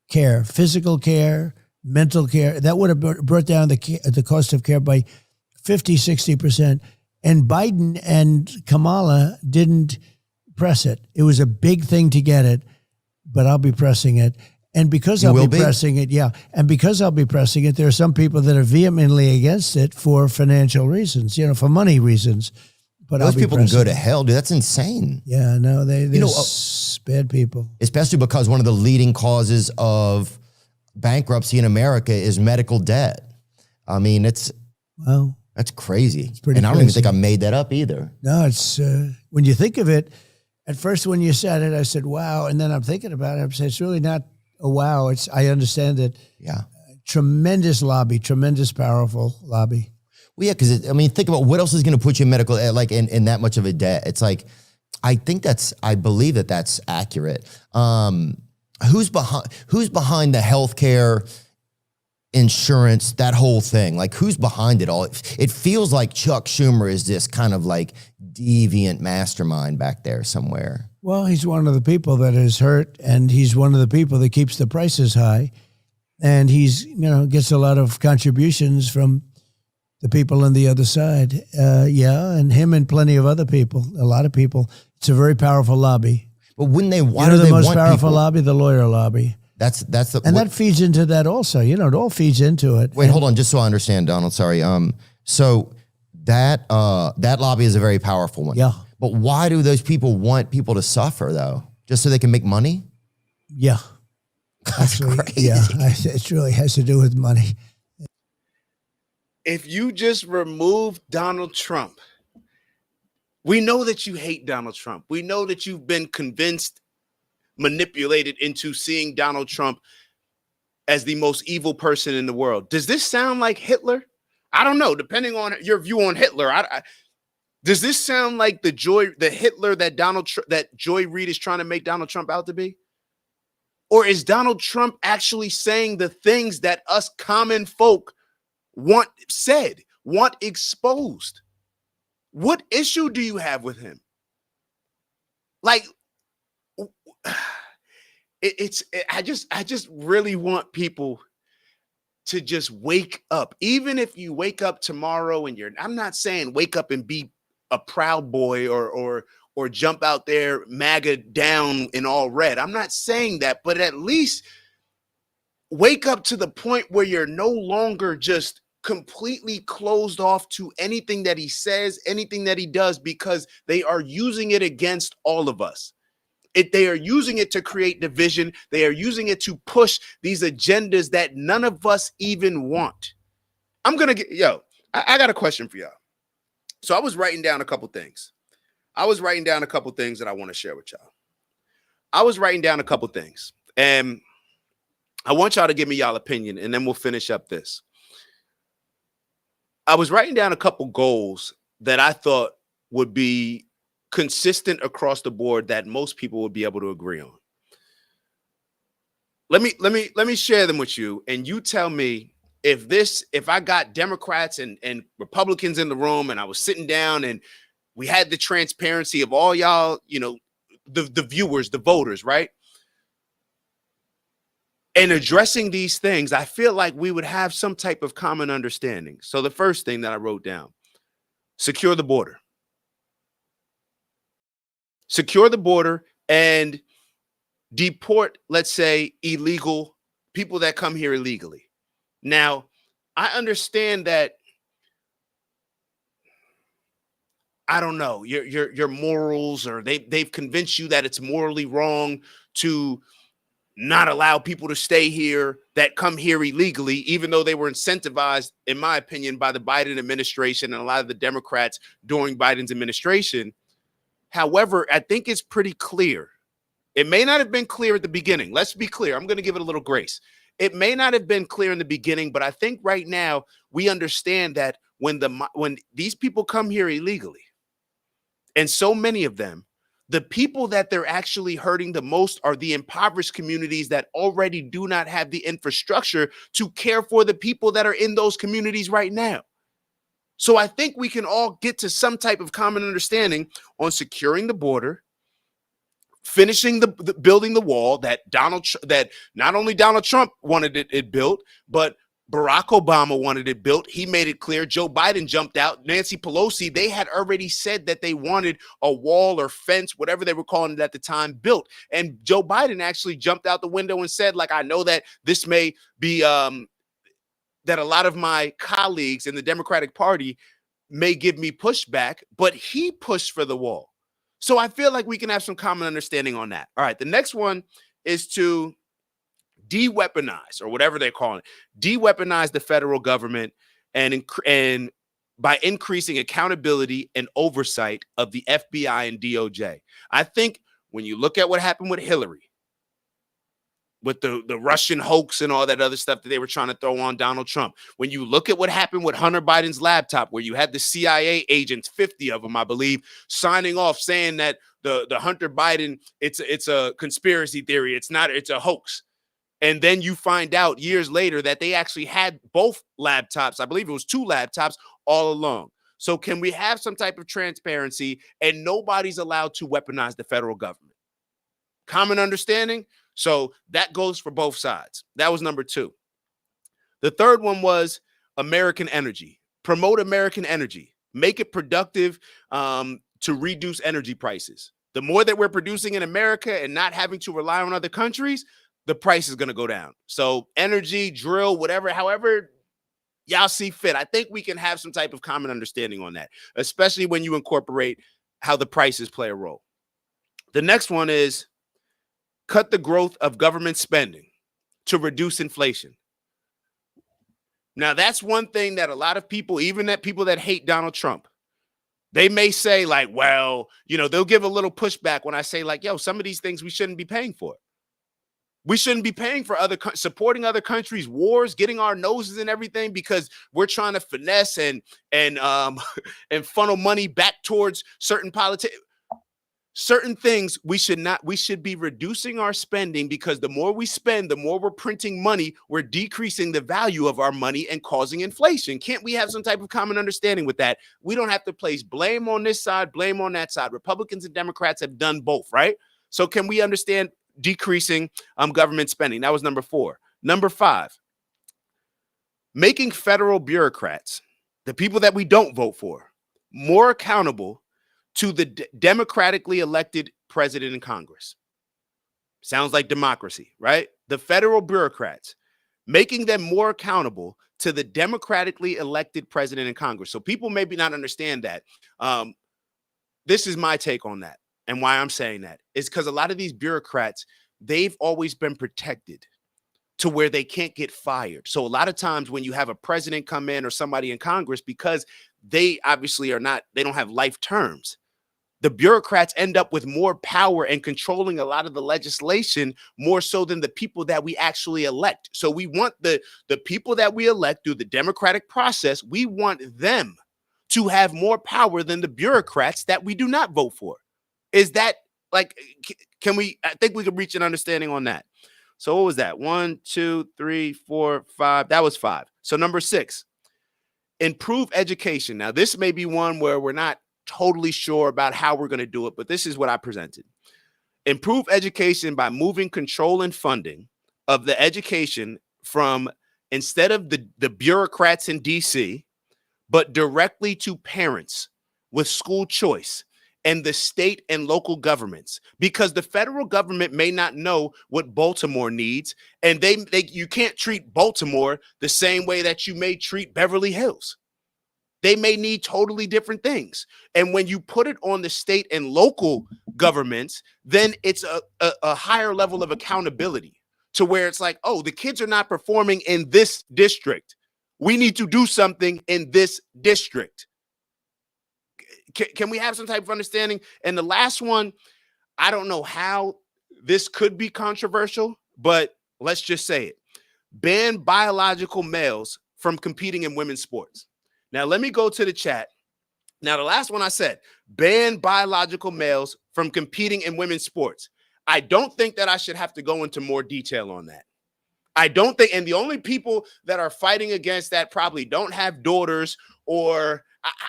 Care, physical care, mental care. That would have brought down the cost of care by 50, 60%. And Biden and Kamala didn't press it. It was a big thing to get it, but I'll be pressing it. And because I'll be pressing it, there are some people that are vehemently against it for financial reasons, for money reasons. But those people can go to hell, dude. That's insane. Yeah, no, they're bad people. Especially because one of the leading causes of bankruptcy in America is medical debt. I mean, that's crazy. It's pretty crazy. I don't even think I made that up either. No, it's when you think of it. At first, when you said it, I said, "Wow," and then I'm thinking about it. I said, "It's really not a wow." I understand it. Yeah, tremendous lobby, tremendous powerful lobby. Well, yeah, because think about what else is going to put you in medical, in that much of a debt. It's like, I believe that's accurate. Who's behind the healthcare insurance, that whole thing. Like, who's behind it all? It feels like Chuck Schumer is this kind of like deviant mastermind back there somewhere. Well, he's one of the people that is hurt, and he's one of the people that keeps the prices high. And he's, gets a lot of contributions from the people on the other side. And him and plenty of other people, a lot of people. It's a very powerful lobby. But wouldn't they? Why do the most want powerful people? lobby? The lawyer lobby. And that feeds into that also. It all feeds into it. Wait, hold on, just so I understand, Donald. Sorry. So that lobby is a very powerful one. Yeah. But why do those people want people to suffer though? Just so they can make money? Yeah. Actually, yeah. It really has to do with money. If you just remove Donald Trump, we know that you hate Donald Trump. We know that you've been convinced, manipulated into seeing Donald Trump as the most evil person in the world. Does this sound like Hitler? I don't know. Depending on your view on Hitler, does this sound like the Hitler that Joy Reid is trying to make Donald Trump out to be? Or is Donald Trump actually saying the things that us common folk want exposed? What issue do you have with him? Like, I just really want people to just wake up. Even if you wake up tomorrow and I'm not saying wake up and be a Proud Boy or jump out there MAGA down in all red. I'm not saying that, but at least wake up to the point where you're no longer just completely closed off to anything that he says, anything that he does, because they are using it against all of us. They are using it to create division. They are using it to push these agendas that none of us even want. I got a question for y'all. So I was writing down a couple things. that I want to share with y'all. I was writing down a couple things, and I want y'all to give me y'all opinion, and then we'll finish up this. I was writing down a couple goals that I thought would be consistent across the board that most people would be able to agree on. Let me share them with you, and you tell me if I got Democrats and Republicans in the room, and I was sitting down and we had the transparency of all y'all, the viewers, the voters, right? And addressing these things, I feel like we would have some type of common understanding. So the first thing that I wrote down, secure the border. Secure the border and deport, let's say, illegal people that come here illegally. Now, I understand that, I don't know, your morals, or they've convinced you that it's morally wrong to not allow people to stay here that come here illegally, even though they were incentivized, in my opinion, by the Biden administration and a lot of the Democrats during Biden's administration. However, I think it's pretty clear. It may not have been clear at the beginning. Let's be clear. I'm going to give it a little grace. It may not have been clear in the beginning, but I think right now we understand that when these people come here illegally, and so many of them, the people that they're actually hurting the most are the impoverished communities that already do not have the infrastructure to care for the people that are in those communities right now. So I think we can all get to some type of common understanding on securing the border, finishing the building the wall that not only Donald Trump wanted it built, but Barack Obama wanted it built. He made it clear. Joe Biden jumped out. Nancy Pelosi, they had already said that they wanted a wall or fence, whatever they were calling it at the time, built. And Joe Biden actually jumped out the window and said, like, I know that this may be that a lot of my colleagues in the Democratic Party may give me pushback, but he pushed for the wall. So I feel like we can have some common understanding on that. All right, the next one is to de-weaponize, or whatever they're calling it, de-weaponize the federal government and by increasing accountability and oversight of the FBI and DOJ. I think when you look at what happened with Hillary, with the Russian hoax and all that other stuff that they were trying to throw on Donald Trump, when you look at what happened with Hunter Biden's laptop, where you had the CIA agents, 50 of them, I believe, signing off saying that the Hunter Biden, it's a conspiracy theory, it's a hoax. And then you find out years later that they actually had both laptops. I believe it was 2 laptops all along. So can we have some type of transparency and nobody's allowed to weaponize the federal government? Common understanding? So that goes for both sides. That was number 2. The third one was American energy. Promote American energy. Make it productive to reduce energy prices. The more that we're producing in America and not having to rely on other countries, the price is going to go down. So energy, drill, whatever, however y'all see fit. I think we can have some type of common understanding on that, especially when you incorporate how the prices play a role. The next one is cut the growth of government spending to reduce inflation. Now, that's one thing that a lot of people, even that people that hate Donald Trump, they may say like, well, you know, they'll give a little pushback when I say like, yo, some of these things we shouldn't be paying for. We shouldn't be paying for supporting other countries' wars, getting our noses and everything because we're trying to finesse and funnel money back towards certain politics. Certain things we should be reducing our spending because the more we spend, the more we're printing money, we're decreasing the value of our money and causing inflation. Can't we have some type of common understanding with that? We don't have to place blame on this side, blame on that side. Republicans and Democrats have done both, right? So can we understand decreasing government spending? That was number 4. Number 5, making federal bureaucrats, the people that we don't vote for, more accountable to the democratically elected president and Congress. Sounds like democracy, right? The federal bureaucrats, making them more accountable to the democratically elected president and Congress. So people maybe not understand that. This is my take on that. And why I'm saying that is because a lot of these bureaucrats, they've always been protected to where they can't get fired. So a lot of times when you have a president come in or somebody in Congress, because they obviously they don't have life terms, the bureaucrats end up with more power and controlling a lot of the legislation more so than the people that we actually elect. So we want the people that we elect through the democratic process, we want them to have more power than the bureaucrats that we do not vote for. Is that like, I think we could reach an understanding on that. So what was that? 1, 2, 3, 4, 5. That was 5. So number 6, improve education. Now, this may be one where we're not totally sure about how we're going to do it, but this is what I presented. Improve education by moving control and funding of the education from, instead of the bureaucrats in DC, but directly to parents with school choice and the state and local governments, because the federal government may not know what Baltimore needs, and you can't treat Baltimore the same way that you may treat Beverly Hills. They may need totally different things. And when you put it on the state and local governments, then it's a higher level of accountability to where it's like, oh, the kids are not performing in this district. We need to do something in this district. Can we have some type of understanding? And the last one, I don't know how this could be controversial, but let's just say it. Ban biological males from competing in women's sports. Now, let me go to the chat. Now, the last one I said, ban biological males from competing in women's sports. I don't think that I should have to go into more detail on that. I don't think, and the only people that are fighting against that probably don't have daughters, or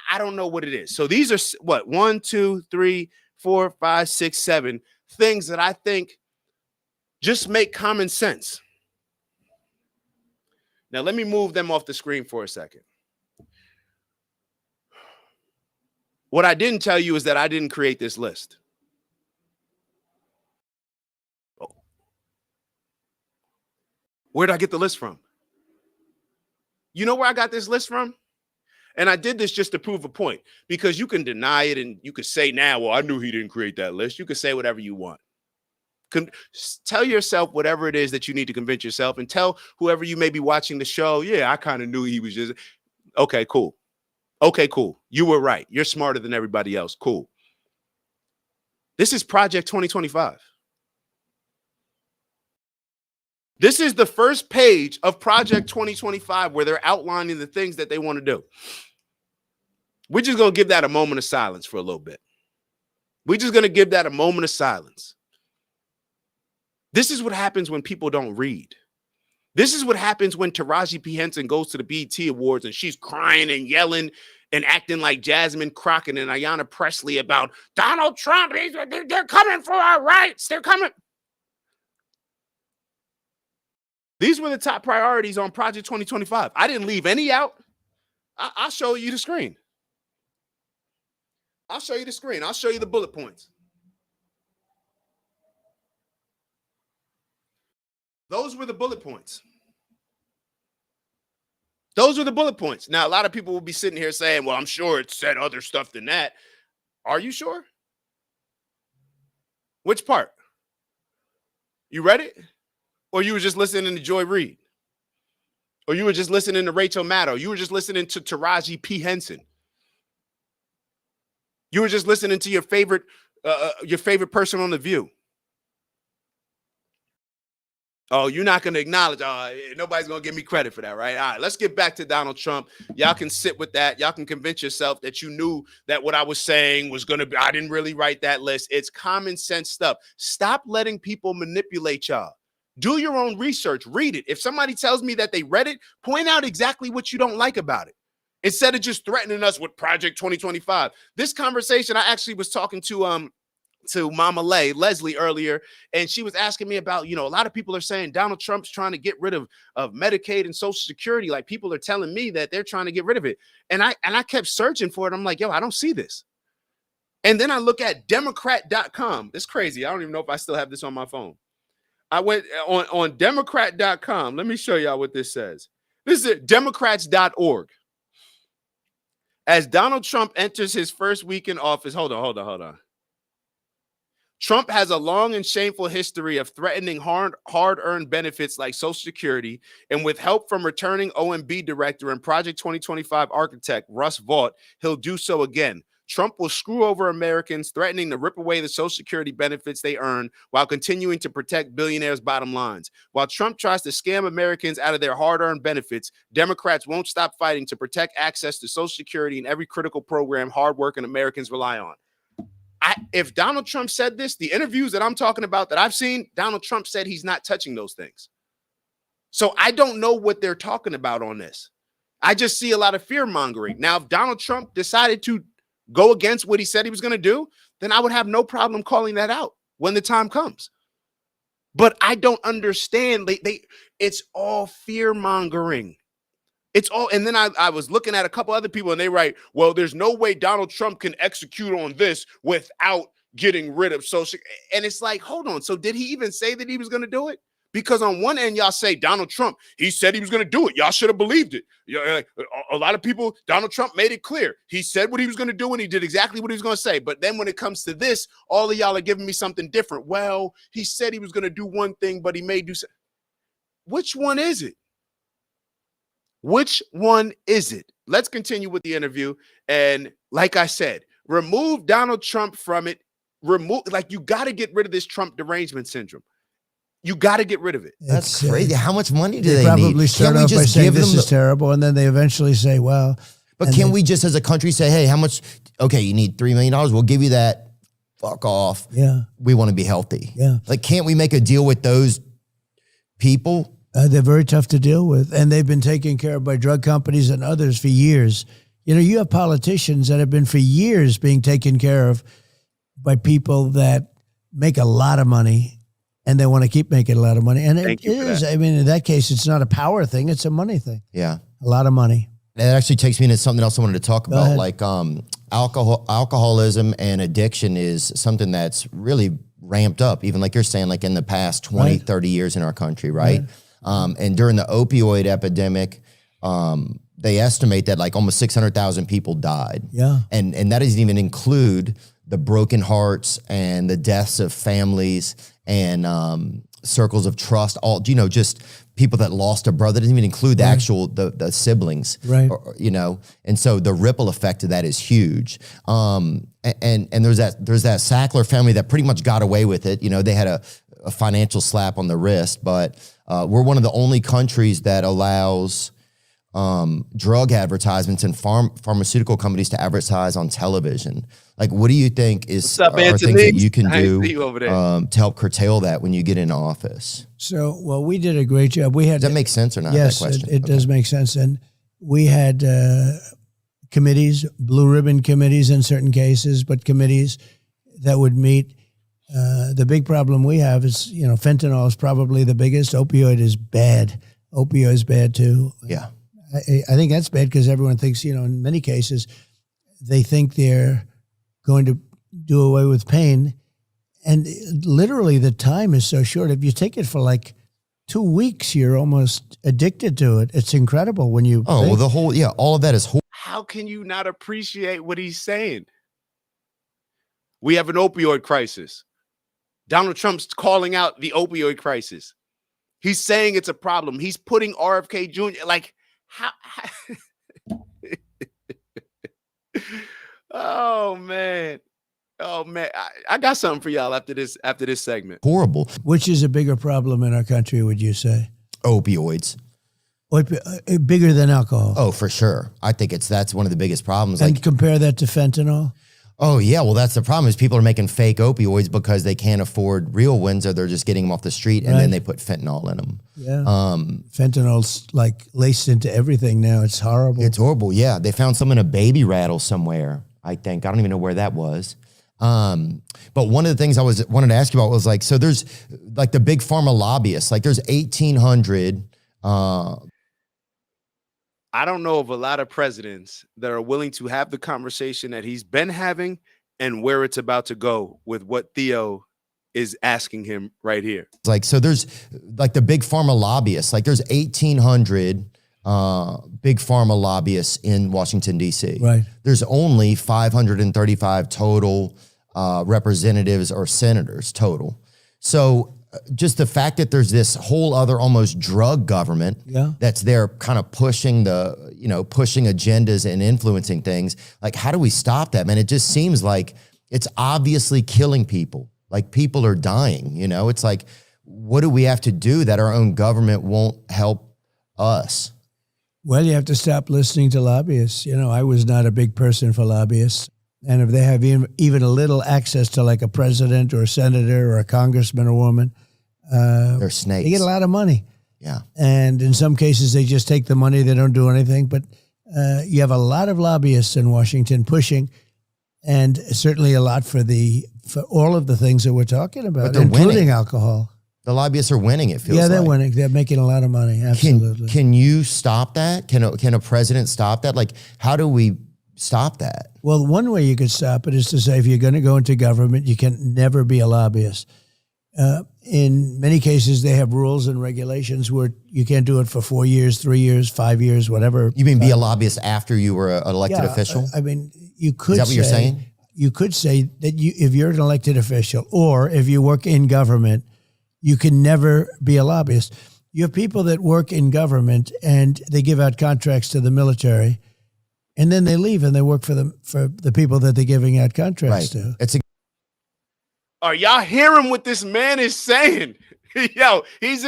I don't know what it is. So these are what, 1, 2, 3, 4, 5, 6, 7 things that I think just make common sense. Now, let me move them off the screen for a second. What I didn't tell you is that I didn't create this list. Where did I get the list from? You know where I got this list from? And I did this just to prove a point, because you can deny it and you could say now, well, I knew he didn't create that list. You could say whatever you want. Tell yourself whatever it is that you need to convince yourself, and tell whoever you may be watching the show, yeah, I kind of knew he was just, okay, cool. Okay, cool. You were right. You're smarter than everybody else. Cool. This is Project 2025. This is the first page of Project 2025 where they're outlining the things that they want to do. We're just going to give that a moment of silence for a little bit. We're just going to give that a moment of silence. This is what happens when people don't read. This is what happens when Taraji P. Henson goes to the BET Awards and she's crying and yelling and acting like Jasmine Crockett and Ayanna Pressley about Donald Trump. They're coming for our rights. They're coming. These were the top priorities on Project 2025. I didn't leave any out. I'll show you the screen. I'll show you the screen. I'll show you the bullet points. Those were the bullet points. Those were the bullet points. Now, a lot of people will be sitting here saying, well, I'm sure it said other stuff than that. Are you sure? Which part? You read it? Or you were just listening to Joy Reid? Or you were just listening to Rachel Maddow? You were just listening to Taraji P. Henson? You were just listening to your favorite person on The View? Oh, you're not going to acknowledge. Nobody's going to give me credit for that, right? All right, let's get back to Donald Trump. Y'all can sit with that. Y'all can convince yourself that you knew that what I was saying was going to be, I didn't really write that list. It's common sense stuff. Stop letting people manipulate y'all. Do your own research. Read it. If somebody tells me that they read it, point out exactly what you don't like about it, instead of just threatening us with Project 2025. This conversation, I actually was talking to Mama Leslie earlier, and she was asking me about, a lot of people are saying Donald Trump's trying to get rid of Medicaid and Social Security. Like, people are telling me that they're trying to get rid of it. And I kept searching for it. I'm like, yo, I don't see this. And then I look at Democrat.com. It's crazy. I don't even know if I still have this on my phone. I went on Democrat.com. Let me show y'all what this says. This is Democrats.org. As Donald Trump enters his first week in office, hold on. Trump has a long and shameful history of threatening hard-earned benefits like Social Security, and with help from returning OMB director and Project 2025 architect Russ Vought, he'll do so again. Trump will screw over Americans, threatening to rip away the Social Security benefits they earn while continuing to protect billionaires' bottom lines. While Trump tries to scam Americans out of their hard-earned benefits, Democrats won't stop fighting to protect access to Social Security and every critical program hardworking Americans rely on. If Donald Trump said this, the interviews that I'm talking about that I've seen, Donald Trump said he's not touching those things. So I don't know what they're talking about on this. I just see a lot of fear mongering. Now, if Donald Trump decided to go against what he said he was going to do, then I would have no problem calling that out when the time comes. But I don't understand. It's all fear mongering. It's all, and then I was looking at a couple other people and they write, well, there's no way Donald Trump can execute on this without getting rid of social. And it's like, hold on. So did he even say that he was going to do it? Because on one end, y'all say Donald Trump, he said he was going to do it. Y'all should have believed it. A lot of people, Donald Trump made it clear. He said what he was going to do and he did exactly what he was going to say. But then when it comes to this, all of y'all are giving me something different. Well, he said he was going to do one thing, but he may do something. Which one is it? Which one is it? Let's continue with the interview. And like I said, remove Donald Trump from it. You got to get rid of this Trump derangement syndrome. You got to get rid of it. That's crazy. How much money do they probably need? start off by saying this is terrible, and then they eventually say, well. But can we just as a country say, hey, how much? Okay, you need $3 million. We'll give you that. Fuck off. Yeah. We want to be healthy. Yeah. Like, can't we make a deal with those people? They're very tough to deal with, and they've been taken care of by drug companies and others for years. You have politicians that have been for years being taken care of by people that make a lot of money, and they want to keep making a lot of money. And it is, I mean, in that case, it's not a power thing, it's a money thing. Yeah. A lot of money. That actually takes me into something else I wanted to talk about. ahead. Like alcoholism and addiction is something that's really ramped up, even like you're saying, like in the past 20, 30 years in our country, right? And during the opioid epidemic, they estimate that like almost 600,000 people died. Yeah. And that doesn't even include the broken hearts and the deaths of families and circles of trust, all, just people that lost a brother. It doesn't even include the actual, the siblings, right? And so the ripple effect of that is huge. And there's that Sackler family that pretty much got away with it. They had a financial slap on the wrist, but we're one of the only countries that allows drug advertisements and pharmaceutical companies to advertise on television. Like, what do you think are things that you can do to help curtail that when you get into office? So, well, we did a great job. We had Does that make sense or not? Yes, that question? it does make sense. And we had committees, blue ribbon committees in certain cases, but committees that would meet. The big problem we have is, fentanyl is probably the biggest. Opioid is bad. Opioid is bad too. Yeah. I think that's bad because everyone thinks, in many cases, they think they're going to do away with pain. And literally the time is so short. If you take it for like 2 weeks, you're almost addicted to it. It's incredible when you. Oh, well, all of that is. How can you not appreciate what he's saying? We have an opioid crisis. Donald Trump's calling out the opioid crisis. He's saying it's a problem. He's putting RFK Jr. like, how Oh man. I got something for y'all after this segment. Horrible. Which is a bigger problem in our country, would you say? Opioids. Bigger than alcohol. Oh, for sure. I think that's one of the biggest problems. And compare that to fentanyl. Oh yeah, well that's the problem is people are making fake opioids because they can't afford real ones, or they're just getting them off the street and then they put fentanyl in them. Yeah. Fentanyl's like laced into everything now. It's horrible. It's horrible. Yeah, they found some in a baby rattle somewhere. I think I don't even know where that was. But one of the things I wanted to ask you about was like, so there's like the big pharma lobbyists. Like there's 1,800. I don't know of a lot of presidents that are willing to have the conversation that he's been having and where it's about to go with what Theo is asking him right here. Like, so there's like the big pharma lobbyists, like there's 1,800 big pharma lobbyists in Washington, D.C. Right. There's only 535 total representatives or senators total. So just the fact that there's this whole other almost drug government that's there kind of pushing pushing agendas and influencing things. Like, how do we stop that, man? It just seems like it's obviously killing people. Like people are dying, it's like, what do we have to do that our own government won't help us? Well, you have to stop listening to lobbyists. I was not a big person for lobbyists. And if they have even a little access to like a president or a senator or a congressman or woman, they're snakes. They get a lot of money. Yeah. And in some cases, they just take the money. They don't do anything. But you have a lot of lobbyists in Washington pushing, and certainly a lot for all of the things that we're talking about, including winning. Alcohol. The lobbyists are winning, it feels like. Yeah, they're winning. They're making a lot of money. Absolutely. Can you stop that? Can a president stop that? Like, how do we stop that? Well, one way you could stop it is to say, if you're going to go into government, you can never be a lobbyist. In many cases, they have rules and regulations where you can't do it for 4 years, 3 years, 5 years, whatever. You mean be a lobbyist after you were an elected official? I mean, you could. Is that what you're saying? You could say that if you're an elected official or if you work in government, you can never be a lobbyist. You have people that work in government and they give out contracts to the military, and then they leave and they work for the people that they're giving out contracts to. Are y'all hearing what this man is saying? Yo, he's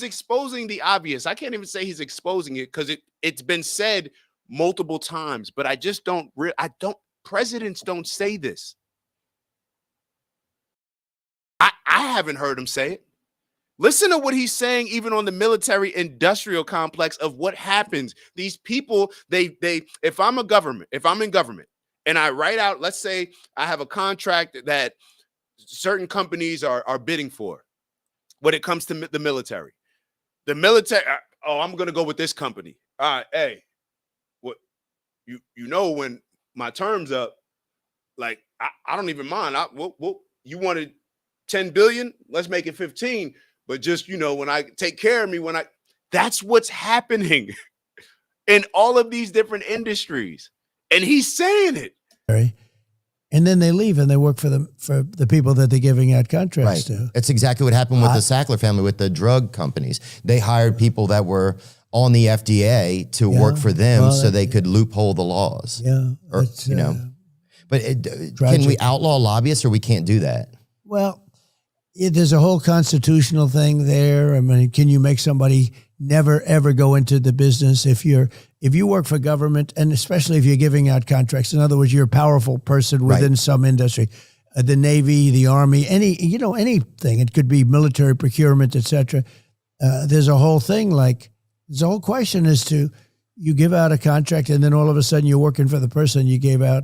exposing the obvious. I can't even say he's exposing it because it's been said multiple times, but I just don't. Presidents don't say this. I haven't heard him say it. Listen to what he's saying, even on the military industrial complex of what happens. These people, if I'm in government, and I write out, let's say I have a contract that certain companies are bidding for when it comes to the military. The military, I'm going to go with this company. All right, hey, what when my term's up, like I don't even mind. You wanted 10 billion, let's make it 15. But just, when I take care of me, that's what's happening in all of these different industries. And he's saying it. And then they leave and they work for the people that they're giving out contracts to. It's exactly what happened with the Sackler family, with the drug companies. They hired people that were on the FDA to work for them so they could loophole the laws. Yeah. But can we outlaw lobbyists, or we can't do that? Well, there's a whole constitutional thing there. I mean, can you make somebody never ever go into the business if you work for government, and especially if you're giving out contracts. In other words, you're a powerful person within some industry, the Navy, the Army, anything. It could be military procurement, etc. There's a whole thing there's a whole question as to you give out a contract and then all of a sudden you're working for the person you gave out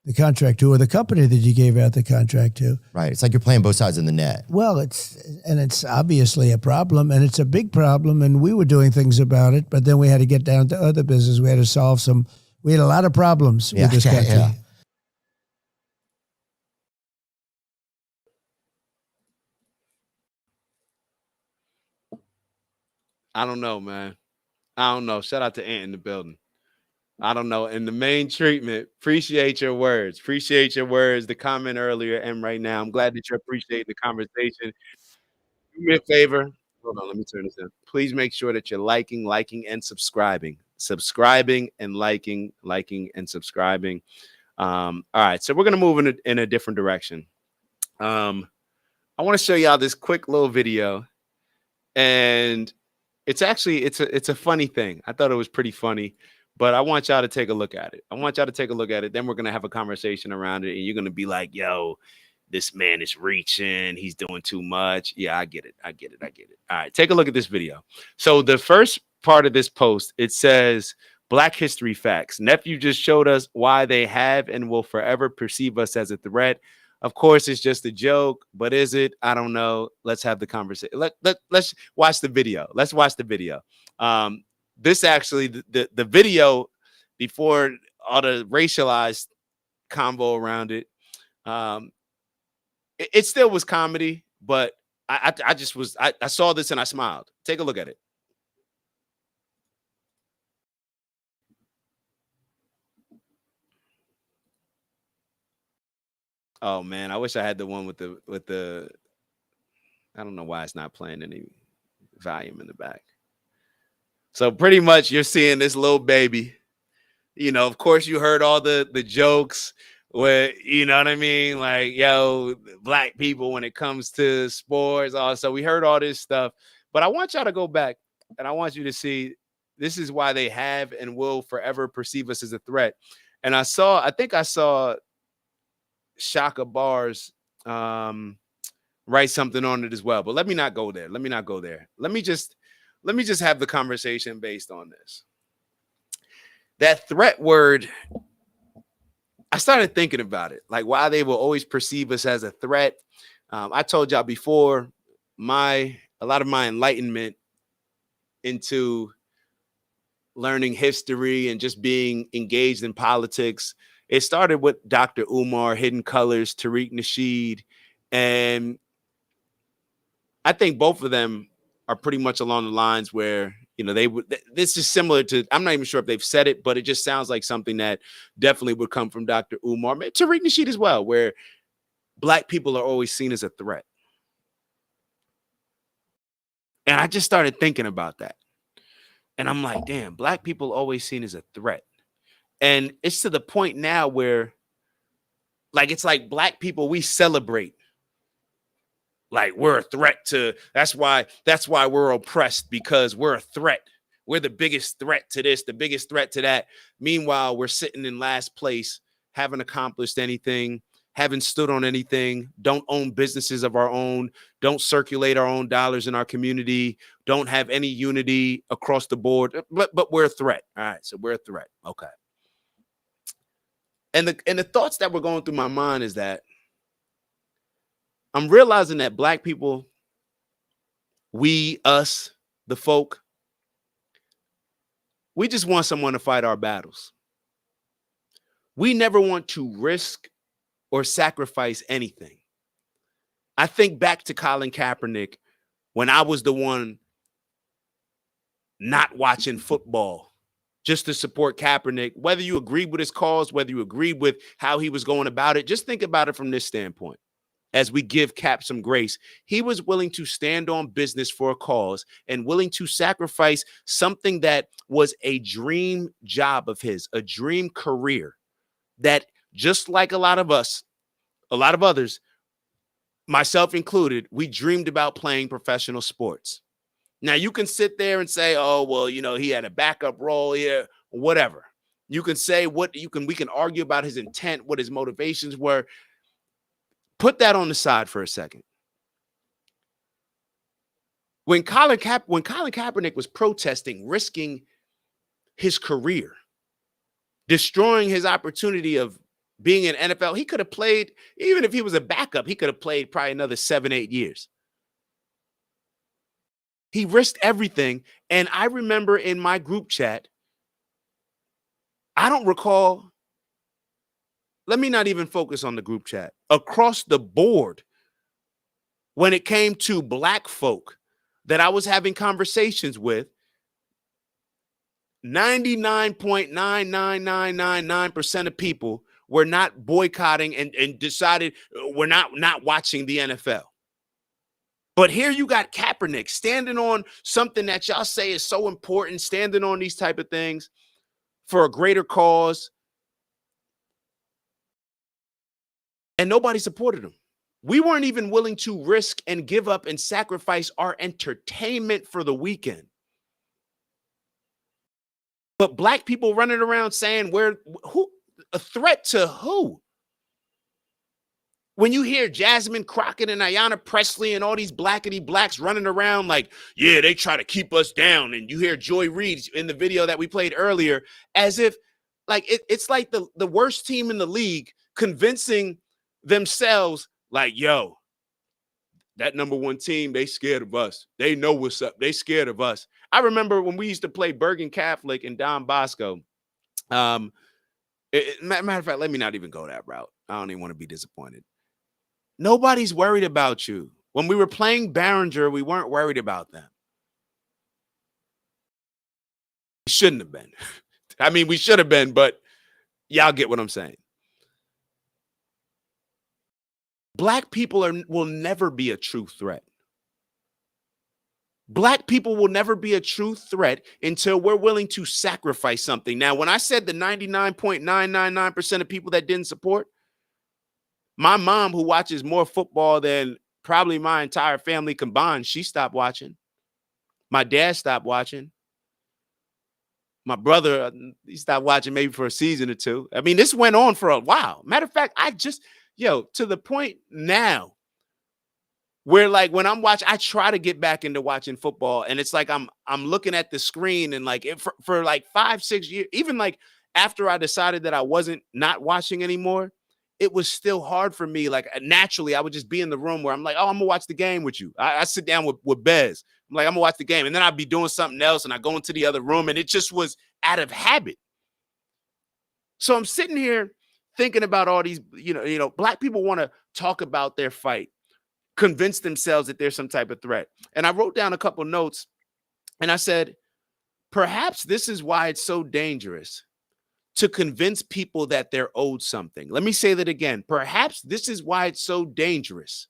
the contract to, or the company that you gave out the contract to. Right. It's like you're playing both sides of the net. Well, it's obviously a problem, and it's a big problem, and we were doing things about it, but then we had to get down to other business. We had to solve we had a lot of problems with this country. Yeah. I don't know, man. I don't know. Shout out to Ant in the building. I don't know. In the main treatment, appreciate your words. Appreciate your words. The comment earlier and right now. I'm glad that you're appreciating the conversation. Do me a favor. Hold on. Let me turn this in. Please make sure that you're liking, and subscribing. Subscribing and liking, and subscribing. All right. So we're going to move in a different direction. I want to show y'all this quick little video. And it's actually, it's a funny thing. I thought it was pretty funny. But I want y'all to take a look at it. Then we're going to have a conversation around it. And you're going to be like, yo, this man is reaching. He's doing too much. Yeah, I get it. All right, take a look at this video. So the first part of this post, it says, Black History Facts. Nephew just showed us why they have and will forever perceive us as a threat. Of course, it's just a joke, but is it? I don't know. Let's have the conversation. Let's watch the video. This actually, the video before all the racialized convo around it, it still was comedy, but I saw this and I smiled. Take a look at it. Oh man, I wish I had the one with the I don't know why it's not playing any volume in the back. So pretty much you're seeing this little baby, of course you heard all the jokes where, you know what I mean? Like, yo, Black people when it comes to sports. Also, we heard all this stuff, but I want y'all to go back and I want you to see, this is why they have and will forever perceive us as a threat. And I think I saw Shaka Bars write something on it as well, but let me not go there. Let me just have the conversation based on this. That threat word, I started thinking about it, like why they will always perceive us as a threat. I told y'all before, a lot of my enlightenment into learning history and just being engaged in politics, it started with Dr. Umar, Hidden Colors, Tariq Nasheed, and I think both of them are pretty much along the lines where, this is similar to, I'm not even sure if they've said it, but it just sounds like something that definitely would come from Dr. Umar, Tariq Nasheed as well, where Black people are always seen as a threat. And I just started thinking about that. And I'm like, damn, Black people always seen as a threat. And it's to the point now where, like, it's like Black people, we celebrate. Like we're a threat to, that's why we're oppressed, because we're a threat. We're the biggest threat to this, the biggest threat to that. Meanwhile, we're sitting in last place, haven't accomplished anything, haven't stood on anything, don't own businesses of our own, don't circulate our own dollars in our community, don't have any unity across the board, but we're a threat. All right, so we're a threat. Okay. And the thoughts that were going through my mind is that I'm realizing that Black people, we, us, the folk, we just want someone to fight our battles. We never want to risk or sacrifice anything. I think back to Colin Kaepernick when I was the one not watching football just to support Kaepernick, whether you agreed with his cause, whether you agreed with how he was going about it. Just think about it from this standpoint. As we give Cap some grace, he was willing to stand on business for a cause and willing to sacrifice something that was a dream job of his, a dream career that, just like a lot of us, a lot of others, myself included, we dreamed about playing professional sports. Now, you can sit there and say, oh, well, you know, he had a backup role here, whatever. You can say we can argue about his intent, what his motivations were. Put that on the side for a second. When Colin Kaepernick was protesting, risking his career, destroying his opportunity of being in NFL, he could have played, even if he was a backup, he could have played probably another 7-8 years. He risked everything. And I remember in my group chat, I don't recall, let me not even focus on the group chat. Across the board, when it came to black folk that I was having conversations with, 99.99999% of people were not boycotting and decided we're not watching the NFL. But here you got Kaepernick standing on something that y'all say is so important, standing on these type of things for a greater cause. And nobody supported him. We weren't even willing to risk and give up and sacrifice our entertainment for the weekend. But black people running around saying who a threat to who? When you hear Jasmine Crockett and Ayanna Pressley and all these blackity blacks running around like, yeah, they try to keep us down. And you hear Joy Reid in the video that we played earlier, as if like it's like the worst team in the league convincing themselves like, yo, that number one team, they scared of us. They know what's up. They scared of us. I remember when we used to play Bergen Catholic and Don Bosco. Matter of fact, let me not even go that route. I don't even want to be disappointed. Nobody's worried about you. When we were playing Barringer, we weren't worried about them. We shouldn't have been. I mean, we should have been, but y'all get what I'm saying. Black people will never be a true threat. Black people will never be a true threat until we're willing to sacrifice something. Now, when I said the 99.999% of people that didn't support, my mom, who watches more football than probably my entire family combined, she stopped watching. My dad stopped watching. My brother, he stopped watching maybe for a season or two. I mean, this went on for a while. Matter of fact, to the point now where like when I'm watching, I try to get back into watching football, and it's like I'm looking at the screen and like for like 5-6 years, even like after I decided that I wasn't not watching anymore, it was still hard for me. Like naturally, I would just be in the room where I'm like, oh, I'm gonna watch the game with you. I sit down with Bez. I'm like, I'm gonna watch the game, and then I'd be doing something else, and I go into the other room, and it just was out of habit. So I'm sitting here thinking about all these, black people want to talk about their fight, convince themselves that there's some type of threat. And I wrote down a couple notes, and I said, perhaps this is why it's so dangerous to convince people that they're owed something. Let me say that again. Perhaps this is why it's so dangerous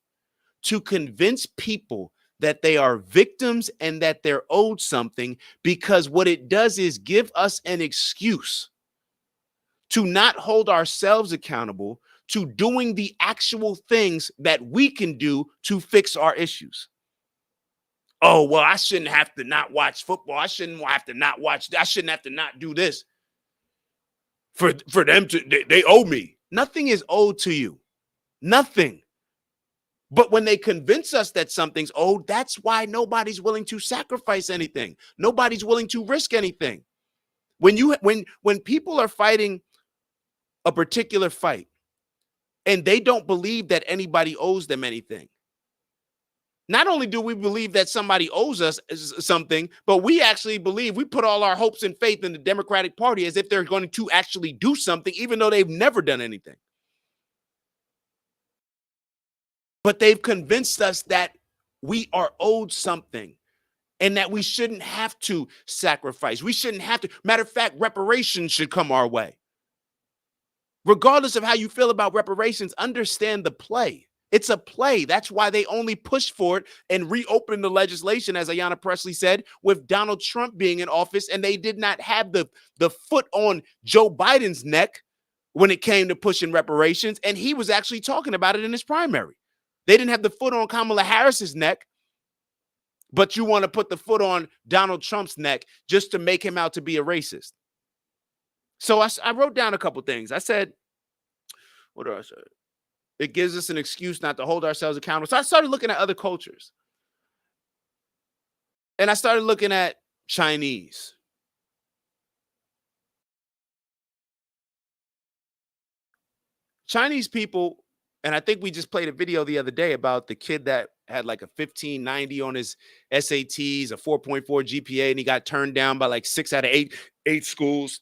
to convince people that they are victims and that they're owed something, because what it does is give us an excuse to not hold ourselves accountable to doing the actual things that we can do to fix our issues. Oh, well, I shouldn't have to not watch football. I shouldn't have to not do this. For them they owe me. Nothing is owed to you. Nothing. But when they convince us that something's owed, that's why nobody's willing to sacrifice anything. Nobody's willing to risk anything. When people are fighting a particular fight and they don't believe that anybody owes them anything, not only do we believe that somebody owes us something, but we actually believe, we put all our hopes and faith in the Democratic Party as if they're going to actually do something, even though they've never done anything. But they've convinced us that we are owed something and that we shouldn't have to sacrifice. We shouldn't have to. Matter of fact, reparations should come our way. Regardless of how you feel about reparations, understand the play. It's a play. That's why they only pushed for it and reopened the legislation, as Ayanna Pressley said, with Donald Trump being in office, and they did not have the foot on Joe Biden's neck when it came to pushing reparations, and he was actually talking about it in his primary. They didn't have the foot on Kamala Harris's neck but you want to put the foot on Donald Trump's neck just to make him out to be a racist. So I wrote down a couple things. I said, what do I say? It gives us an excuse not to hold ourselves accountable. So I started looking at other cultures. And I started looking at Chinese. Chinese people, and I think we just played a video the other day about the kid that had like a 1590 on his SATs, a 4.4 GPA, and he got turned down by like 6 out of 8 schools,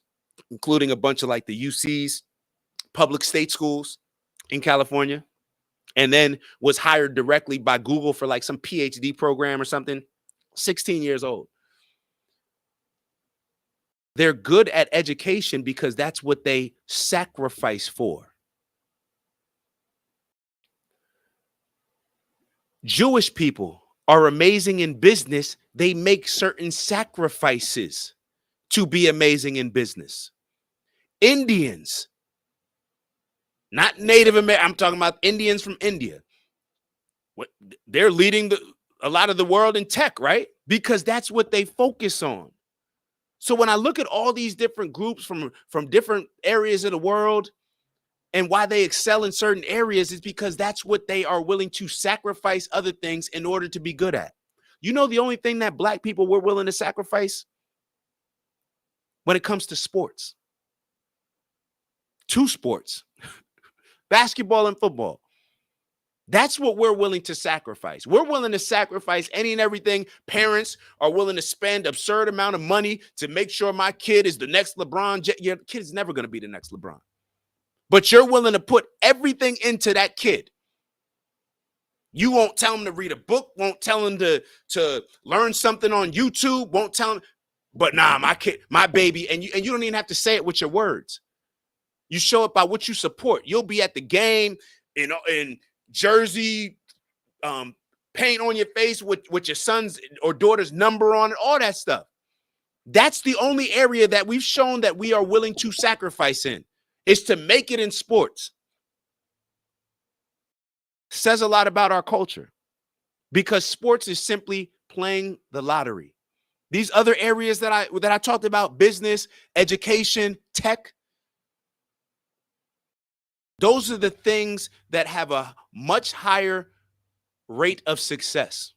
including a bunch of like the UCs, public state schools in California, and then was hired directly by Google for like some PhD program or something, 16 years old. They're good at education because that's what they sacrifice for. Jewish people are amazing in business. They make certain sacrifices to be amazing in business. Indians, not Native American, I'm talking about Indians from India. They're leading a lot of the world in tech, right? Because that's what they focus on. So when I look at all these different groups from different areas of the world, and why they excel in certain areas is because that's what they are willing to sacrifice other things in order to be good at. You know, the only thing that Black people were willing to sacrifice when it comes to sports, 2 sports, basketball and football. That's what we're willing to sacrifice. We're willing to sacrifice any and everything. Parents are willing to spend absurd amount of money to make sure my kid is the next LeBron. Your kid is never going to be the next LeBron. But you're willing to put everything into that kid. You won't tell him to read a book, won't tell him to learn something on YouTube, won't tell him, but nah, my kid, my baby, and you don't even have to say it with your words. You show it by what you support. You'll be at the game in jersey, paint on your face with your son's or daughter's number on it, all that stuff. That's the only area that we've shown that we are willing to sacrifice in. Is to make it in sports. Says a lot about our culture because sports is simply playing the lottery. These other areas that I talked about, business, education, tech, those are the things that have a much higher rate of success.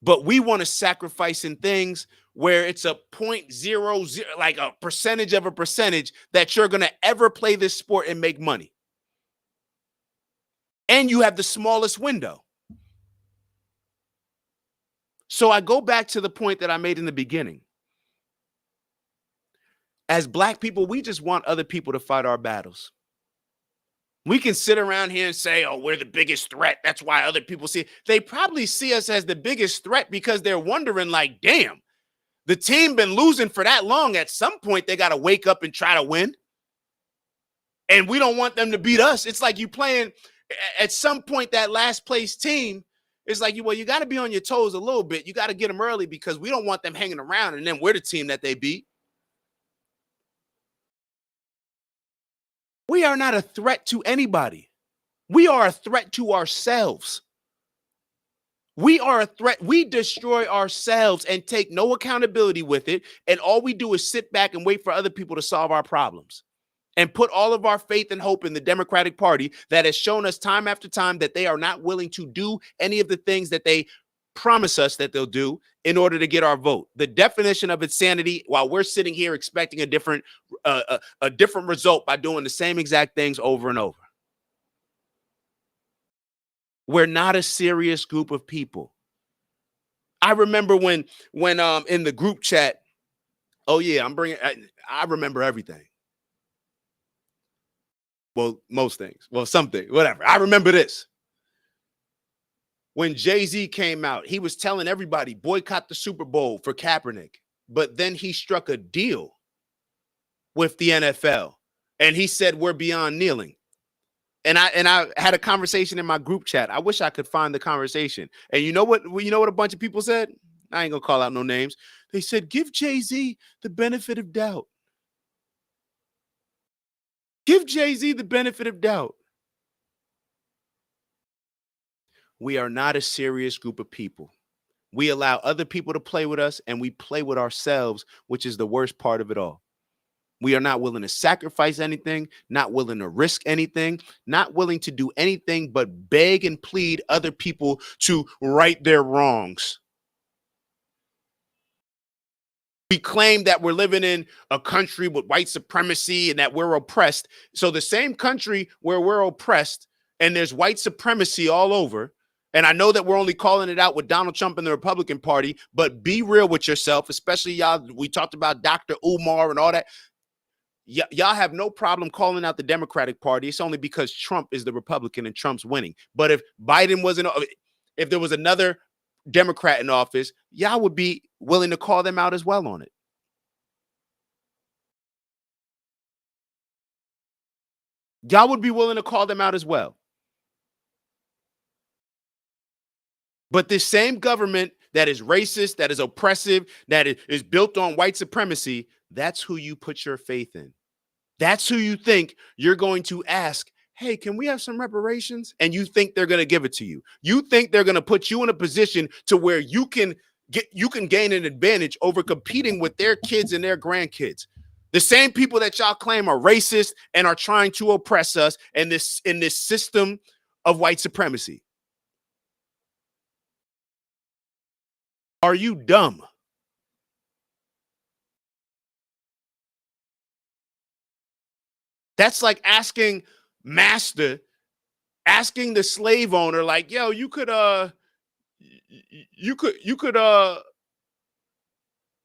But we want to sacrifice in things where it's a 0.00, like a percentage of a percentage that you're going to ever play this sport and make money. And you have the smallest window. So I go back to the point that I made in the beginning. As Black people, we just want other people to fight our battles. We can sit around here and say, oh, we're the biggest threat. That's why other people see it. They probably see us as the biggest threat because they're wondering like, damn, the team been losing for that long. At some point, they got to wake up and try to win. And we don't want them to beat us. It's like you playing at some point, that last place team is like, you got to be on your toes a little bit. You got to get them early because we don't want them hanging around. And then we're the team that they beat. We are not a threat to anybody. We are a threat to ourselves. We are a threat. We destroy ourselves and take no accountability with it. And all we do is sit back and wait for other people to solve our problems and put all of our faith and hope in the Democratic Party that has shown us time after time that they are not willing to do any of the things that they promise us that they'll do in order to get our vote. The definition of insanity, while we're sitting here expecting a different result by doing the same exact things over and over. We're not a serious group of people. I remember when in the group chat, oh yeah, I remember everything. Well, most things. Well, something, whatever. I remember this. When Jay-Z came out, he was telling everybody, boycott the Super Bowl for Kaepernick. But then he struck a deal with the NFL. And he said, we're beyond kneeling. And I had a conversation in my group chat. I wish I could find the conversation. And you know what a bunch of people said? I ain't gonna call out no names. They said, give Jay-Z the benefit of doubt. Give Jay-Z the benefit of doubt. We are not a serious group of people. We allow other people to play with us, and we play with ourselves, which is the worst part of it all. We are not willing to sacrifice anything, not willing to risk anything, not willing to do anything but beg and plead other people to right their wrongs. We claim that we're living in a country with white supremacy and that we're oppressed. So the same country where we're oppressed and there's white supremacy all over, and I know that we're only calling it out with Donald Trump and the Republican Party, but be real with yourself, especially y'all. We talked about Dr. Umar and all that. Y'all have no problem calling out the Democratic Party. It's only because Trump is the Republican and Trump's winning. But if Biden wasn't, if there was another Democrat in office, y'all would be willing to call them out as well on it. Y'all would be willing to call them out as well. But this same government that is racist, that is oppressive, that is built on white supremacy, that's who you put your faith in. That's who you think you're going to ask, hey, can we have some reparations? And you think they're going to give it to you. You think they're going to put you in a position to where you can gain an advantage over competing with their kids and their grandkids. The same people that y'all claim are racist and are trying to oppress us in this system of white supremacy. Are you dumb? That's like asking the slave owner, like, yo, you could let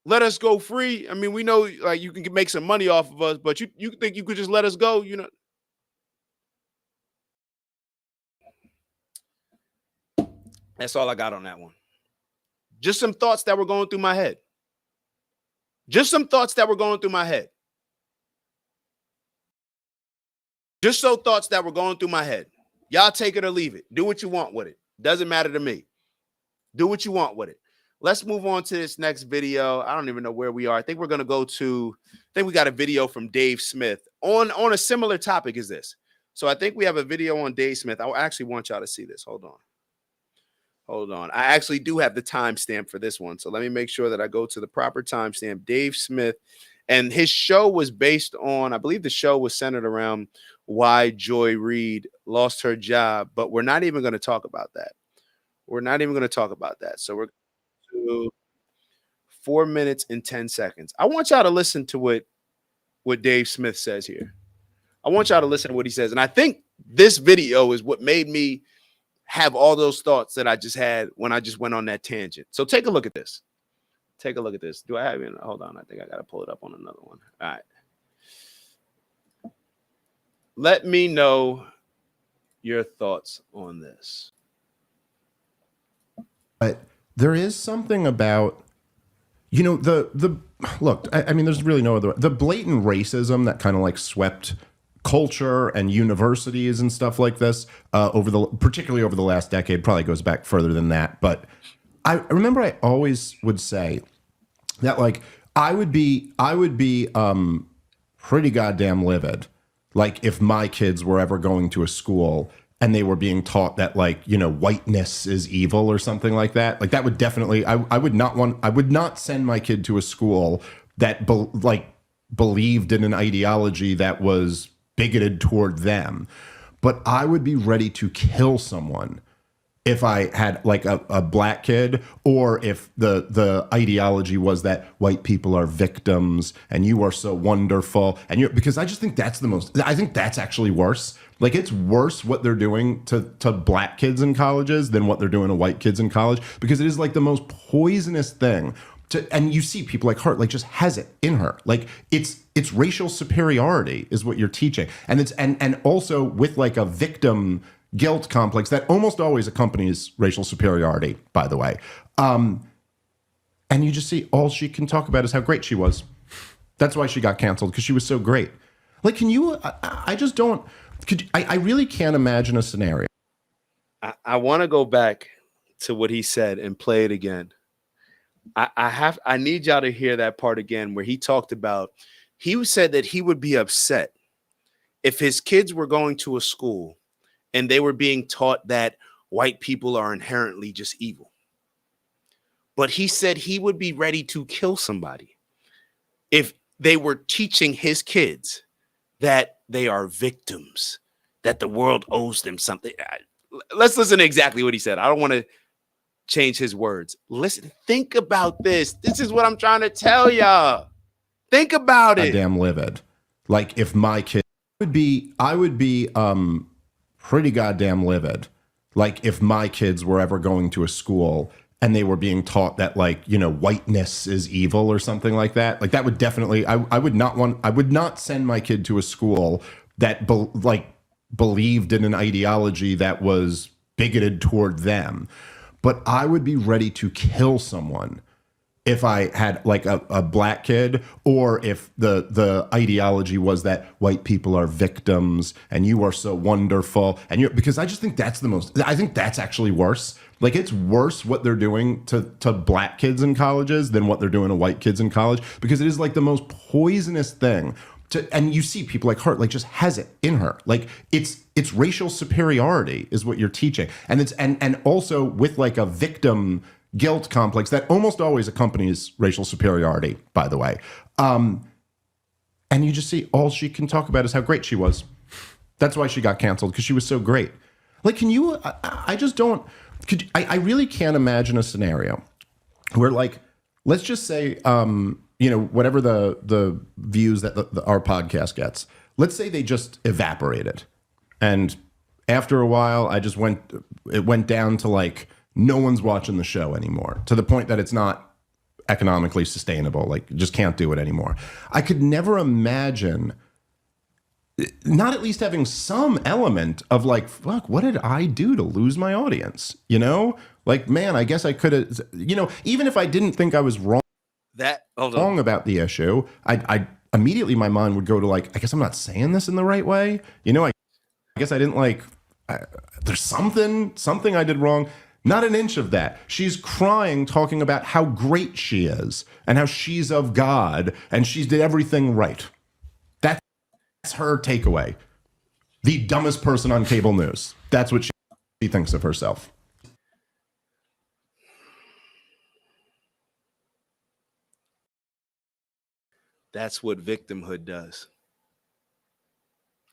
us go free. I mean, we know like you can make some money off of us, but you think you could just let us go, you know? That's all I got on that one. Just some thoughts that were going through my head. Just some thoughts that were going through my head. Just so thoughts that were going through my head. Y'all take it or leave it. Do what you want with it. Doesn't matter to me. Do what you want with it. Let's move on to this next video. I don't even know where we are. I think we're going to go to, I think we got a video from Dave Smith on a similar topic as this. So I think we have a video on Dave Smith. I actually want y'all to see this. Hold on. Hold on. I actually do have the timestamp for this one. So let me make sure that I go to the proper timestamp. Dave Smith. And his show was based on, I believe the show was centered around why Joy Reid lost her job. But we're not even going to talk about that. We're not even going to talk about that. So we're going to 4 minutes and 10 seconds. I want y'all to listen to what Dave Smith says here. I want y'all to listen to what he says. And I think this video is what made me have all those thoughts that I just had when I just went on that tangent. So take a look at this. Take a look at this. Do I have it? Hold on. I think I got to pull it up on another one. All right. Let me know your thoughts on this. But there is something about, you know, the look, I mean, there's really no other, the blatant racism that kind of like swept culture and universities and stuff like this particularly over the last decade, probably goes back further than that. But I remember I always would say that like I would be pretty goddamn livid, like if my kids were ever going to a school and they were being taught that like, you know, whiteness is evil or something like that. Like that would definitely, I would not send my kid to a school that believed in an ideology that was bigoted toward them. But I would be ready to kill someone if I had like a black kid, or if the ideology was that white people are victims and you are so wonderful, and because I just think that's I think that's actually worse. Like it's worse what they're doing to black kids in colleges than what they're doing to white kids in college, because it is like the most poisonous thing. And you see people like her, like just has it in her. Like it's racial superiority is what you're teaching. And it's and also with like a victim guilt complex that almost always accompanies racial superiority, by the way. And you just see all she can talk about is how great she was. That's why she got canceled, because she was so great. Like, can you, I just don't, I really can't imagine a scenario. I want to go back to what he said and play it again. I need y'all to hear that part again, where he talked about, he said that he would be upset if his kids were going to a school and they were being taught that white people are inherently just evil. But he said he would be ready to kill somebody if they were teaching his kids that they are victims, that the world owes them something. Let's listen to exactly what he said. I don't want to change his words. Listen, think about this. This is what I'm trying to tell y'all. Think about it. Damn livid. Like if my kid I would be pretty goddamn livid. Like if my kids were ever going to a school and they were being taught that, like, you know, whiteness is evil or something like that. Like that would definitely, I would not send my kid to a school that believed in an ideology that was bigoted toward them. But I would be ready to kill someone if I had like a black kid, or if the ideology was that white people are victims and you are so wonderful, and because I just think I think that's actually worse. Like it's worse what they're doing to black kids in colleges than what they're doing to white kids in college, because it is like the most poisonous thing. And you see people like her, like just has it in her. Like it's racial superiority is what you're teaching. And it's and also with like a victim guilt complex that almost always accompanies racial superiority, by the way. And you just see all she can talk about is how great she was. That's why she got canceled, because she was so great. Like, can you, I just don't, I really can't imagine a scenario where, like, let's just say, you know, whatever the views that our podcast gets, let's say they just evaporated. And after a while, it went down to like, no one's watching the show anymore, to the point that it's not economically sustainable. Like, you just can't do it anymore. I could never imagine not at least having some element of like, fuck, what did I do to lose my audience? You know, like, man, I guess I could have, you know, even if I didn't think I was wrong about the issue, I immediately my mind would go to like, I guess I'm not saying this in the right way. You know, I guess I didn't there's something I did wrong. Not an inch of that. She's crying, talking about how great she is and how she's of God and she's did everything right. That's her takeaway. The dumbest person on cable news. That's what she thinks of herself. That's what victimhood does.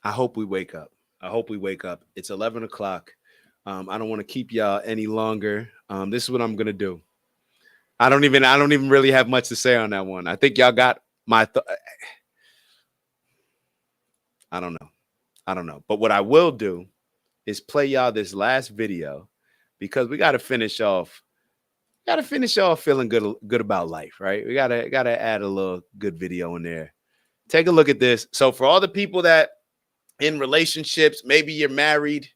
I hope we wake up. It's 11 o'clock. I don't want to keep y'all any longer. This is what I'm gonna do. I don't even really have much to say on that one. I think y'all got my I don't know. But what I will do is play y'all this last video, because we gotta finish off feeling good about life, right? We gotta add a little good video in there. Take a look at this. So for all the people that in relationships, maybe you're married,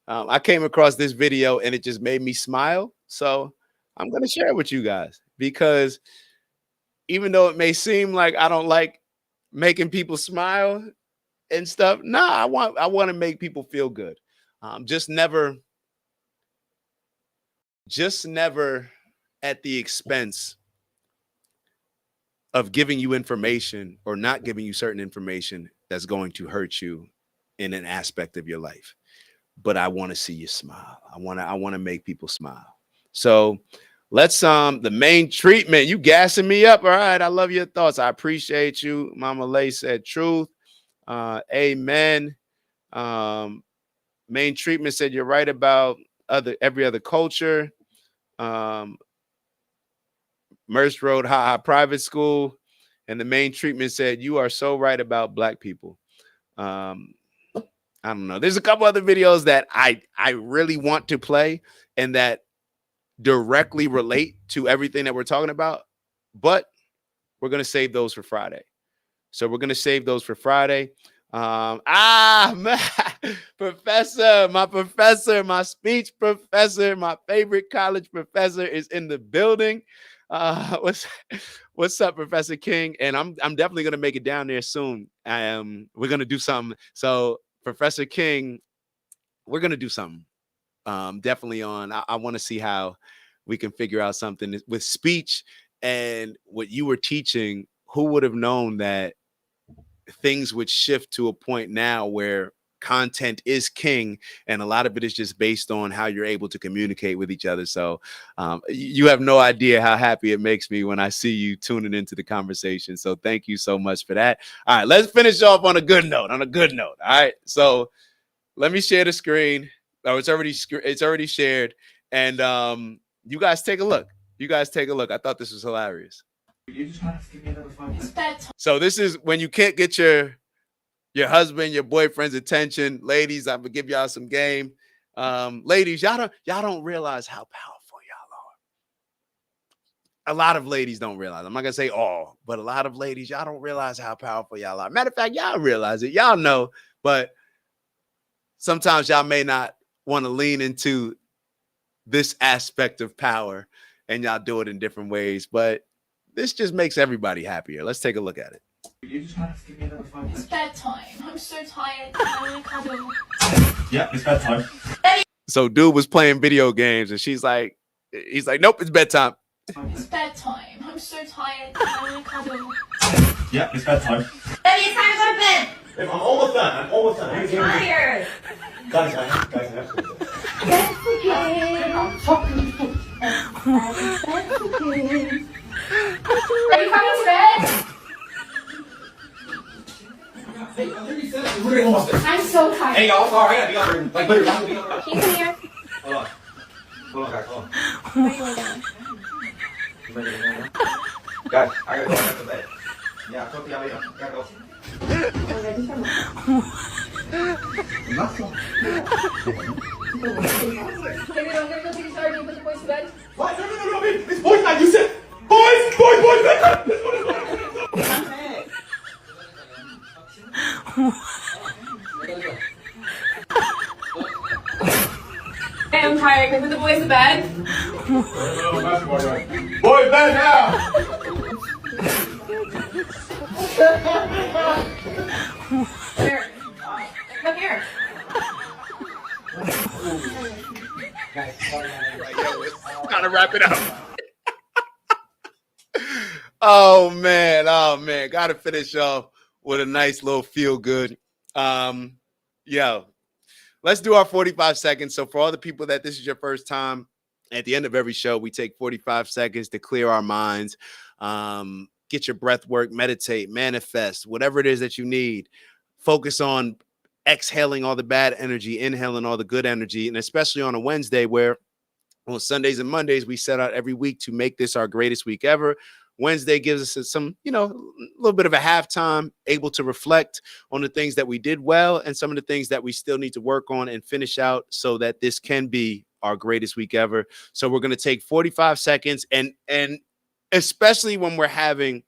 I came across this video and it just made me smile. So I'm going to share it with you guys, because even though it may seem like I don't like making people smile and stuff, I want to make people feel good. Just never at the expense of giving you information or not giving you certain information that's going to hurt you in an aspect of your life. But I want to see you smile. I want to make people smile. So let's the main treatment. You gassing me up. All right. I love your thoughts. I appreciate you. Mama Lay said truth. Amen. Main treatment said you're right about every other culture. Merce Road private school. And the main treatment said you are so right about black people. I don't know. There's a couple other videos that I really want to play and that directly relate to everything that we're talking about, but we're going to save those for Friday. So we're going to save those for Friday. My professor, my speech professor, my favorite college professor is in the building. What's up, Professor King? And I'm definitely going to make it down there soon. We're going to do something. So Professor King, we're going to do something. Definitely on. I want to see how we can figure out something with speech and what you were teaching. Who would have known that things would shift to a point now where content is king, and a lot of it is just based on how you're able to communicate with each other. So you have no idea how happy it makes me when I see you tuning into the conversation. So thank you so much for that. All right, let's finish off on a good note. All right, so let me share the screen. Oh, it's already shared, and you guys take a look. I thought this was hilarious. So this is when you can't get your husband, your boyfriend's attention. Ladies, I'm gonna give y'all some game. Ladies, y'all don't realize how powerful y'all are. A lot of ladies don't realize. I'm not gonna say all, but a lot of ladies, y'all don't realize how powerful y'all are. Matter of fact, y'all realize it. Y'all know, but sometimes y'all may not want to lean into this aspect of power, and y'all do it in different ways. But this just makes everybody happier. Let's take a look at it. It's bedtime. I'm so tired. Yeah, it's bedtime. So dude was playing video games, and he's like, nope, it's bedtime. It's bedtime. I'm so tired. Yeah, it's bedtime. Baby, it's time to go to bed. I'm almost done. I'm tired. Guys, I have to. That's okay. I'm talking to you. That's okay. Are you coming to bed? I'm so tired. Hey, y'all, sorry, I gotta be on. Like, literally, Keep him here. Hold on, guys, hold on. Where are you laying down? Guys, I gotta go back to bed. Yeah, talk to y'all later. Gotta go. I'm ready for Baby, I'm gonna go take a shower. Can you put the boys to bed? What? No, it's boys night. You said boys, Hey, I'm tired. Can you put the boys to bed? Boys, bed now. Here. Come here. Gotta wrap it up. Oh man, gotta finish off with a nice little feel good. Yo, let's do our 45 seconds. So for all the people that this is your first time, at the end of every show, we take 45 seconds to clear our minds, get your breath work, meditate, manifest, whatever it is that you need. Focus on exhaling all the bad energy, inhaling all the good energy, and especially on a Wednesday where on Sundays and Mondays, we set out every week to make this our greatest week ever. Wednesday gives us some, a little bit of a halftime, able to reflect on the things that we did well and some of the things that we still need to work on and finish out so that this can be our greatest week ever. So we're going to take 45 seconds and especially when we're having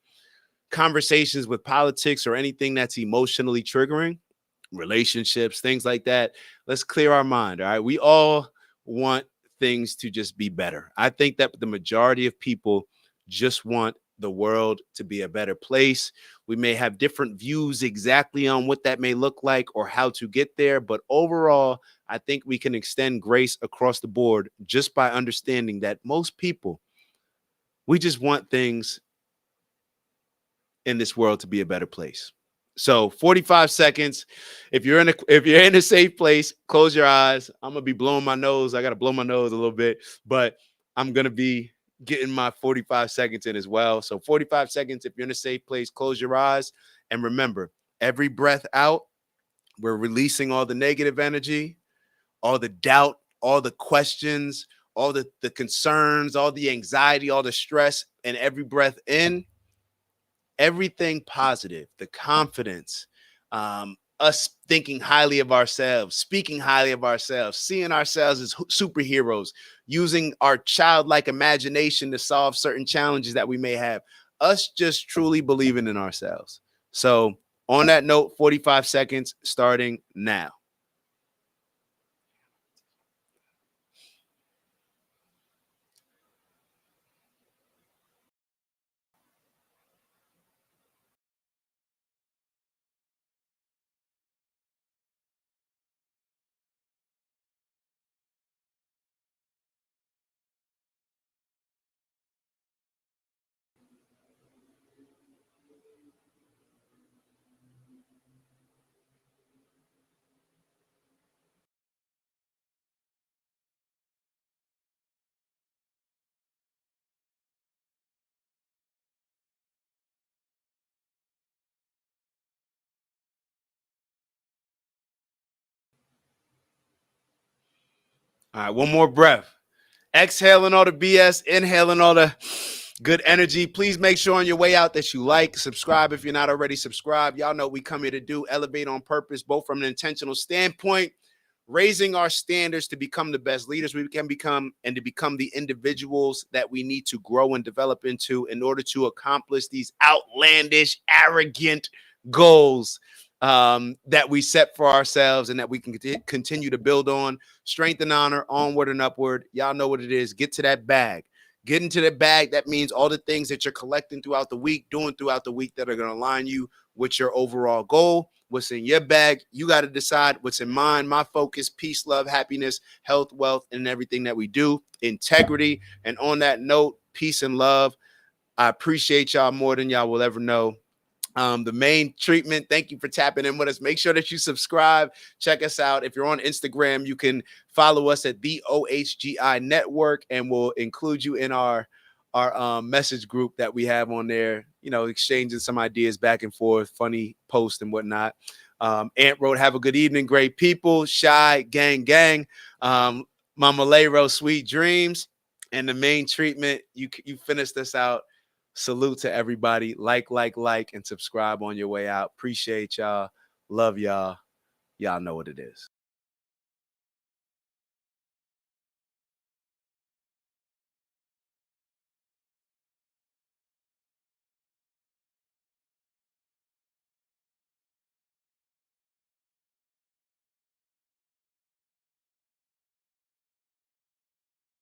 conversations with politics or anything that's emotionally triggering, relationships, things like that, let's clear our mind. All right. We all want things to just be better. I think that the majority of people just want the world to be a better place. We may have different views exactly on what that may look like or how to get there, but overall, I think we can extend grace across the board just by understanding that most people, we just want things in this world to be a better place. So 45 seconds. If you're in a safe place, close your eyes. I'm gonna be blowing my nose. I gotta blow my nose a little bit, but I'm gonna be getting my 45 seconds in as well. So 45 seconds. If you're in a safe place, close your eyes and remember, every breath out, we're releasing all the negative energy, all the doubt, all the questions, all the concerns, all the anxiety, all the stress, and every breath in, everything positive, the confidence, us thinking highly of ourselves, speaking highly of ourselves, seeing ourselves as superheroes, using our childlike imagination to solve certain challenges that we may have, us just truly believing in ourselves. So on that note, 45 seconds starting now. All right, one more breath. Exhaling all the BS, inhaling all the good energy. Please make sure on your way out that you like, subscribe if you're not already subscribed. Y'all know what we come here to do, elevate on purpose, both from an intentional standpoint, raising our standards to become the best leaders we can become and to become the individuals that we need to grow and develop into in order to accomplish these outlandish, arrogant goals that we set for ourselves and that we can continue to build on. Strength and honor, onward and upward. Y'all know what it is. Get to that bag. Get into the bag. That means all the things that you're collecting throughout the week, doing throughout the week that are going to align you with your overall goal. What's in your bag, you got to decide what's in mine. My focus, peace, love, happiness, health, wealth, and everything that we do. Integrity. And on that note, peace and love. I appreciate y'all more than y'all will ever know. The main treatment, thank you for tapping in with us. Make sure that you subscribe. Check us out. If you're on Instagram, you can follow us at the OHGI Network, and we'll include you in our message group that we have on there, you know, exchanging some ideas back and forth, funny posts and whatnot. Ant wrote, have a good evening, great people. Shy, gang. Mama Lero, sweet dreams. And the main treatment, you finished this out. Salute to everybody. Like, and subscribe on your way out. Appreciate y'all. Love y'all. Y'all know what it is.